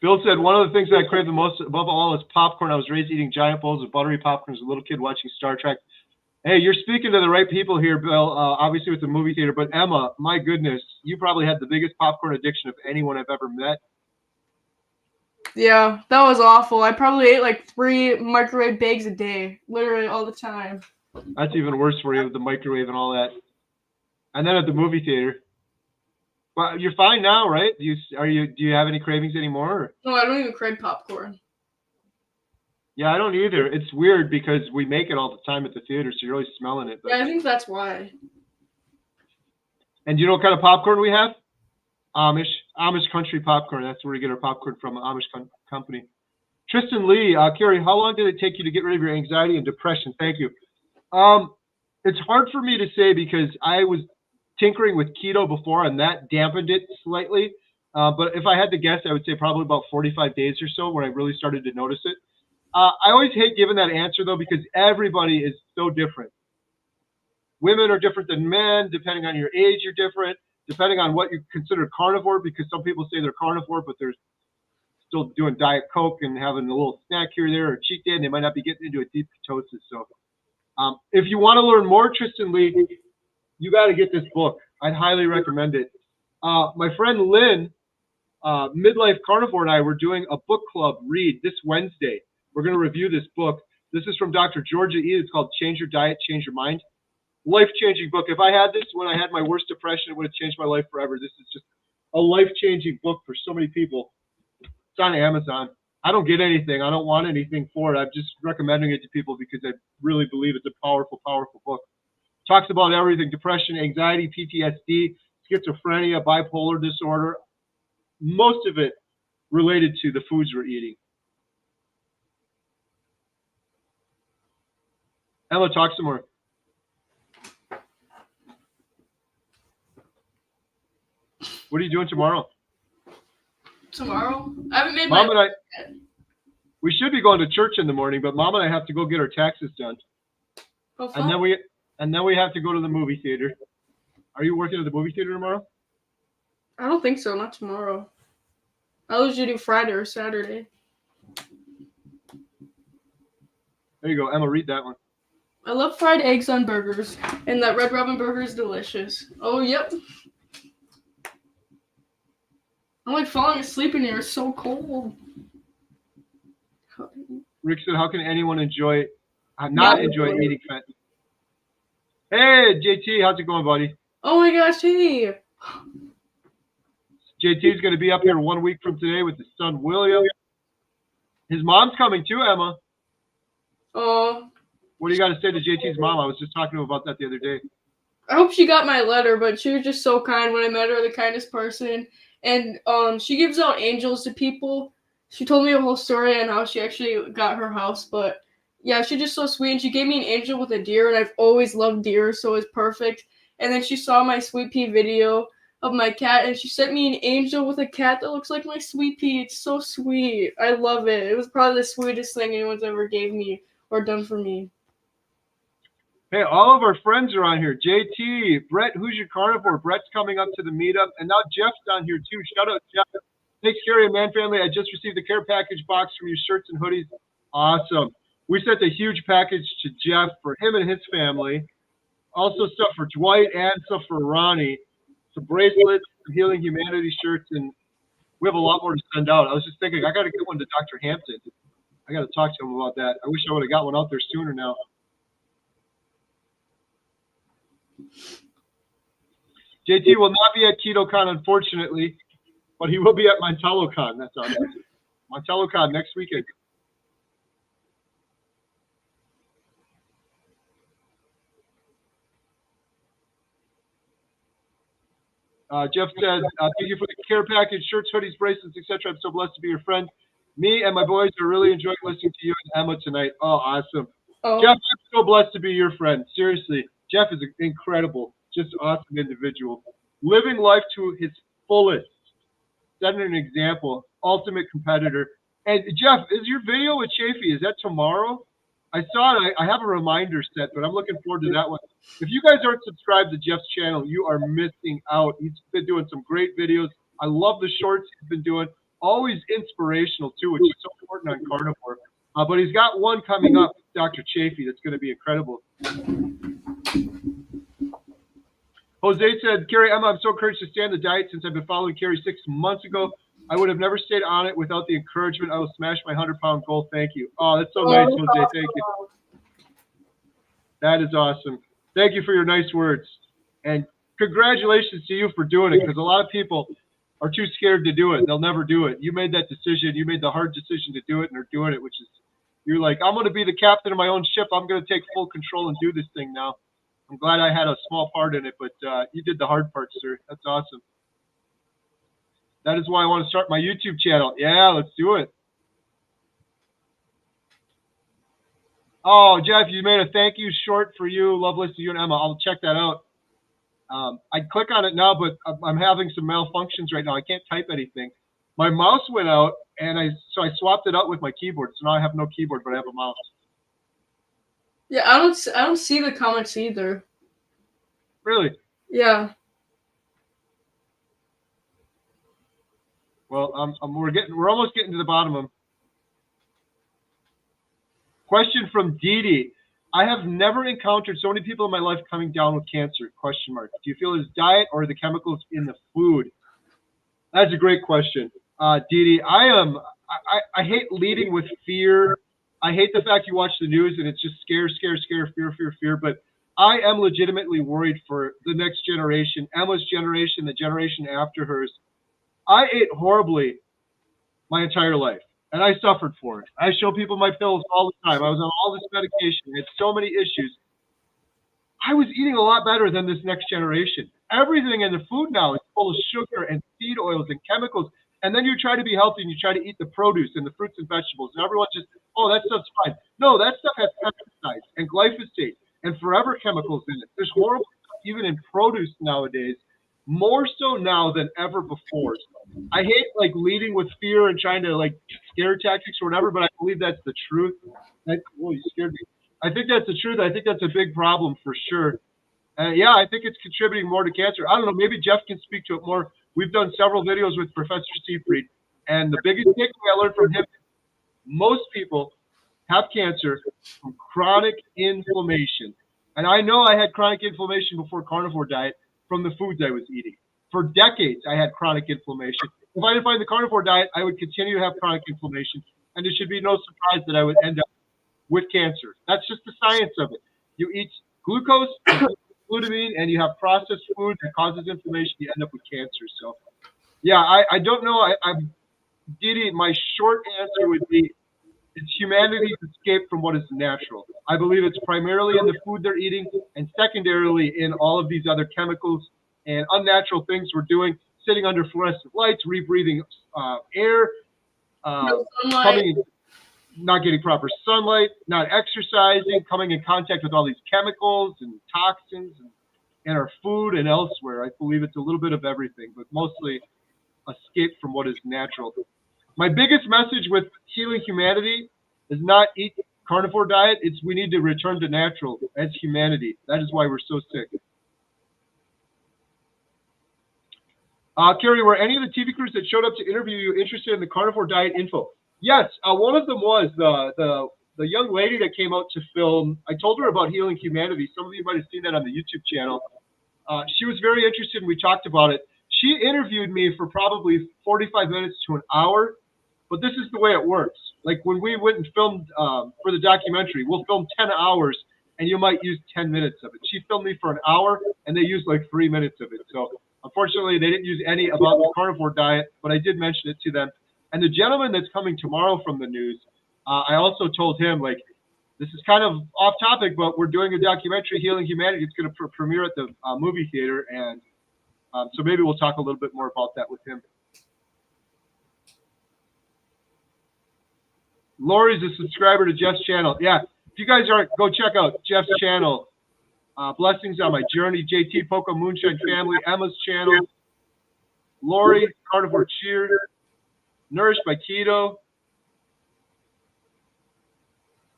Bill said, one of the things that I crave the most above all is popcorn. I was raised eating giant bowls of buttery popcorn as a little kid watching Star Trek. Hey, you're speaking to the right people here, Bill, obviously with the movie theater. But Emma, my goodness, you probably had the biggest popcorn addiction of anyone I've ever met. Yeah, that was awful. I probably ate like 3 microwave bags a day, literally all the time. That's even worse for you with the microwave and all that. and then at the movie theater. Well, you're fine now, right? Do you have any cravings anymore? Or? No, I don't even crave popcorn. Yeah, I don't either. It's weird because we make it all the time at the theater, so you're always smelling it. But... Yeah, I think that's why. And you know what kind of popcorn we have? Amish country popcorn. That's where we get our popcorn from, Amish company. Tristan Lee, Carrie, how long did it take you to get rid of your anxiety and depression? Thank you. It's hard for me to say because I was tinkering with keto before, and that dampened it slightly. But if I had to guess, I would say probably about 45 days or so when I really started to notice it. I always hate giving that answer, though, because everybody is so different. Women are different than men. Depending on your age, you're different. Depending on what you consider carnivore, because some people say they're carnivore, but they're still doing Diet Coke and having a little snack here or there or cheat day, and they might not be getting into a deep ketosis. So if you want to learn more, Tristan Lee, you got to get this book. I'd highly recommend it. My friend Lynn, Midlife Carnivore, and I were doing a book club read this Wednesday. We're going to review this book. This is from Dr. Georgia E. It's called Change Your Diet, Change Your Mind. Life-changing book. If I had this when I had my worst depression, it would have changed my life forever. This is just a life-changing book for so many people. It's on Amazon. I don't get anything. I don't want anything for it. I'm just recommending it to people because I really believe it's a powerful, powerful book. Talks about everything: depression, anxiety, PTSD, schizophrenia, bipolar disorder. Most of it related to the foods we're eating. Emma, talk some more. What are you doing tomorrow? Tomorrow? I haven't made Mom my... and I, we should be going to church in the morning, but Mom and I have to go get our taxes done. Oh, And then we have to go to the movie theater. Are you working at the movie theater tomorrow? I don't think so. Not tomorrow. I usually do Friday or Saturday. There you go. Emma, read that one. I love fried eggs on burgers, and that Red Robin burger is delicious. Oh, yep. I'm like falling asleep in here. It's so cold. Rick said, how can anyone not enjoy eating fat? Hey, JT, how's it going, buddy? Oh my gosh, hey. JT's going to be up here 1 week from today with his son, William. His mom's coming too, Emma. Oh. What do you got to say to JT's mom? I was just talking to him about that the other day. I hope she got my letter, but she was just so kind when I met her, the kindest person. And she gives out angels to people. She told me a whole story on how she actually got her house, but yeah, she's just so sweet. And she gave me an angel with a deer, and I've always loved deer, so it's perfect. And then she saw my Sweet Pea video of my cat, and she sent me an angel with a cat that looks like my Sweet Pea. It's so sweet. I love it. It was probably the sweetest thing anyone's ever gave me or done for me. Hey, all of our friends are on here. JT, Brett, who's your carnivore? Brett's coming up to the meetup. And now Jeff's on here too. Shout out, Jeff. Thanks, Carrie and Man Family. I just received the care package box from you, shirts and hoodies. Awesome. We sent a huge package to Jeff for him and his family. Also stuff for Dwight and stuff for Ronnie. Some bracelets, some Healing Humanity shirts, and we have a lot more to send out. I was just thinking, I got to get one to Dr. Hampton. I got to talk to him about that. I wish I would have got one out there sooner now. JT will not be at KetoCon, unfortunately, but he will be at MontelloCon. That's all. MontelloCon next weekend. Jeff says, thank you for the care package, shirts, hoodies, bracelets, etc. I'm so blessed to be your friend. Me and my boys are really enjoying listening to you and Emma tonight. Oh, awesome. Oh. Jeff, I'm so blessed to be your friend. Seriously, Jeff is an incredible, just awesome individual. Living life to his fullest. Setting an example. Ultimate competitor. And Jeff, is your video with Chafee, is that tomorrow? I saw it. I have a reminder set, but I'm looking forward to that one. If you guys aren't subscribed to Jeff's channel, you are missing out. He's been doing some great videos. I love the shorts he's been doing. Always inspirational, too, which is so important on Carnivore. But he's got one coming up, Dr. Chafee, that's going to be incredible. Jose said, Carrie, Emma, I'm so encouraged to stay on the diet since I've been following Carrie 6 months ago. I would have never stayed on it without the encouragement. I will smash my 100-pound goal. Thank you. Oh, that's so nice, Jose. Thank you. That is awesome. Thank you for your nice words. And congratulations to you for doing it, because a lot of people are too scared to do it. They'll never do it. You made that decision. You made the hard decision to do it, and are doing it, which is, you're like, I'm going to be the captain of my own ship. I'm going to take full control and do this thing now. I'm glad I had a small part in it, but you did the hard part, sir. That's awesome. That is why I want to start my YouTube channel. Yeah, let's do it. Oh, Jeff, you made a thank you short for you. Love listening to you and Emma. I'll check that out. I click on it now, but I'm having some malfunctions right now. I can't type anything. My mouse went out, and so I swapped it out with my keyboard. So now I have no keyboard, but I have a mouse. Yeah, I don't see the comments either. Really? Yeah. Well, we're almost getting to the bottom of them. Question from Dee Dee. I have never encountered so many people in my life coming down with cancer, question mark. Do you feel it's diet or the chemicals in the food? That's a great question. Dee Dee, I hate leading with fear. I hate the fact you watch the news and it's just scare, fear. But I am legitimately worried for the next generation, Emma's generation, the generation after hers. I ate horribly my entire life. And I suffered for it. I show people my pills all the time. I was on all this medication. I had so many issues. I was eating a lot better than this next generation. Everything in the food now is full of sugar and seed oils and chemicals. And then you try to be healthy and you try to eat the produce and the fruits and vegetables. And everyone just, oh, that stuff's fine. No, that stuff has pesticides and glyphosate and forever chemicals in it. There's horrible stuff even in produce nowadays, more so now than ever before. I hate like leading with fear and trying to like scare tactics or whatever, but I believe that's the truth. Oh, you scared me. I think that's the truth. I think that's a big problem for sure. Yeah, I think it's contributing more to cancer. I don't know. Maybe Jeff can speak to it more. We've done several videos with Professor Seifried, and the biggest takeaway I learned from him, most people have cancer from chronic inflammation. And I know I had chronic inflammation before carnivore diet from the foods I was eating. For decades, I had chronic inflammation. If I didn't find the carnivore diet, I would continue to have chronic inflammation. And it should be no surprise that I would end up with cancer. That's just the science of it. You eat glucose, glutamine, and you have processed food that causes inflammation, you end up with cancer. So, yeah, I don't know. Didi, my short answer would be it's humanity's escape from what is natural. I believe it's primarily in the food they're eating and secondarily in all of these other chemicals and unnatural things we're doing, sitting under fluorescent lights, rebreathing air, not getting proper sunlight, not exercising, coming in contact with all these chemicals and toxins in our food and elsewhere. I believe it's a little bit of everything, but mostly escape from what is natural. My biggest message with healing humanity is not eat carnivore diet. It's we need to return to natural as humanity. That is why we're so sick. Carrie, were any of the TV crews that showed up to interview you interested in the carnivore diet info? Yes, one of them was the young lady that came out to film. I told her about healing humanity. Some of you might have seen that on the YouTube channel. She was very interested and we talked about it. She interviewed me for probably 45 minutes to an hour, but this is the way it works. Like when we went and filmed for the documentary, we'll film 10 hours and you might use 10 minutes of it. She filmed me for an hour and they used like 3 minutes of it. So unfortunately, they didn't use any about the carnivore diet, but I did mention it to them. And the gentleman that's coming tomorrow from the news, I also told him, like, this is kind of off topic, but we're doing a documentary, Healing Humanity. It's going to premiere at the movie theater. And so maybe we'll talk a little bit more about that with him. Lori's a subscriber to Jeff's channel. Yeah, if you guys aren't, go check out Jeff's channel. Blessings on my journey. JT Poco Moonshine Family, Emma's channel. Lori, Carnivore Cheer. Nourished by Keto.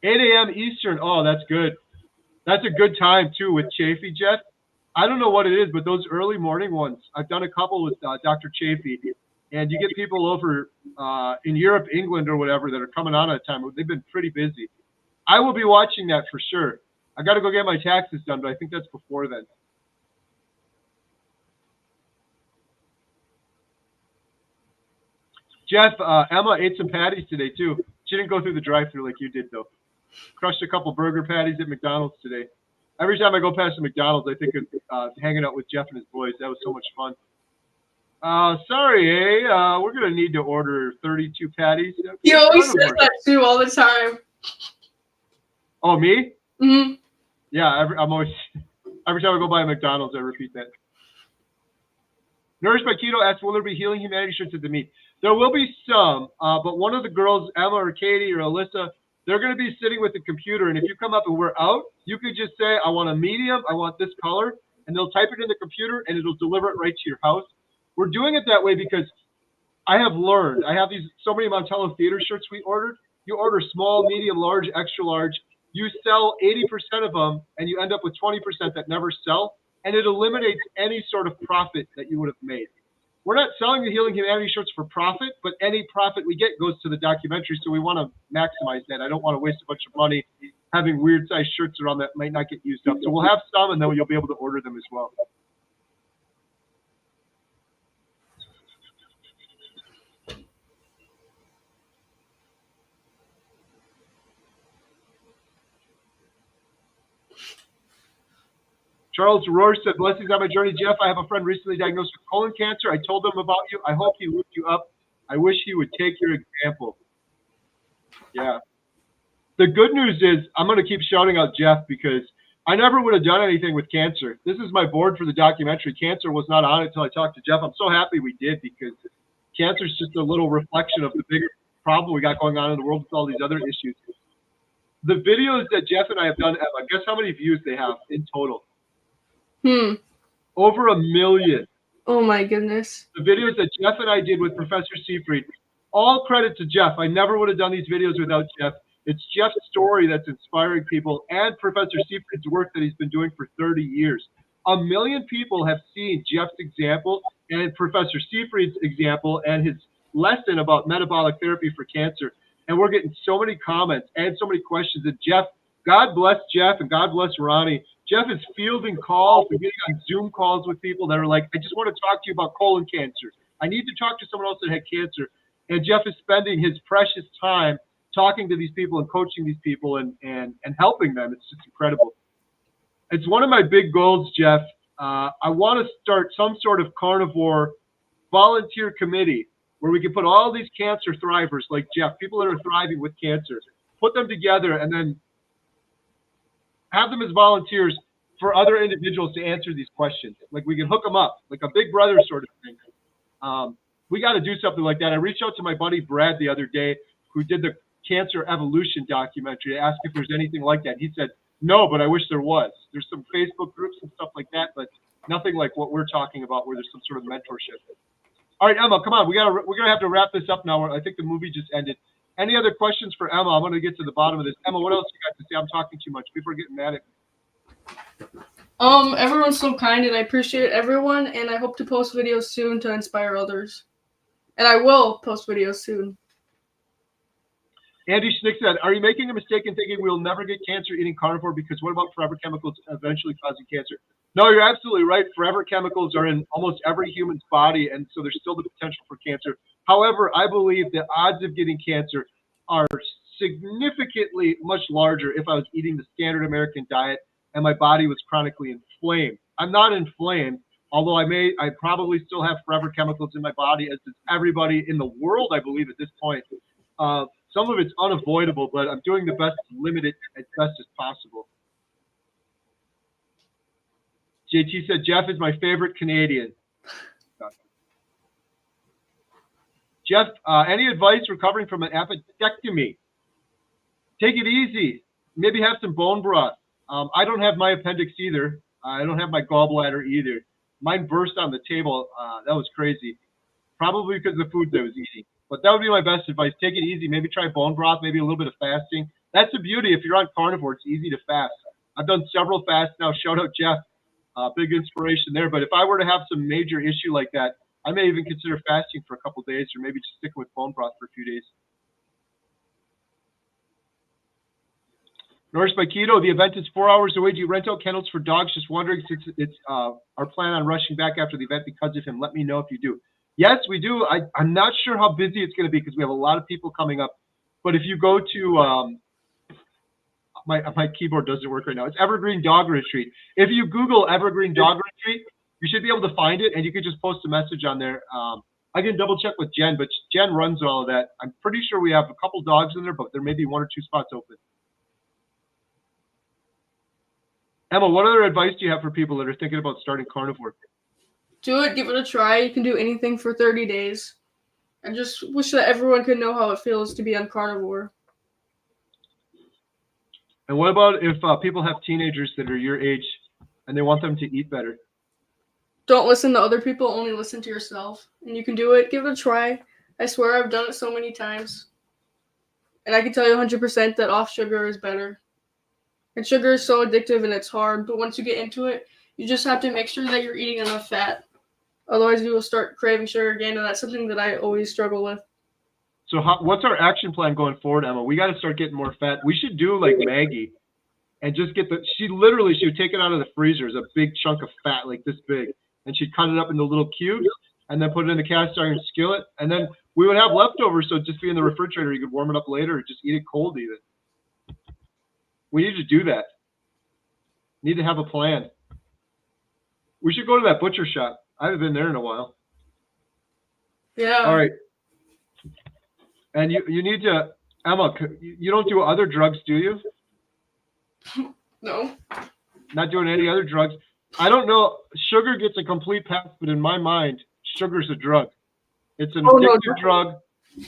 8 a.m. Eastern. Oh, that's good. That's a good time, too, with Chafee, Jeff. I don't know what it is, but those early morning ones, I've done a couple with Dr. Chafee, and you get people over in Europe, England, or whatever that are coming on at a time. They've been pretty busy. I will be watching that for sure. I got to go get my taxes done, but I think that's before then. Jeff, Emma ate some patties today, too. She didn't go through the drive-thru like you did, though. Crushed a couple burger patties at McDonald's today. Every time I go past the McDonald's, I think of hanging out with Jeff and his boys. That was so much fun. Sorry, we're going to need to order 32 patties. He always says that too all the time. Oh, me? Mm-hmm. Yeah, every time I go by a McDonald's, I repeat that. Nourished by Keto asks, will there be Healing Humanity shirts at the meet? There will be some, but one of the girls, Emma or Katie or Alyssa, they're going to be sitting with the computer, and if you come up and we're out, you could just say, I want a medium, I want this color, and they'll type it in the computer, and it'll deliver it right to your house. We're doing it that way because I have learned. I have so many Montello Theater shirts we ordered. You order small, medium, large, extra large. You sell 80% of them, and you end up with 20% that never sell, and it eliminates any sort of profit that you would have made. We're not selling the Healing Humanity shirts for profit, but any profit we get goes to the documentary, so we want to maximize that. I don't want to waste a bunch of money having weird-sized shirts around that might not get used up. So we'll have some, and then you'll be able to order them as well. Charles Rohr said, blessings on my journey. Jeff, I have a friend recently diagnosed with colon cancer. I told him about you. I hope he looked you up. I wish he would take your example. Yeah. The good news is I'm going to keep shouting out Jeff because I never would have done anything with cancer. This is my board for the documentary. Cancer was not on it until I talked to Jeff. I'm so happy we did because cancer is just a little reflection of the bigger problem we got going on in the world with all these other issues. The videos that Jeff and I have done, Emma, guess how many views they have in total? Over 1 million. Oh my goodness. The videos that Jeff and I did with Professor Seifried, all credit to Jeff. I never would have done these videos without Jeff. It's Jeff's story that's inspiring people and Professor Seifried's work that he's been doing for 30 years. 1 million people have seen Jeff's example and Professor Seifried's example and his lesson about metabolic therapy for cancer. And we're getting so many comments and so many questions. And Jeff, God bless Jeff and God bless Ronnie. Jeff is fielding calls and getting on Zoom calls with people that are like, I just want to talk to you about colon cancer. I need to talk to someone else that had cancer. And Jeff is spending his precious time talking to these people and coaching these people and helping them. It's just incredible. It's one of my big goals, Jeff. I want to start some sort of carnivore volunteer committee where we can put all these cancer thrivers like Jeff, people that are thriving with cancer, put them together and then have them as volunteers for other individuals to answer these questions. Like we can hook them up, like a big brother sort of thing. We got to do something like that. I reached out to my buddy Brad the other day, who did the Cancer Evolution documentary. I asked if there's anything like that. He said, no, but I wish there was. There's some Facebook groups and stuff like that, but nothing like what we're talking about where there's some sort of mentorship. All right, Emma, come on. We're going to have to wrap this up now. I think the movie just ended. Any other questions for Emma? I'm going to get to the bottom of this. Emma, what else you got to say? I'm talking too much. People are getting mad at me. Everyone's so kind, and I appreciate everyone, and I hope to post videos soon to inspire others. And I will post videos soon. Andy Schnick said, are you making a mistake in thinking we'll never get cancer eating carnivore? Because what about forever chemicals eventually causing cancer? No, you're absolutely right. Forever chemicals are in almost every human's body, and so there's still the potential for cancer. However, I believe the odds of getting cancer are significantly much larger if I was eating the standard American diet and my body was chronically inflamed. I'm not inflamed, although I probably still have forever chemicals in my body, as does everybody in the world, I believe, at this point. Some of it's unavoidable, but I'm doing the best to limit it as best as possible. JT said, Jeff is my favorite Canadian. Jeff, any advice recovering from an appendectomy? Take it easy. Maybe have some bone broth. I don't have my appendix either. I don't have my gallbladder either. Mine burst on the table. That was crazy. Probably because of the foods I was eating. But that would be my best advice. Take it easy. Maybe try bone broth, maybe a little bit of fasting. That's the beauty. If you're on carnivore, it's easy to fast. I've done several fasts now. Shout out Jeff. Big inspiration there. But if I were to have some major issue like that, I may even consider fasting for a couple of days or maybe just sticking with bone broth for a few days. Nourished by Keto, the event is 4 hours away. Do you rent out kennels for dogs? Just wondering since it's our plan on rushing back after the event because of him. Let me know if you do. Yes, we do. I'm not sure how busy it's going to be because we have a lot of people coming up. But if you go to my keyboard doesn't work right now. It's Evergreen Dog Retreat. If you Google Evergreen Dog Retreat, you should be able to find it, and you could just post a message on there. I can double check with Jen, but Jen runs all of that. I'm pretty sure we have a couple dogs in there, but there may be 1 or 2 spots open. Emma, what other advice do you have for people that are thinking about starting carnivore? Do it. Give it a try. You can do anything for 30 days. I just wish that everyone could know how it feels to be on carnivore. And what about if people have teenagers that are your age and they want them to eat better? Don't listen to other people. Only listen to yourself. And you can do it. Give it a try. I swear I've done it so many times. And I can tell you 100% that off sugar is better. And sugar is so addictive and it's hard. But once you get into it, you just have to make sure that you're eating enough fat. Otherwise, you will start craving sugar again. And that's something that I always struggle with. So what's our action plan going forward, Emma? We got to start getting more fat. We should do like Maggie and just get she would take it out of the freezer as a big chunk of fat like this big. And she'd cut it up into little cubes and then put it in the cast iron skillet. And then we would have leftovers. So it'd just be in the refrigerator. You could warm it up later or just eat it cold even. We need to do that. Need to have a plan. We should go to that butcher shop. I haven't been there in a while. Yeah. All right. And you need to, Emma, you don't do other drugs, do you? No. Not doing any other drugs. I don't know. Sugar gets a complete pass, but in my mind, sugar's a drug. It's an addictive drug.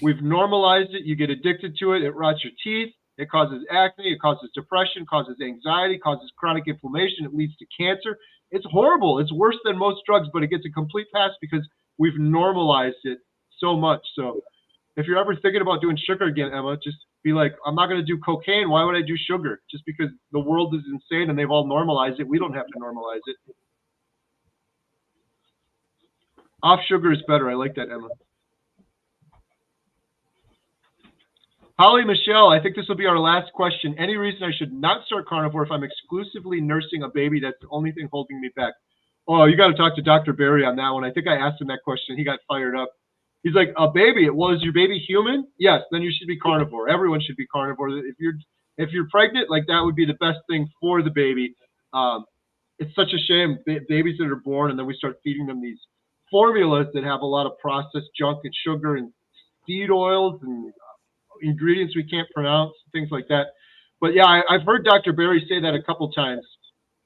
We've normalized it. You get addicted to it. It rots your teeth. It causes acne. It causes depression, causes anxiety, causes chronic inflammation. It leads to cancer. It's horrible. It's worse than most drugs, but it gets a complete pass because we've normalized it so much. So if you're ever thinking about doing sugar again, Emma, just be like, I'm not going to do cocaine. Why would I do sugar? Just because the world is insane and they've all normalized it. We don't have to normalize it. Off sugar is better. I like that, Emma. Holly Michelle, I think this will be our last question. Any reason I should not start carnivore if I'm exclusively nursing a baby? That's the only thing holding me back. Oh, you got to talk to Dr. Barry on that one. I think I asked him that question. He got fired up. He's like, a baby? Well, is your baby human? Yes, then you should be carnivore. Everyone should be carnivore. If you're pregnant, like that would be the best thing for the baby. It's such a shame, babies that are born and then we start feeding them these formulas that have a lot of processed junk and sugar and seed oils and ingredients we can't pronounce, things like that. But yeah, I've heard Dr. Barry say that a couple times.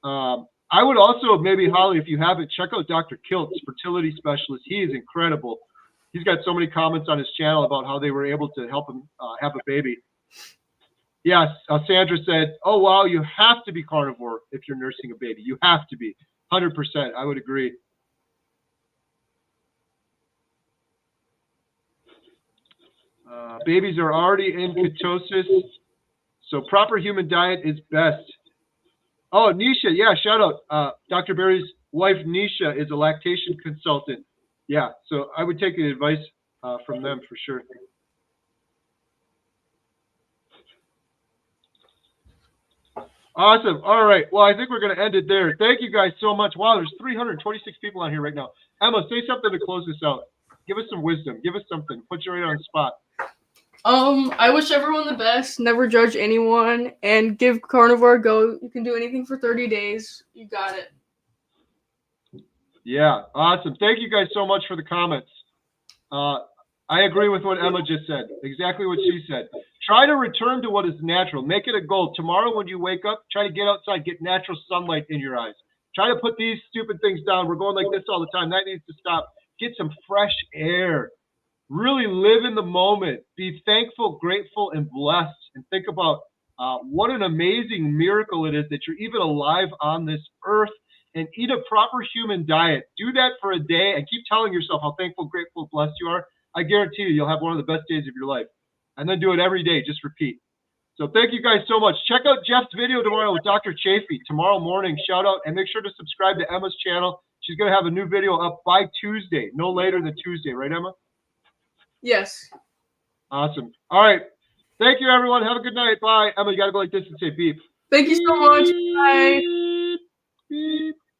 I would also, maybe Holly, if you haven't, check out Dr. Kiltz, fertility specialist. He is incredible. He's got so many comments on his channel about how they were able to help him have a baby. Yes, Sandra said, oh, wow, you have to be carnivore if you're nursing a baby. You have to be. 100%. I would agree. Babies are already in ketosis, so proper human diet is best. Oh, Nisha, yeah, shout out. Dr. Barry's wife, Nisha, is a lactation consultant. Yeah, so I would take the advice from them for sure. Awesome. All right. Well, I think we're going to end it there. Thank you guys so much. Wow, there's 326 people on here right now. Emma, say something to close this out. Give us some wisdom. Give us something. Put you right on the spot. I wish everyone the best. Never judge anyone, and give carnivore a go. You can do anything for 30 days. You got it. Yeah, awesome. Thank you guys so much for the comments. I agree with what Emma just said. Exactly what she said. Try to return to what is natural. Make it a goal. Tomorrow when you wake up, try to get outside, get natural sunlight in your eyes. Try to put these stupid things down. We're going like this all the time. That needs to stop. Get some fresh air. Really live in the moment. Be thankful, grateful, and blessed. And think about what an amazing miracle it is that you're even alive on this earth, and eat a proper human diet. Do that for a day and keep telling yourself how thankful, grateful, blessed you are. I guarantee you'll have one of the best days of your life. And then do it every day. Just repeat. So thank you guys so much. Check out Jeff's video tomorrow with Dr. Chafee tomorrow morning. Shout out, and make sure to subscribe to Emma's channel. She's going to have a new video up by Tuesday, no later than Tuesday. Right, Emma? Yes. Awesome. All right. Thank you, everyone. Have a good night. Bye. Emma, you got to go like this and say beep. Thank you so much. Bye. Beep.